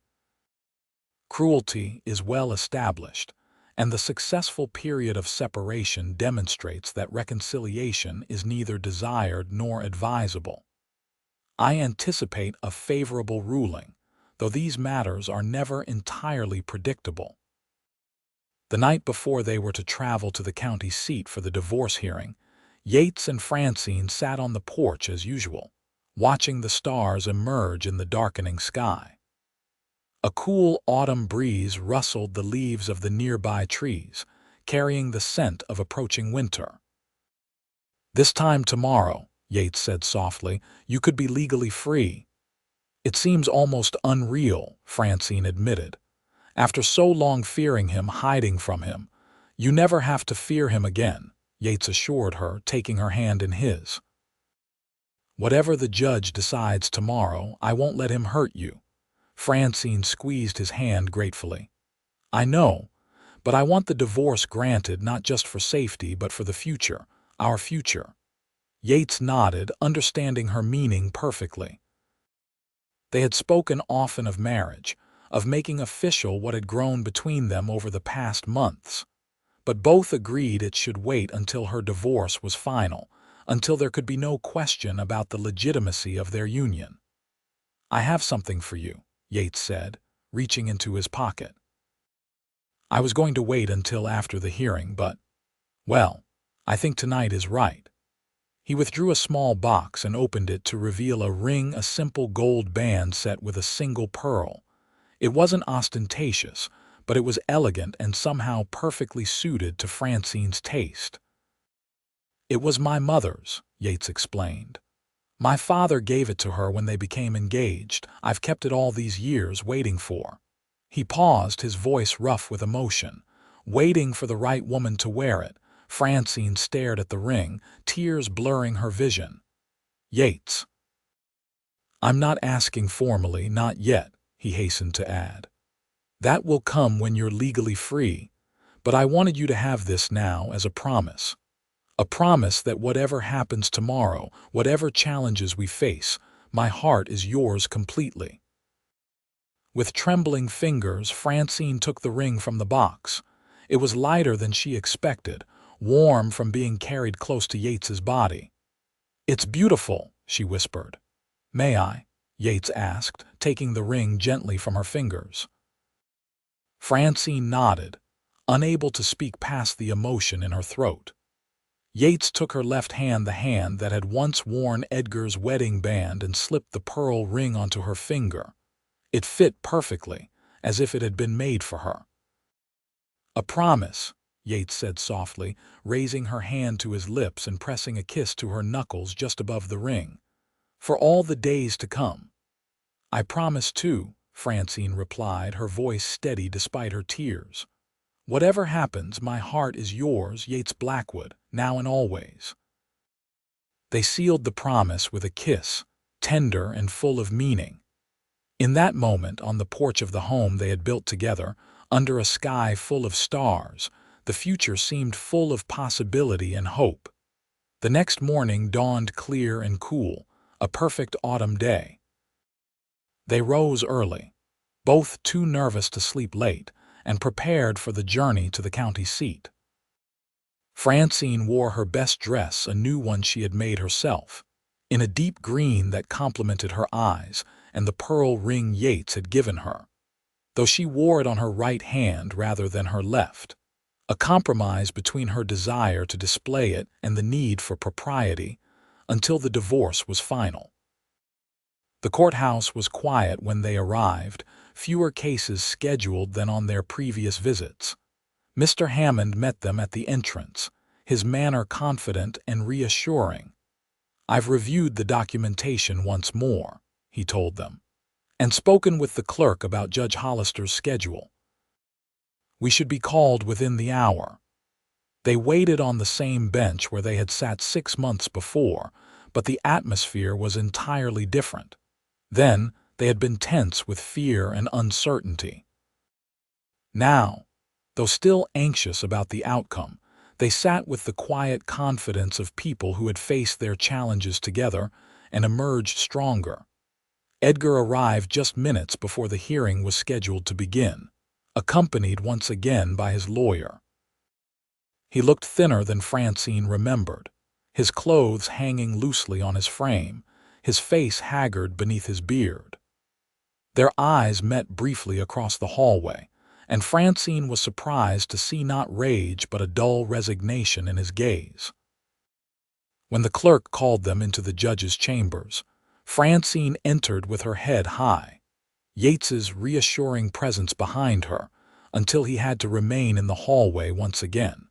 A: "Cruelty is well established, and the successful period of separation demonstrates that reconciliation is neither desired nor advisable. I anticipate a favorable ruling, though these matters are never entirely predictable." The night before they were to travel to the county seat for the divorce hearing, Yates and Francine sat on the porch as usual, watching the stars emerge in the darkening sky. A cool autumn breeze rustled the leaves of the nearby trees, carrying the scent of approaching winter. "This time tomorrow," Yates said softly, "you could be legally free." "It seems almost unreal," Francine admitted. "After so long fearing him, hiding from him, you never have to fear him again," Yates assured her, taking her hand in his. "Whatever the judge decides tomorrow, I won't let him hurt you." Francine squeezed his hand gratefully. "I know, but I want the divorce granted not just for safety but for the future, our future." Yates nodded, understanding her meaning perfectly. They had spoken often of marriage, of making official what had grown between them over the past months, but both agreed it should wait until her divorce was final, until there could be no question about the legitimacy of their union. "I have something for you," Yates said, reaching into his pocket. "I was going to wait until after the hearing, but, well, I think tonight is right." He withdrew a small box and opened it to reveal a ring, a simple gold band set with a single pearl. It wasn't ostentatious, but it was elegant and somehow perfectly suited to Francine's taste. "It was my mother's," Yates explained. "My father gave it to her when they became engaged. I've kept it all these years waiting for." He paused, his voice rough with emotion. Waiting for the right woman to wear it, Francine stared at the ring, tears blurring her vision. "Yates, I'm not asking formally, not yet," he hastened to add. "That will come when you're legally free, but I wanted you to have this now as a promise. A promise that whatever happens tomorrow, whatever challenges we face, my heart is yours completely." With trembling fingers, Francine took the ring from the box. It was lighter than she expected, warm from being carried close to Yates's body. "It's beautiful," she whispered. "May I?" Yates asked, taking the ring gently from her fingers. Francine nodded, unable to speak past the emotion in her throat. Yates took her left hand, the hand that had once worn Edgar's wedding band, and slipped the pearl ring onto her finger. It fit perfectly, as if it had been made for her. "A promise," Yates said softly, raising her hand to his lips and pressing a kiss to her knuckles just above the ring. "For all the days to come." "I promise too," Francine replied, her voice steady despite her tears. "Whatever happens, my heart is yours, Yates Blackwood, now and always." They sealed the promise with a kiss, tender and full of meaning. In that moment, on the porch of the home they had built together, under a sky full of stars, the future seemed full of possibility and hope. The next morning dawned clear and cool, a perfect autumn day. They rose early, both too nervous to sleep late, and prepared for the journey to the county seat. Francine wore her best dress, a new one she had made herself, in a deep green that complemented her eyes and the pearl ring Yates had given her, though she wore it on her right hand rather than her left, a compromise between her desire to display it and the need for propriety, until the divorce was final. The courthouse was quiet when they arrived, fewer cases scheduled than on their previous visits. Mr. Hammond met them at the entrance, his manner confident and reassuring. "I've reviewed the documentation once more," he told them, "and spoken with the clerk about Judge Hollister's schedule. We should be called within the hour." They waited on the same bench where they had sat 6 months before, but the atmosphere was entirely different. Then they had been tense with fear and uncertainty. Now, though still anxious about the outcome, they sat with the quiet confidence of people who had faced their challenges together and emerged stronger. Edgar arrived just minutes before the hearing was scheduled to begin, accompanied once again by his lawyer. He looked thinner than Francine remembered, his clothes hanging loosely on his frame, his face haggard beneath his beard. Their eyes met briefly across the hallway, and Francine was surprised to see not rage but a dull resignation in his gaze. When the clerk called them into the judge's chambers, Francine entered with her head high, Yates's reassuring presence behind her, until he had to remain in the hallway once again.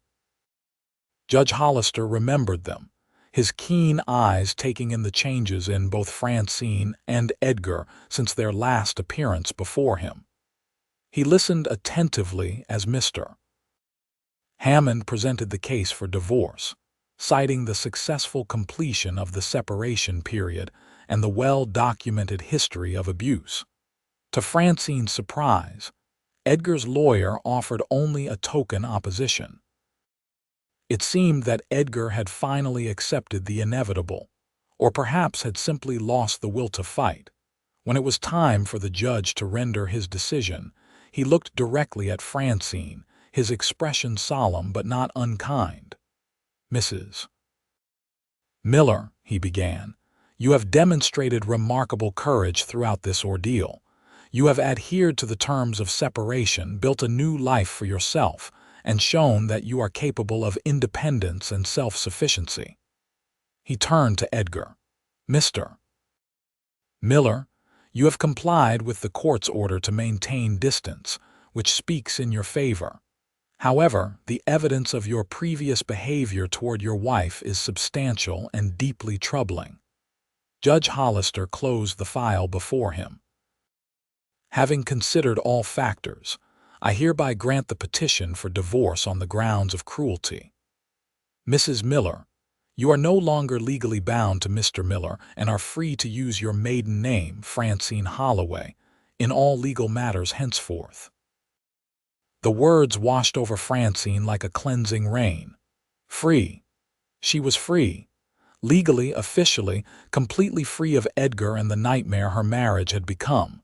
A: Judge Hollister remembered them, his keen eyes taking in the changes in both Francine and Edgar since their last appearance before him. He listened attentively as Mr. Hammond presented the case for divorce, citing the successful completion of the separation period and the well-documented history of abuse. To Francine's surprise, Edgar's lawyer offered only a token opposition. It seemed that Edgar had finally accepted the inevitable, or perhaps had simply lost the will to fight. When it was time for the judge to render his decision, he looked directly at Francine, his expression solemn but not unkind. "Mrs. Miller," he began, "you have demonstrated remarkable courage throughout this ordeal. You have adhered to the terms of separation, built a new life for yourself, and shown that you are capable of independence and self-sufficiency." He turned to Edgar. "Mr. Miller, you have complied with the court's order to maintain distance, which speaks in your favor. However, the evidence of your previous behavior toward your wife is substantial and deeply troubling." Judge Hollister closed the file before him. "Having considered all factors, I hereby grant the petition for divorce on the grounds of cruelty. Mrs. Miller, you are no longer legally bound to Mr. Miller and are free to use your maiden name, Francine Holloway, in all legal matters henceforth." The words washed over Francine like a cleansing rain. Free. She was free. Legally, officially, completely free of Edgar and the nightmare her marriage had become.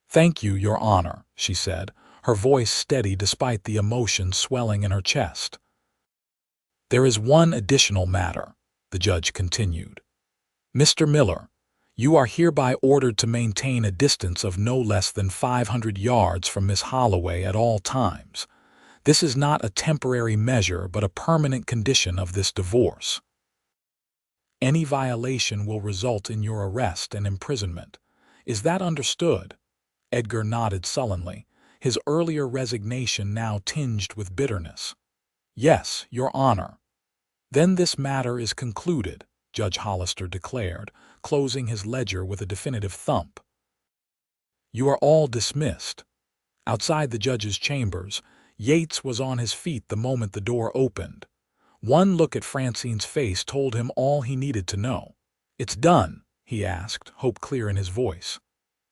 A: "Thank you, Your Honor," she said, her voice steady despite the emotion swelling in her chest. "There is one additional matter," the judge continued. "Mr. Miller, you are hereby ordered to maintain a distance of no less than 500 yards from Miss Holloway at all times. This is not a temporary measure but a permanent condition of this divorce. Any violation will result in your arrest and imprisonment. Is that understood?" Edgar nodded sullenly, his earlier resignation now tinged with bitterness. "Yes, Your Honor." "Then this matter is concluded," Judge Hollister declared, closing his ledger with a definitive thump. "You are all dismissed." Outside the judge's chambers, Yates was on his feet the moment the door opened. One look at Francine's face told him all he needed to know. "It's done?" he asked, hope clear in his voice.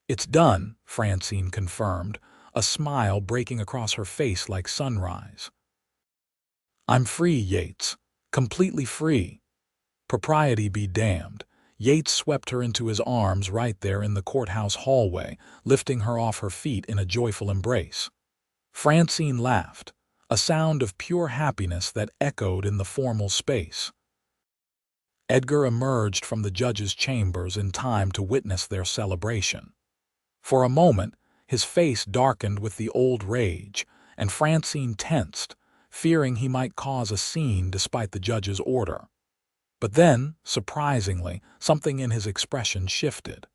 A: "It's done," Francine confirmed, a smile breaking across her face like sunrise. "I'm free, Yates. Completely free." Propriety be damned. Yates swept her into his arms right there in the courthouse hallway, lifting her off her feet in a joyful embrace. Francine laughed, a sound of pure happiness that echoed in the formal space. Edgar emerged from the judge's chambers in time to witness their celebration. For a moment, his face darkened with the old rage, and Francine tensed, fearing he might cause a scene despite the judge's order. But then, surprisingly, something in his expression shifted.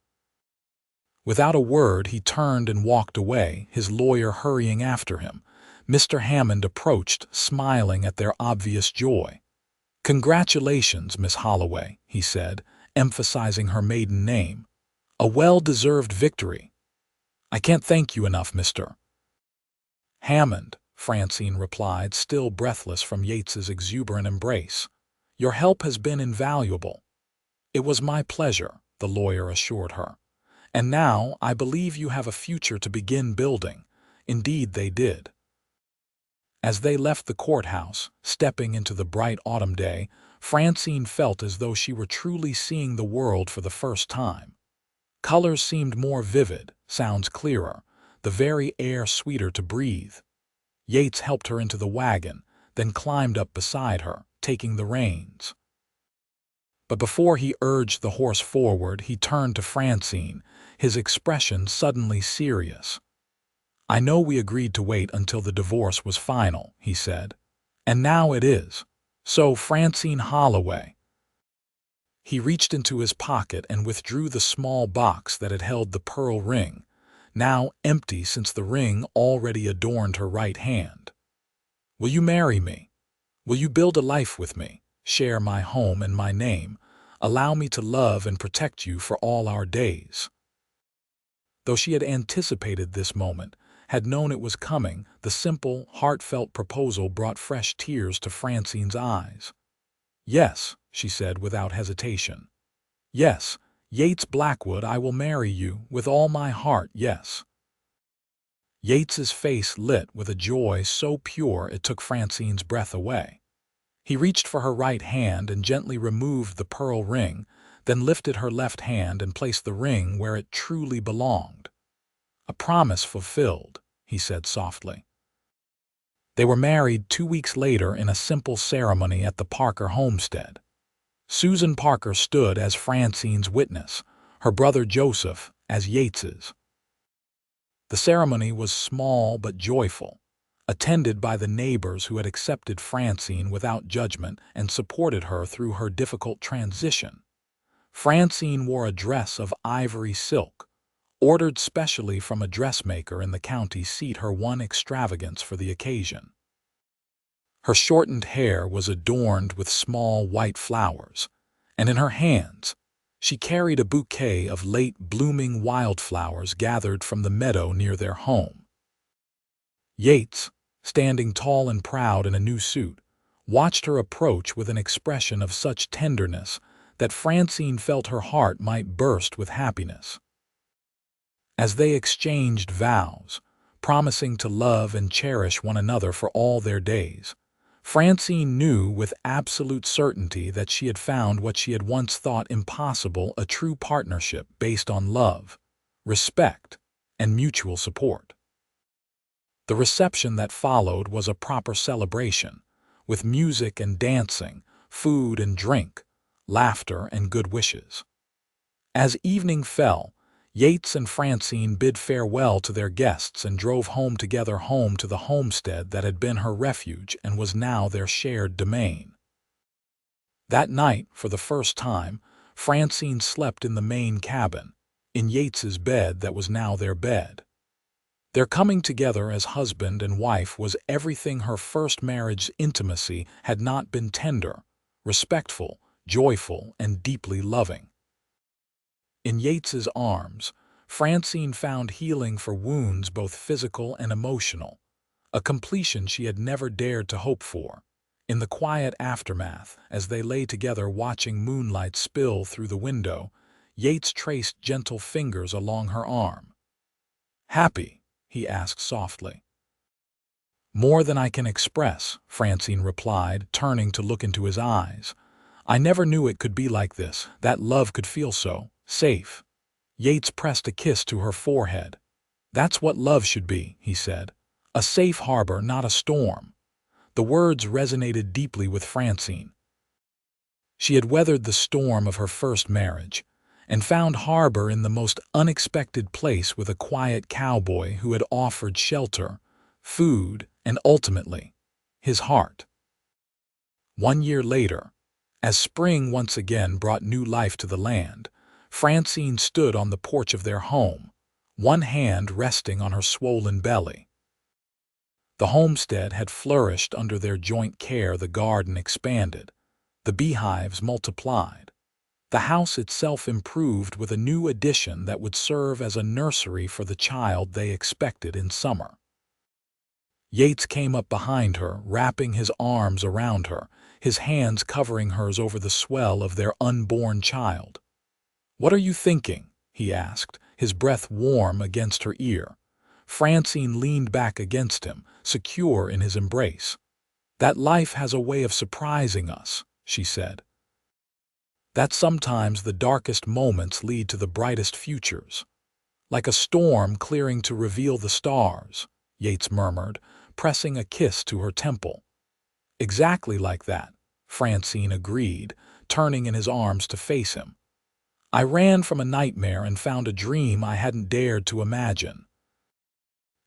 A: Without a word, he turned and walked away, his lawyer hurrying after him. Mr. Hammond approached, smiling at their obvious joy. "Congratulations, Miss Holloway," he said, emphasizing her maiden name. "A well-deserved victory." "I can't thank you enough, Mr. Hammond," Francine replied, still breathless from Yates's exuberant embrace. "Your help has been invaluable." "It was my pleasure," the lawyer assured her. "And now I believe you have a future to begin building." Indeed they did. As they left the courthouse, stepping into the bright autumn day, Francine felt as though she were truly seeing the world for the first time. Colors seemed more vivid, sounds clearer, the very air sweeter to breathe. Yates helped her into the wagon, then climbed up beside her, taking the reins. But before he urged the horse forward, he turned to Francine, his expression suddenly serious. "I know we agreed to wait until the divorce was final," he said. "And now it is. So, Francine Holloway." He reached into his pocket and withdrew the small box that had held the pearl ring, now empty since the ring already adorned her right hand. "Will you marry me? Will you build a life with me, share my home and my name, allow me to love and protect you for all our days?" Though she had anticipated this moment, had known it was coming, the simple, heartfelt proposal brought fresh tears to Francine's eyes. "Yes," she said without hesitation. "Yes, Yates Blackwood, I will marry you with all my heart, yes." Yates's face lit with a joy so pure it took Francine's breath away. He reached for her right hand and gently removed the pearl ring, then lifted her left hand and placed the ring where it truly belonged. "A promise fulfilled," he said softly. They were married 2 weeks later in a simple ceremony at the Parker homestead. Susan Parker stood as Francine's witness, her brother Joseph as Yates's. The ceremony was small but joyful, attended by the neighbors who had accepted Francine without judgment and supported her through her difficult transition. Francine wore a dress of ivory silk, ordered specially from a dressmaker in the county seat, her one extravagance for the occasion. Her shortened hair was adorned with small white flowers, and in her hands she carried a bouquet of late-blooming wildflowers gathered from the meadow near their home. Yates, standing tall and proud in a new suit, watched her approach with an expression of such tenderness that Francine felt her heart might burst with happiness. As they exchanged vows, promising to love and cherish one another for all their days, Francine knew with absolute certainty that she had found what she had once thought impossible, a true partnership based on love, respect, and mutual support. The reception that followed was a proper celebration, with music and dancing, food and drink, laughter and good wishes. As evening fell, Yates and Francine bid farewell to their guests and drove home together, home to the homestead that had been her refuge and was now their shared domain. That night, for the first time, Francine slept in the main cabin, in Yates's bed that was now their bed. Their coming together as husband and wife was everything her first marriage's intimacy had not been: tender, respectful, joyful, and deeply loving. In Yates's arms, Francine found healing for wounds both physical and emotional, a completion she had never dared to hope for. In the quiet aftermath, as they lay together watching moonlight spill through the window, Yates traced gentle fingers along her arm. "Happy?" he asked softly. "More than I can express," Francine replied, turning to look into his eyes. "I never knew it could be like this, that love could feel so safe." Yates pressed a kiss to her forehead. "That's what love should be," he said. "A safe harbor, not a storm." The words resonated deeply with Francine. She had weathered the storm of her first marriage and found harbor in the most unexpected place, with a quiet cowboy who had offered shelter, food, and ultimately, his heart. 1 year later, as spring once again brought new life to the land, Francine stood on the porch of their home, one hand resting on her swollen belly. The homestead had flourished under their joint care. The garden expanded. The beehives multiplied. The house itself improved with a new addition that would serve as a nursery for the child they expected in summer. Yates came up behind her, wrapping his arms around her, his hands covering hers over the swell of their unborn child. "What are you thinking?" he asked, his breath warm against her ear. Francine leaned back against him, secure in his embrace. "That life has a way of surprising us," she said. "That sometimes the darkest moments lead to the brightest futures. Like a storm clearing to reveal the stars," Yates murmured, pressing a kiss to her temple. "Exactly like that," Francine agreed, turning in his arms to face him. "I ran from a nightmare and found a dream I hadn't dared to imagine."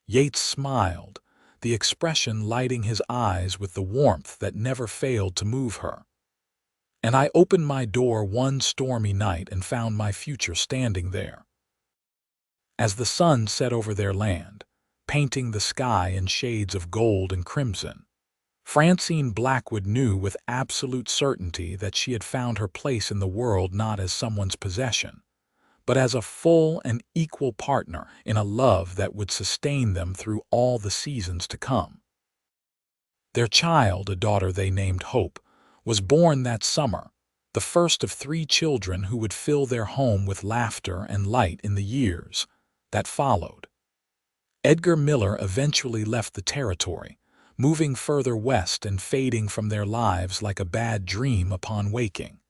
A: Yates smiled, the expression lighting his eyes with the warmth that never failed to move her. "And I opened my door one stormy night and found my future standing there." As the sun set over their land, painting the sky in shades of gold and crimson, Francine Blackwood knew with absolute certainty that she had found her place in the world not as someone's possession, but as a full and equal partner in a love that would sustain them through all the seasons to come. Their child, a daughter they named Hope, was born that summer, the first of 3 children who would fill their home with laughter and light in the years that followed. Edgar Miller eventually left the territory, moving further west and fading from their lives like a bad dream upon waking.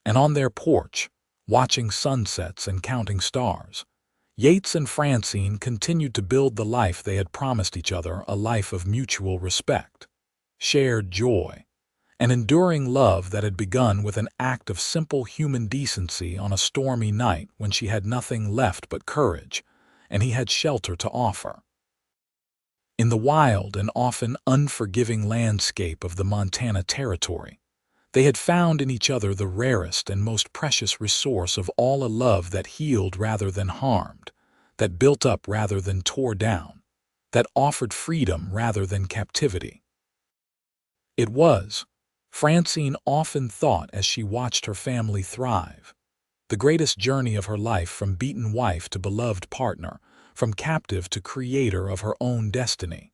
A: And on their porch, watching sunsets and counting stars, Yates and Francine continued to build the life they had promised each other, a life of mutual respect, shared joy, an enduring love that had begun with an act of simple human decency on a stormy night when she had nothing left but courage, and he had shelter to offer. In the wild and often unforgiving landscape of the Montana Territory, they had found in each other the rarest and most precious resource of all, a love that healed rather than harmed, that built up rather than tore down, that offered freedom rather than captivity. It was, Francine often thought as she watched her family thrive, the greatest journey of her life, from beaten wife to beloved partner, from captive to creator of her own destiny.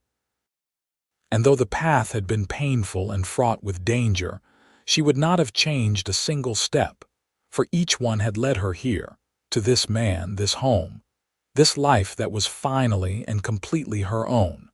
A: And though the path had been painful and fraught with danger, she would not have changed a single step, for each one had led her here, to this man, this home, this life that was finally and completely her own.